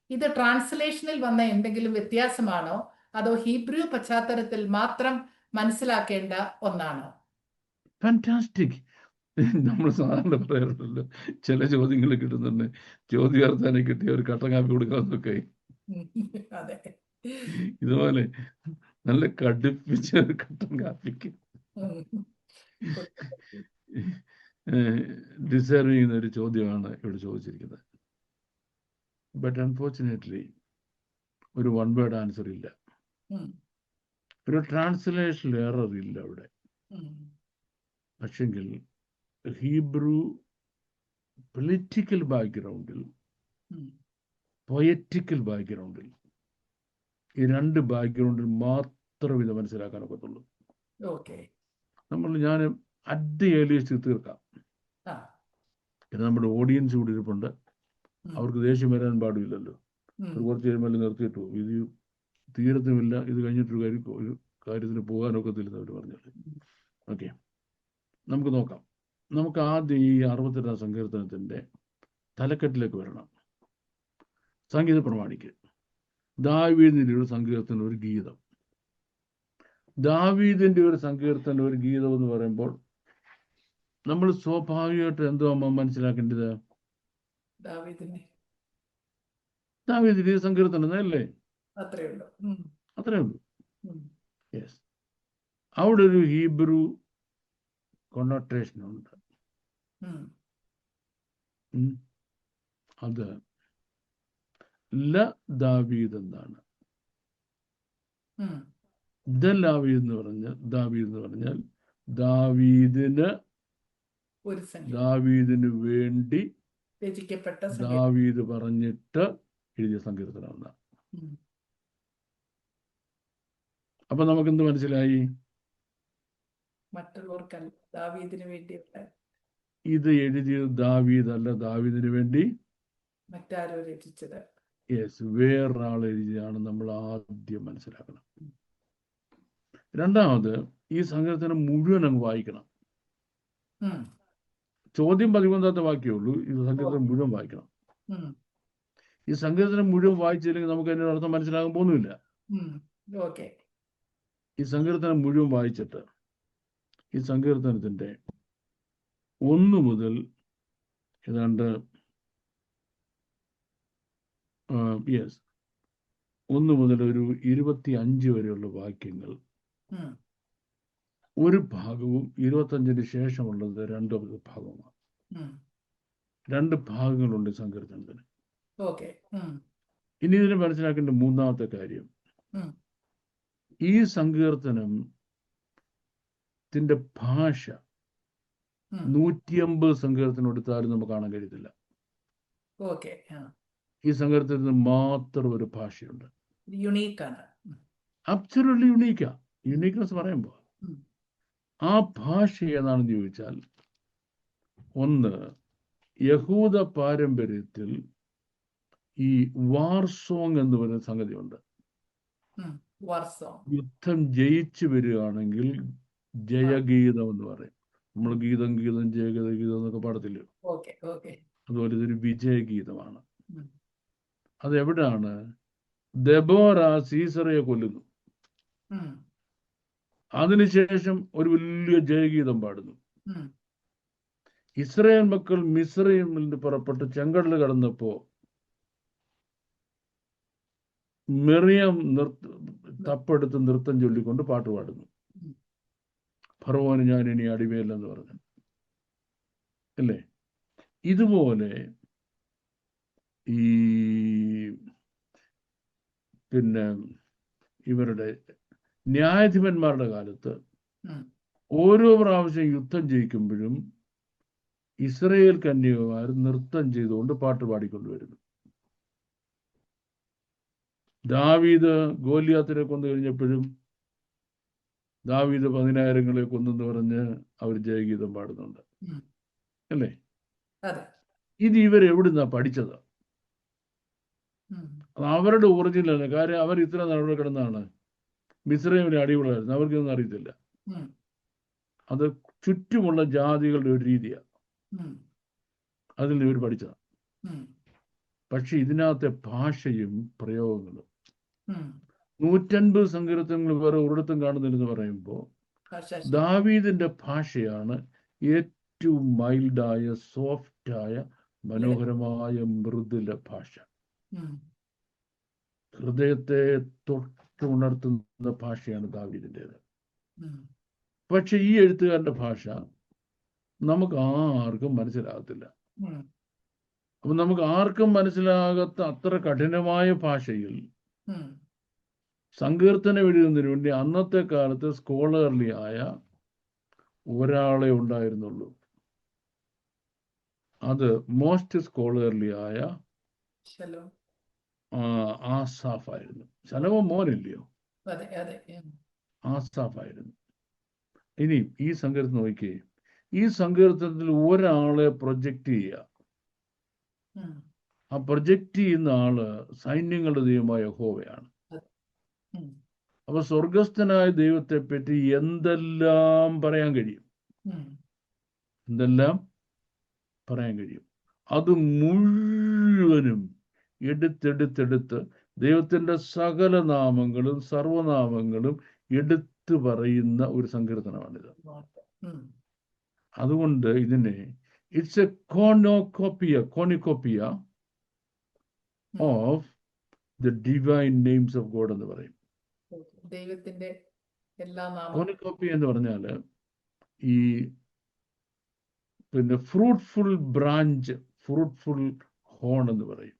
ഇത് ട്രാൻസ്ലേഷനിൽ വന്ന എന്തെങ്കിലും വ്യത്യാസമാണോ അതോ ഹീബ്രു പശ്ചാത്തലത്തിൽ മാത്രം മനസ്സിലാക്കേണ്ട ഒന്നാണോ? ഫാന്റാസ്റ്റിക്. നമ്മൾ സാധാരണ പറയാറുണ്ടല്ലോ, ചില ചോദ്യങ്ങൾ കിട്ടുന്നുണ്ട്, ചോദ്യാർത്ഥനെ കിട്ടിയ ഒരു കട്ടൻ കാപ്പി കൊടുക്കാന്നൊക്കെ. ഇതുപോലെ നല്ല കടുപ്പിച്ച ഒരു കട്ടൻ കാപ്പിക്ക് ഡിസേർവ് ചെയ്യുന്ന ഒരു ചോദ്യമാണ് ഇവിടെ ചോദിച്ചിരിക്കുന്നത്. ബട്ട് അൺഫോർച്ചുനേറ്റ്ലി ഒരു വൺ വേർഡ് ആൻസർ ഇല്ല, ഒരു ട്രാൻസ്ലേഷൻ എറർ ഇല്ല അവിടെ. പക്ഷെങ്കിൽ ഹീബ്രു പൊളിറ്റിക്കൽ ബാക്ക്ഗ്രൗണ്ടിൽ, പൊയറ്റിക്കൽ ബാക്ക്ഗ്രൗണ്ടിൽ ഈ രണ്ട് ബാക്ക്ഗ്രൗണ്ടിൽ മാത്രം ഇത് മനസ്സിലാക്കാൻ ഒക്കത്തുള്ളൂ. ഓക്കെ. ഞാൻ അറ്റ് ദി ഏർലിയസ്റ്റ് തീർക്കാം. ആ. ഇത് നമ്മുടെ ഓഡിയൻസ് കൂടി ഇരിപ്പുണ്ട്. ഉം. അവർക്ക് ദേഷ്യം വരാൻ പാടില്ലല്ലോ. ഉം. ഒരു കുറച്ച് കഴിയുമ്പോൾ നിർത്തിയിട്ട് പോകും. ഇത് തീരത്തുമില്ല, ഇത് കഴിഞ്ഞിട്ടൊരു ഒരു കാര്യത്തിന് പോകാനൊക്കത്തില്ലെന്ന് അവർ പറഞ്ഞത്. ഓക്കെ, നമുക്ക് നോക്കാം. നമുക്ക് ആദ്യം ഈ 62 സങ്കീർത്തനത്തിൻ്റെ തലക്കെട്ടിലേക്ക് വരണം. സംഗീത പ്രമാണിക്ക് ദാവീദിൻ്റെ ഒരു സങ്കീർത്തനം, ഒരു ഗീതം. ദാവീദിൻ്റെ ഒരു സങ്കീർത്തനം, ഒരു ഗീതം എന്ന് പറയുമ്പോൾ നമ്മൾ സ്വാഭാവികമായിട്ട് എന്തോ മനസ്സിലാക്കേണ്ടത്? ദാവീദിന്റെ സങ്കീർത്തനം അല്ലേ? അത്രേ ഉള്ളൂ. അത്രേ ഉള്ളൂ. യെസ്. അവിടെ ഒരു ഹീബ്രു കൊണോട്ടേഷൻ ഉണ്ട്. അത് ല ദാവീദ് എന്നാണ്. ദാവീദ് എന്ന് പറഞ്ഞാൽ ദാവീദിന് വേണ്ടി രചിക്കപ്പെട്ട ദാവീദ് പറഞ്ഞിട്ട് എഴുതിയ സങ്കീർത്തനം എന്നാണ്. അപ്പൊ നമുക്കെന്ത് മനസ്സിലായി? മറ്റുള്ളവർക്കല്ല, ദാവീദിന് വേണ്ടിയുള്ള. ഇത് എഴുതിയത് ദാവീദ് അല്ല, ദാവീദിന് വേണ്ടി മറ്റാരോ രചിച്ചത്. യെസ്, വേറൊരാൾ എഴുതിയാണ് നമ്മൾ ആദ്യം മനസ്സിലാക്കണം. രണ്ടാമത്, ഈ സങ്കീർത്തനം മുഴുവൻ അങ്ങ് വായിക്കണം. ചോദ്യം 11 വാക്യമേ ഉള്ളൂ. ഈ സങ്കീർത്തനം മുഴുവൻ വായിക്കണം. ഈ സങ്കീർത്തനം മുഴുവൻ വായിച്ചില്ലെങ്കിൽ നമുക്ക് അതിന്റെ അർത്ഥം മനസ്സിലാകാൻ പോകുന്നില്ല. ഈ സങ്കീർത്തനം മുഴുവൻ വായിച്ചിട്ട് ഈ സങ്കീർത്തനത്തിന്റെ 1 മുതൽ ഏതാണ്ട് 1 മുതൽ ഒരു 25 വരെയുള്ള വാക്യങ്ങൾ ഒരു ഭാഗവും 25-ന് ശേഷമുള്ളത് 2 ഭാഗമാണ്. 2 ഭാഗങ്ങളുണ്ട് സങ്കീർത്തനത്തിന്. ഇനി ഇതിനെ മനസ്സിലാക്കേണ്ട മൂന്നാമത്തെ കാര്യം, ഈ സങ്കീർത്തനത്തിന്റെ ഭാഷ 150 സങ്കീർത്തനം എടുത്താലും നമുക്ക് കാണാൻ കഴിയത്തില്ല. ഈ സങ്കീർത്തനത്തിന് മാത്രം ഒരു ഭാഷയുണ്ട്. യുണീക്കാണ്. അബ്സല്യൂട്ട്ലി യുണീക്കാ. യുണീക്നെസ് പറയുമ്പോൾ ആ ഭാഷ ഏതാണെന്ന് ചോദിച്ചാൽ, ഒന്ന്, യഹൂദ പാരമ്പര്യത്തിൽ ഈ വാർ സോങ് എന്ന് പറയുന്ന സംഗതിയുണ്ട്. യുദ്ധം ജയിച്ചു വരികയാണെങ്കിൽ ജയഗീതം എന്ന് പറയും. നമ്മൾ ഗീതം ജയഗീതം എന്നൊക്കെ പാടത്തില്ലോ. അതുപോലെ ഇതൊരു വിജയഗീതമാണ്. അതെവിടാണ്? ദെബോര സീസറയെ കൊല്ലുന്നു. അതിനുശേഷം ഒരു വലിയ ജയഗീതം പാടുന്നു. ഇസ്രായേൽ മക്കൾ മിസ്രയീമിൽ നിന്ന് പുറപ്പെട്ട് ചെങ്കടൽ കടന്നപ്പോ മിറിയം തപ്പെടുത്ത് നൃത്തം ചൊല്ലിക്കൊണ്ട് പാട്ട് പാടുന്നു. ഫറവോന് ഞാൻ ഇനി അടിമയില്ലെന്ന് പറഞ്ഞു അല്ലേ? ഇതുപോലെ ഈ ഇവരുടെ ന്യായാധിപന്മാരുടെ കാലത്ത് ഓരോ പ്രാവശ്യം യുദ്ധം ജയിക്കുമ്പോഴും ഇസ്രായേൽ കന്യകമാർ നൃത്തം ചെയ്തുകൊണ്ട് പാട്ട് പാടിക്കൊണ്ടുവരുന്നു. ദാവീദ് ഗോലിയാത്തിനെ കൊന്നു കഴിഞ്ഞപ്പോഴും ദാവീദ് 10,000 കൊന്നെന്ന് പറഞ്ഞ് അവർ ജയഗീതം പാടുന്നുണ്ട് അല്ലേ? ഇത് ഇവരെവിടുന്നാ പഠിച്ചത്? അത് അവരുടെ ഒറിജിനലാണ്. കാര്യം അവർ ഇത്ര നടപടി കിടന്നാണ് മിസ്രൈമിലെ അടിപൊളിയായിരുന്നു. അവർക്കൊന്നും അറിയത്തില്ല. അത് ചുറ്റുമുള്ള ജാതികളുടെ ഒരു രീതിയാണ്. അതിൽ ഇവർ പഠിച്ചതാണ്. പക്ഷെ ഇതിനകത്തെ ഭാഷയും പ്രയോഗങ്ങളും 150 സങ്കീർത്തനങ്ങൾ വേറെ ഒരിടത്തും കാണുന്നില്ലെന്ന് പറയുമ്പോൾ ദാവീദിന്റെ ഭാഷയാണ് ഏറ്റവും മൈൽഡായ, സോഫ്റ്റായ, മനോഹരമായ, മൃദുല ഭാഷ. ഹൃദയത്തെ തൊട്ടുണർത്തുന്ന ഭാഷയാണ് ദാവീദിൻ്റെത്. പക്ഷെ ഈ എഴുത്തുകാരന്റെ ഭാഷ നമുക്ക് ആർക്കും മനസ്സിലാകത്തില്ല. അപ്പൊ നമുക്ക് ആർക്കും മനസ്സിലാകാത്ത അത്ര കഠിനമായ ഭാഷയിൽ സങ്കീർത്തനം എഴുതുന്നതിന് വേണ്ടി അന്നത്തെ കാലത്ത് സ്കോളർലി ആയ ഒരാളെ ഉണ്ടായിരുന്നുള്ളൂ. അത് മോസ്റ്റ് സ്കോളർലി ആയ ആസാഫായിരുന്നു. ശലോമോൻ മോനില്ലയോ? അതെ അതെ. ആസാഫായിരുന്നു. ഇനി ഈ സങ്കീർത്തനം നോക്കിയേ. ഈ സങ്കീർത്തനത്തിൽ ഒരാളെ പ്രൊജക്റ്റ് ചെയ്യുക. ആ പ്രൊജക്റ്റ് ചെയ്യുന്ന ആള് സൈന്യങ്ങളുടെ ദൈവമായ യഹോവയാണ്. അപ്പൊ സ്വർഗസ്ഥനായ ദൈവത്തെ പറ്റി എന്തെല്ലാം പറയാൻ കഴിയും? എന്തെല്ലാം പറയാൻ കഴിയും? അത് മുഴുവനും എടുത്തെടുത്തെടുത്ത് ദൈവത്തിന്റെ സകല നാമങ്ങളും സർവനാമങ്ങളും എടുത്തു പറയുന്ന ഒരു സങ്കീർത്തനമാണിത്. അതുകൊണ്ട് ഇതിനെ it's a cornucopia of the divine names of God എന്ന് പറയും. ദൈവത്തിന്റെ എല്ലാ നാമങ്ങളും. കോണിക്കോപ്പി എന്ന് പറഞ്ഞാല് ഈ പിന്നെ ഫ്രൂട്ട്ഫുൾ ബ്രാഞ്ച്, ഫ്രൂട്ട്ഫുൾ ഹോൺ എന്ന് പറയും.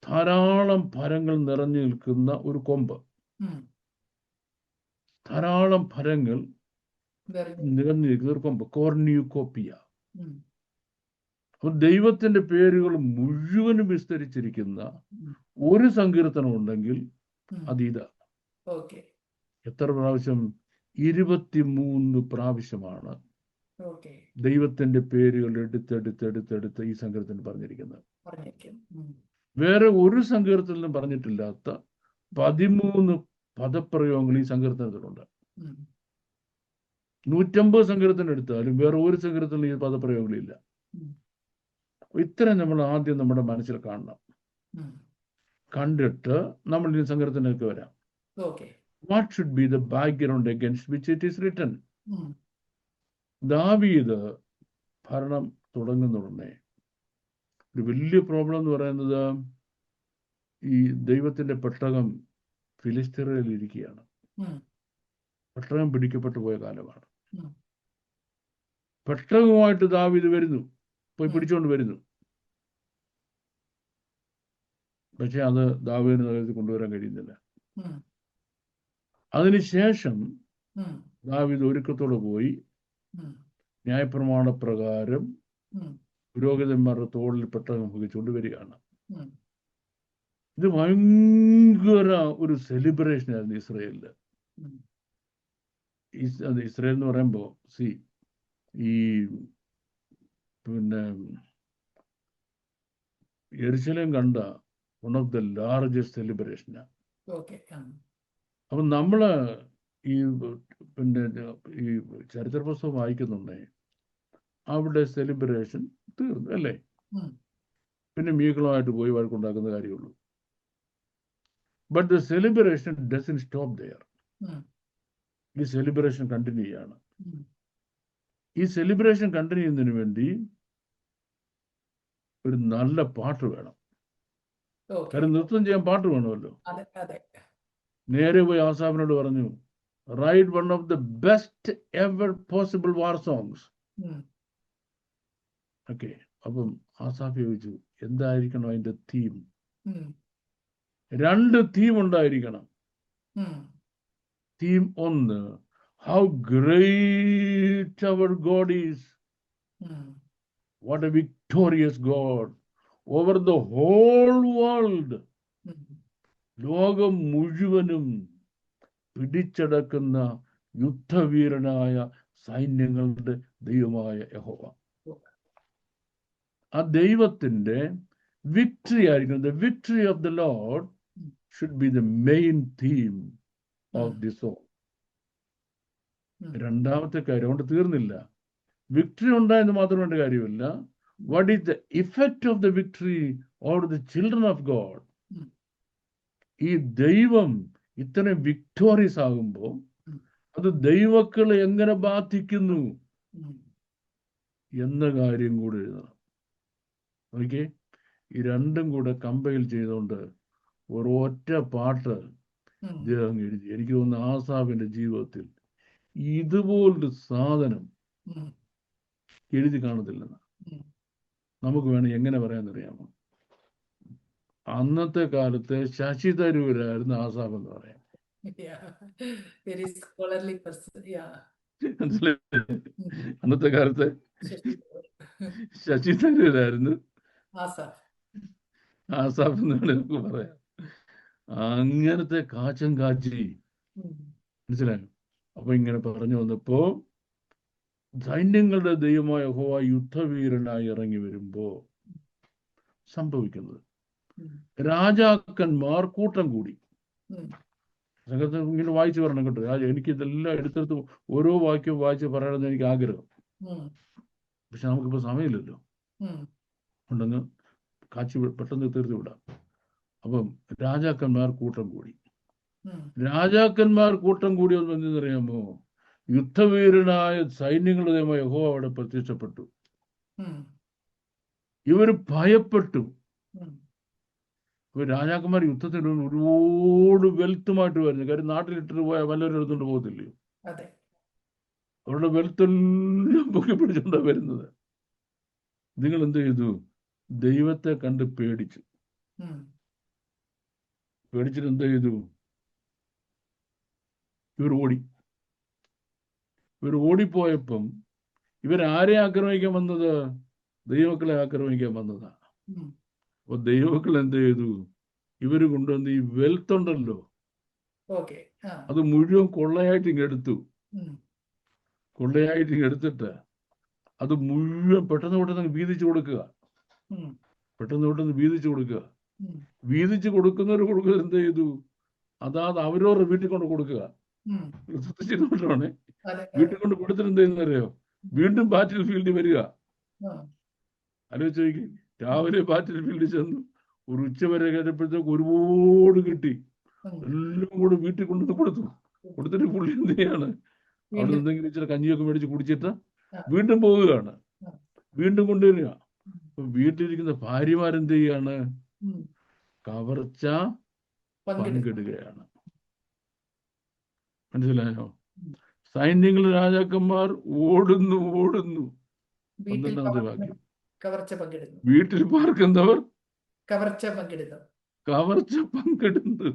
ധാരാളം ഫലങ്ങൾ നിറഞ്ഞു നിൽക്കുന്ന ഒരു കൊമ്പ്, ധാരാളം ഫലങ്ങൾ നിറഞ്ഞു നിൽക്കുന്ന ഒരു കൊമ്പ്, കോർണിയോകോപ്പിയ. അപ്പൊ ദൈവത്തിന്റെ പേരുകൾ മുഴുവനും വിസ്തരിച്ചിരിക്കുന്ന ഒരു സങ്കീർത്തനം ഉണ്ടെങ്കിൽ അത് ഇതാ. എത്ര പ്രാവശ്യം? 23 പ്രാവശ്യമാണ് ദൈവത്തിന്റെ പേരുകൾ എടുത്തെടുത്തെടുത്തെടുത്ത് ഈ സങ്കീർത്തനം പറഞ്ഞിരിക്കുന്നത്. വേറെ ഒരു സങ്കീർത്തനം പറഞ്ഞിട്ടില്ലാത്ത 13 പദപ്രയോഗങ്ങൾ ഈ സങ്കീർത്തനത്തിലുണ്ട്. 150 സങ്കീർത്തനം എടുത്താലും വേറെ ഒരു സങ്കീർത്തനം ഈ പദപ്രയോഗങ്ങളില്ല. ഇത്രയും നമ്മൾ ആദ്യം നമ്മുടെ മനസ്സിൽ കാണണം. കണ്ടിട്ട് നമ്മൾ ഈ സങ്കീർത്തനത്തിലേക്ക് വരാം. What should be the background against which it is written? ദാവീദ് ഭരണം തുടങ്ങുന്ന ഉടനെ ഒരു വലിയ പ്രോബ്ലം എന്ന് പറയുന്നത് ഈ ദൈവത്തിന്റെ പെട്ടകം ഫിലിസ്തീനിൽ ഇരിക്കുകയാണ്. പെട്ടകം പിടിക്കപ്പെട്ടു പോയ കാലമാണ്. പെട്ടകവുമായിട്ട് ദാവീദ് വരുന്നു, പോയി പിടിച്ചുകൊണ്ട് വരുന്നു. പക്ഷെ അത് ദാവീദിന് നഗരത്തിൽ കൊണ്ടുവരാൻ കഴിയുന്നില്ല. അതിനുശേഷം ദാവീദ് ഒരുക്കത്തോടെ പോയി ന്യായപ്രമാണ പ്രകാരം പുരോഹിതന്മാരുടെ തോളിൽ പെട്ടകം വഹിച്ചുകൊണ്ട് വരികയാണ്. ഇത് ഭയങ്കര ഒരു സെലിബ്രേഷൻ ആയിരുന്നു ഇസ്രായേലില്. ഇസ്രായേൽ എന്ന് പറയുമ്പോ ഈ പിന്നെ യെരുശലേം കണ്ട വൺ ഓഫ് ദ ലാർജസ്റ്റ് സെലിബ്രേഷനാ. അപ്പൊ നമ്മള് ഈ പിന്നെ ഈ ചരിത്ര പുസ്തകം വായിക്കുന്നുണ്ടേ, അവിടെ സെലിബ്രേഷൻ തീർന്നു അല്ലേ? പിന്നെ മീകളുമായിട്ട് പോയി വഴക്കുണ്ടാക്കുന്ന കാര്യമുള്ളൂ. But the celebration doesn't stop there. ഈ സെലിബ്രേഷൻ കണ്ടിന്യൂ ചെയ്യാണ്. ഈ സെലിബ്രേഷൻ കണ്ടിന്യൂ ചെയ്യുന്നതിന് വേണ്ടി ഒരു നല്ല പാട്ട് വേണം. കാര്യം നൃത്തം ചെയ്യാൻ പാട്ട് വേണമല്ലോ. നേരെ പോയി ആസാഫിനോട് പറഞ്ഞു, write one of the best ever possible war songs. Okay, അപ്പം ആസാഫ് ചോദിച്ചു എന്തായിരിക്കണം അതിന്റെ തീം? 2 തീം ഉണ്ടായിരിക്കണം. Theme 1, how great our God is, what a victorious God over the whole world. ലോകം മുഴുവനും പിടിച്ചടക്കുന്ന യുദ്ധവീരനായ സൈന്യങ്ങളുടെ ദൈവമായ യഹോവ. ആ ദൈവത്തിന്റെ വിക്ടറി ആയിരിക്കണം. The victory of the Lord should be the main theme of the song. രണ്ടാമത്തെ കാര്യം കൊണ്ട് തീർന്നില്ല. വിക്ടറി ഉണ്ടായെന്ന് മാത്രം വേണ്ട കാര്യമില്ല. What is the effect of the victory over the children of God? ഈ ദൈവം ഇത്രയും വിക്ടോറിയസ് ആകുമ്പോൾ അത് ദൈവക്കളെ എങ്ങനെ ബാധിക്കുന്നു എന്ന കാര്യം കൂടെ എഴുതണം. ഓക്കെ, ഈ രണ്ടും കൂടെ കമ്പൈൽ ചെയ്തുകൊണ്ട് ഒരൊറ്റ പാട്ട് ഇദ്ദേഹം എഴുതി. എനിക്ക് തോന്നുന്നു ആസാഫിന്റെ ജീവിതത്തിൽ ഇതുപോലൊരു സാധനം എഴുതി കാണത്തില്ലെന്ന്. നമുക്ക് വേണം എങ്ങനെ പറയാന്നറിയാമോ? അന്നത്തെ കാലത്ത് ശശി തരൂരായിരുന്നു ആസാഫ് എന്ന് പറയാം. അന്നത്തെ കാലത്ത് ശശി തരൂരായിരുന്നു ആസാഫ് എന്ന് വേണേ നമുക്ക് പറയാം. അങ്ങനത്തെ കാച്ചം കാച്ചി, മനസ്സിലായോ? അപ്പൊ ഇങ്ങനെ പറഞ്ഞു വന്നപ്പോ സൈന്യങ്ങളുടെ ദൈവമായ യഹോവ യുദ്ധവീരനായി ഇറങ്ങി വരുമ്പോ സംഭവിക്കുന്നത്, രാജാക്കന്മാർ കൂട്ടം കൂടി. സംഘത്തെ ഇങ്ങനെ വായിച്ചു പറഞ്ഞു കേട്ടോ. എനിക്ക് ഇതെല്ലാം എടുത്തെടുത്ത് ഓരോ വാക്യവും വായിച്ച് പറയണമെന്ന് എനിക്ക് ആഗ്രഹം. പക്ഷെ നമുക്കിപ്പോ സമയമില്ലല്ലോ, ഉണ്ടെന്ന് കാച്ചി പെട്ടെന്ന് തീർത്ത് വിടാം. അപ്പം രാജാക്കന്മാർ കൂട്ടം കൂടി. രാജാക്കന്മാർ കൂട്ടം കൂടി ഒന്ന് എന്തെന്നറിയാമോ? യുദ്ധവീരനായ സൈന്യങ്ങളുടെ ദൈവമായ യഹോവ അവിടെ പ്രത്യക്ഷപ്പെട്ടു. ഇവര് ഭയപ്പെട്ടു. ഇപ്പൊ രാജാക്കന്മാർ യുദ്ധത്തിന് ഒരുപാട് വെൽത്തുമായിട്ട് വരുന്നു. കാര്യം നാട്ടിലിട്ടിട്ട് പോയാൽ വല്ലവരും എടുത്തോണ്ട് പോകത്തില്ലയോ? അവരുടെ വെൽത്തെല്ലാം പൊക്കി പിടിച്ചോണ്ടാ വരുന്നത്. നിങ്ങൾ എന്ത് ചെയ്തു? ദൈവത്തെ കണ്ട് പേടിച്ചു. പേടിച്ചിട്ട് എന്ത് ചെയ്തു? ഇവർ ഓടിപ്പോയപ്പം ഇവരാരെ ആക്രമിക്കാൻ വന്നത്? ദൈവമക്കളെ ആക്രമിക്കാൻ വന്നതാ. അപ്പൊ ദൈവമക്കൾ എന്ത് ചെയ്തു? ഇവര് കൊണ്ടുവന്ന് ഈ വെൽത്ത് ഉണ്ടല്ലോ, അത് മുഴുവൻ കൊള്ളയായിട്ട് ഇങ്ങെടുത്തു. കൊള്ളയായിട്ട് ഇങ്ങെടുത്തിട്ട് അത് മുഴുവൻ പെട്ടെന്ന് വീതിച്ചു കൊടുക്കുക. വീതിച്ചു കൊടുക്കുന്നവർ എന്ത് ചെയ്തു? അതാത് അവരവരുടെ വീട്ടിൽ കൊണ്ട് കൊടുക്കുക. ശ്രദ്ധിച്ചിട്ടുണ്ടോണേ? വീട്ടിൽ കൊണ്ട് കൊടുത്തിട്ട് എന്ത് ചെയ്യുന്നറിയോ? വീണ്ടും ബാറ്റിൽ ഫീൽഡിൽ വരിക. ആലോചിച്ച് നോക്കി. രാവിലെ ബാറ്റിൽ ഫീൽഡിൽ ചെന്നു, ഒരു ഉച്ച വരെ കഴിഞ്ഞപ്പോഴത്തേക്ക് ഒരുപാട് കിട്ടി. എല്ലാം കൂടെ വീട്ടിൽ കൊണ്ടുവന്ന് കൊടുത്തിട്ട് പുള്ളി എന്ത് ചെയ്യാണ്? അവിടെ എന്തെങ്കിലും ഇച്ചിരി കഞ്ഞിയൊക്കെ മേടിച്ച് കുടിച്ചിട്ട് വീണ്ടും പോവുകയാണ്. വീണ്ടും കൊണ്ടുവരിക. അപ്പൊ വീട്ടിലിരിക്കുന്ന ഭാര്യമാരെന്ത് ചെയ്യാണ്? കവർച്ച പങ്കിടുകയാണ്. മനസ്സിലായോ? സൈന്യങ്ങൾ രാജാക്കന്മാർ ഓടുന്നു. 12ാമത്തെ വാക്യം. വീട്ടിൽ പാർക്കുന്നവർ കവർച്ച പങ്കിടുന്നു.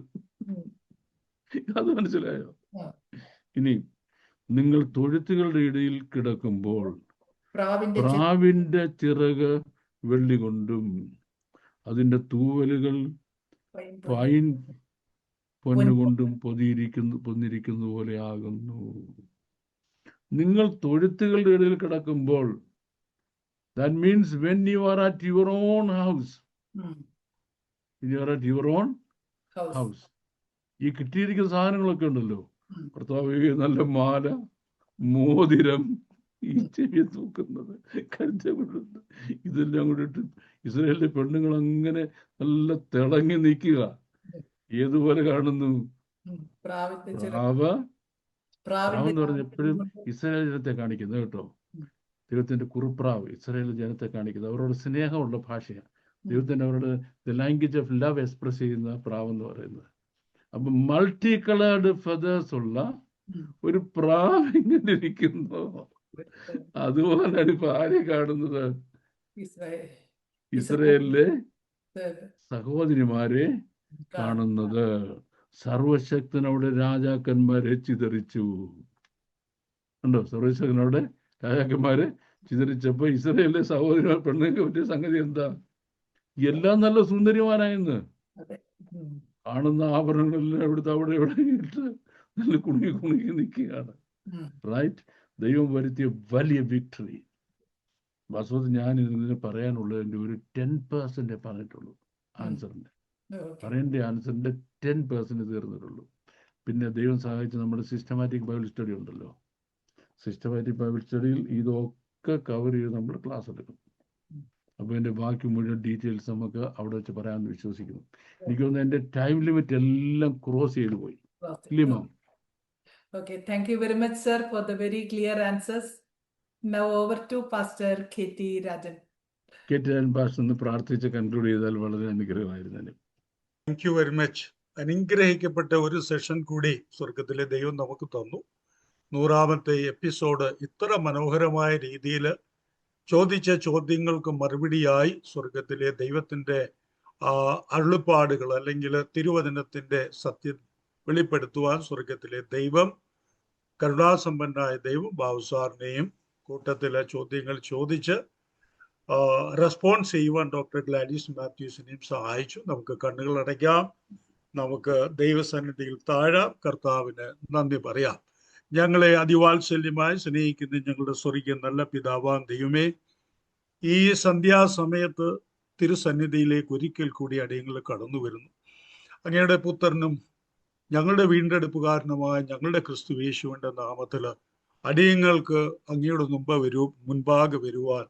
അത് മനസ്സിലായോ? ഇനി നിങ്ങൾ തൊഴുത്തുകളുടെ ഇടയിൽ കിടക്കുമ്പോൾ പ്രാവിന്റെ ചിറക് വെള്ളി കൊണ്ടും അതിന്റെ തൂവലുകൾ പൈൻ പൊന്നുകൊണ്ടും പൊന്നിരിക്കുന്ന പോലെ ആകുന്നു. നിങ്ങൾ തൊഴുത്തുകളുടെ ഇടയിൽ കിടക്കുമ്പോൾ, that means when you are at your own house. ഈ കിട്ടിയിരിക്കുന്ന സാധനങ്ങളൊക്കെ ഉണ്ടല്ലോ, കർത്താവേ, നല്ല മാല, മോതിരം, ഈ ചെവി തൂക്കുന്നത്, കരുത്തുകൊള്ളുന്നത്, ഇതെല്ലാം കൂടെ ഇട്ട് ഇസ്രായേലിലെ പെണ്ണുങ്ങൾ അങ്ങനെ നല്ല തിളങ്ങി നിൽക്കുക. ഏതുപോലെ കാണുന്നു? പ്രാവെന്ന് പറഞ്ഞ എപ്പോഴും ഇസ്രായേൽ ജനത്തെ കാണിക്കുന്നത് കേട്ടോ. ദൈവത്തിന്റെ കുറുപ്രാവ് ഇസ്രായേൽ ജനത്തെ കാണിക്കുന്നത്. അവരോട് സ്നേഹമുള്ള ഭാഷയാണ്. ദൈവത്തിന്റെ അവരോട് the language of love express ചെയ്യുന്ന പ്രാവ് എന്ന് പറയുന്നത്. അപ്പൊ മൾട്ടി കളേർഡ് ഫെദേഴ്സ് ഉള്ള ഒരു പ്രാവ് ഇങ്ങനെ ഇരിക്കുന്നു. അതുപോലെയാണ് ഇപ്പൊ ആരെ കാണുന്നത്? ഇസ്രായേലിലെ സഹോദരിമാരെ കാണുന്നത്. സർവശക്തനവിടെ രാജാക്കന്മാരെ ചിതറിച്ചു. ഉണ്ടോ? സർവശക്തനവിടെ രാജാക്കന്മാരെ ചിതറിച്ചപ്പോ ഇസ്രായേലിലെ സഹോദരിമാർ പെണ്ണുങ്ങൾക്ക് പറ്റിയ സംഗതി എന്താ? എല്ലാം നല്ല സുന്ദരിമാരായെന്ന്. കാണുന്ന ആഭരണങ്ങളെല്ലാം ഇവിടുത്തെ അവിടെ ഇവിടെ ഇട്ട് നല്ല കുണുങ്ങി നിൽക്കുകയാണ്. റൈറ്റ്? ദൈവം വരുത്തിയ വലിയ വിക്ടറി. വാസ്തവത്തിൽ ഞാൻ ഇതിന് പറയാനുള്ളത് എൻ്റെ ഒരു 10% പറഞ്ഞിട്ടുള്ളൂ. ആൻസറിന്റെ പറയേണ്ട ആൻസറിന്റെ 10% തീർന്നിട്ടുള്ളൂ. പിന്നെ ദൈവം സഹായിച്ച് നമ്മുടെ സിസ്റ്റമാറ്റിക് ബൈബിൾ സ്റ്റഡി ഉണ്ടല്ലോ. സിസ്റ്റമാറ്റിക് ബൈബിൾ സ്റ്റഡിയിൽ ഇതൊക്കെ കവർ ചെയ്ത് നമ്മൾ ക്ലാസ് എടുക്കും. അപ്പൊ എൻ്റെ ബാക്കി മുഴുവൻ ഡീറ്റെയിൽസ് നമുക്ക് അവിടെ വെച്ച് പറയാമെന്ന് വിശ്വസിക്കുന്നു. എനിക്ക് തോന്നുന്നു എൻ്റെ ടൈം ലിമിറ്റ് എല്ലാം ക്രോസ് ചെയ്തു പോയി. Okay, thank you very much, sir, for the very clear answers. Now over to Pastor KT Rajan. KT Rajan Pastor ഒന്ന് പ്രാർത്ഥിച്ച് കൺക്ലൂഡ് ചെയ്താൽ വളരെ അനുഗ്രഹമായിരുന്നു. Thank you very much. അനുഗ്രഹിക്കപ്പെട്ട ഒരു സെഷൻ കൂടി സ്വർഗത്തിലെ ദൈവം നമുക്ക് തന്നു. 100ാമത്തെ എപ്പിസോഡ് ഇത്ര മനോഹരമായ രീതിയിൽ ചോദിച്ച ചോദ്യങ്ങൾക്ക് മറുപടിയായി സ്വർഗത്തിലെ ദൈവത്തിൻ്റെ അരുളിപ്പാടുകൾ അല്ലെങ്കിൽ തിരുവചനത്തിൻ്റെ സത്യം വെളിപ്പെടുത്തുവാൻ സ്വർഗത്തിലെ ദൈവം, കരുണാസമ്പന്നായ ദൈവം ബാബുസാറിനെയും കൂട്ടത്തിലെ ചോദ്യങ്ങൾ ചോദിച്ച് റെസ്പോൺസ് ചെയ്യുവാൻ ഡോക്ടർ ഗ്ലാഡീസ് മാത്യൂസിനെയും സഹായിച്ചു. നമുക്ക് കണ്ണുകൾ അടയ്ക്കാം, നമുക്ക് ദൈവസന്നിധിയിൽ താഴാം, കർത്താവിന് നന്ദി പറയാം. ഞങ്ങളെ അതിവാത്സല്യമായി സ്നേഹിക്കുന്ന ഞങ്ങളുടെ സ്വർഗീയ നല്ല പിതാവാം ദൈവമേ, ഈ സന്ധ്യാസമയത്ത് തിരുസന്നിധിയിലേക്ക് ഒരിക്കൽ കൂടി അടിയങ്ങൾ കടന്നു വരുന്നു. അങ്ങയുടെ പുത്രനും ഞങ്ങളുടെ വീണ്ടെടുപ്പുകാരനുമായ ഞങ്ങളുടെ ക്രിസ്തു യേശുവിന്റെ നാമത്തിൽ അടിയങ്ങൾക്ക് അങ്ങയുടെ മുൻപാകെ വരുവാൻ,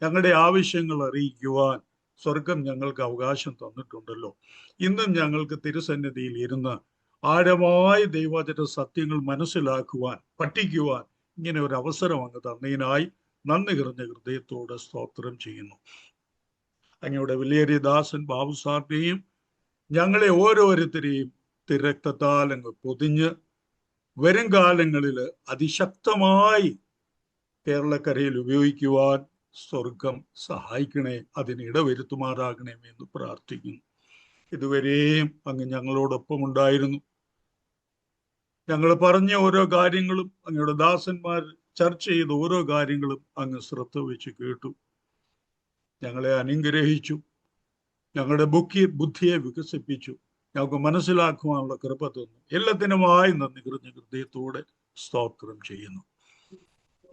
ഞങ്ങളുടെ ആവശ്യങ്ങൾ അറിയിക്കുവാൻ സ്വർഗം ഞങ്ങൾക്ക് അവകാശം തന്നിട്ടുണ്ടല്ലോ. ഇന്നും ഞങ്ങൾക്ക് തിരുസന്നിധിയിൽ ഇരുന്ന് ആഴമായ ദൈവവചന സത്യങ്ങൾ മനസ്സിലാക്കുവാൻ, പഠിക്കുവാൻ ഇങ്ങനെ ഒരു അവസരം അങ്ങ് തന്നതിനായി നന്ദി നിറഞ്ഞ ഹൃദയത്തോടെ സ്തോത്രം ചെയ്യുന്നു. അങ്ങയുടെ വിലയേറിയ ദാസൻ ബാബു സാറിനെയും ഞങ്ങളെ ഓരോരുത്തരെയും തിരക്തത്താൽ അങ്ങ് പൊതിഞ്ഞ് വരും കാലങ്ങളിൽ അതിശക്തമായി കേരളക്കരയിൽ ഉപയോഗിക്കുവാൻ സ്വർഗം സഹായിക്കണേ, അതിന് ഇടവരുത്തുമാറാകണേ എന്ന് പ്രാർത്ഥിക്കുന്നു. ഇതുവരെയും അങ്ങ് ഞങ്ങളോടൊപ്പം ഉണ്ടായിരുന്നു. ഞങ്ങൾ പറഞ്ഞ ഓരോ കാര്യങ്ങളും, അങ്ങയുടെ ദാസന്മാർ ചർച്ച ചെയ്ത ഓരോ കാര്യങ്ങളും അങ്ങ് ശ്രദ്ധ വെച്ച് കേട്ടു. ഞങ്ങളെ അനുഗ്രഹിച്ചു, ഞങ്ങളുടെ ബുദ്ധിയെ വികസിപ്പിച്ചു, ഞങ്ങൾക്ക് മനസ്സിലാക്കുവാനുള്ള കൃപ തന്നു. എല്ലാത്തിനുമായി നന്ദി നിറഞ്ഞ ഹൃദയത്തോടെ സ്തോത്രം ചെയ്യുന്നു.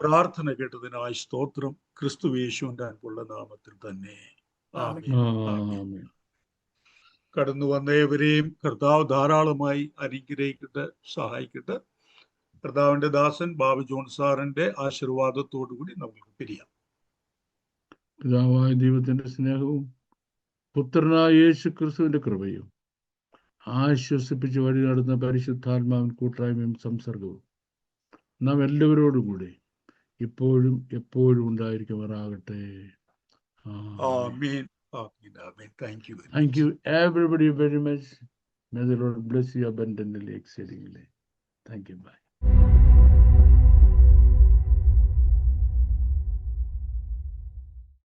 പ്രാർത്ഥന കേട്ടതിനായി സ്തോത്രം. ക്രിസ്തു യേശുവിന്റെ അൻപുള്ള നാമത്തിൽ തന്നെ ആമേൻ. ആമേൻ. കടന്നു വന്നവരെയും കർത്താവ് ധാരാളമായി അനുഗ്രഹിക്കട്ടെ, സഹായിക്കട്ടെ. കർത്താവിന്റെ ദാസൻ ബാബു ജോൺ സാറിന്റെ ആശീർവാദത്തോടു കൂടി നമുക്ക് പിരിയാം. പിതാവായ ദൈവത്തിന്റെ സ്നേഹവും പുത്രനായ യേശു ക്രിസ്തുവിന്റെ കൃപയും ആശ്വസിപ്പിച്ച് വഴി നടന്ന പരിശുദ്ധാത്മാവിൻ കൂട്ടായ്മയും സംസർഗവും നാം എല്ലാവരോടും കൂടി ഇപ്പോഴും എപ്പോഴും ഉണ്ടായിരിക്കുമാറാകട്ടെ. ആമേൻ. Amen. Thank you. Thank you everybody very much. May the Lord bless you abundantly, exceedingly. Thank you. Bye.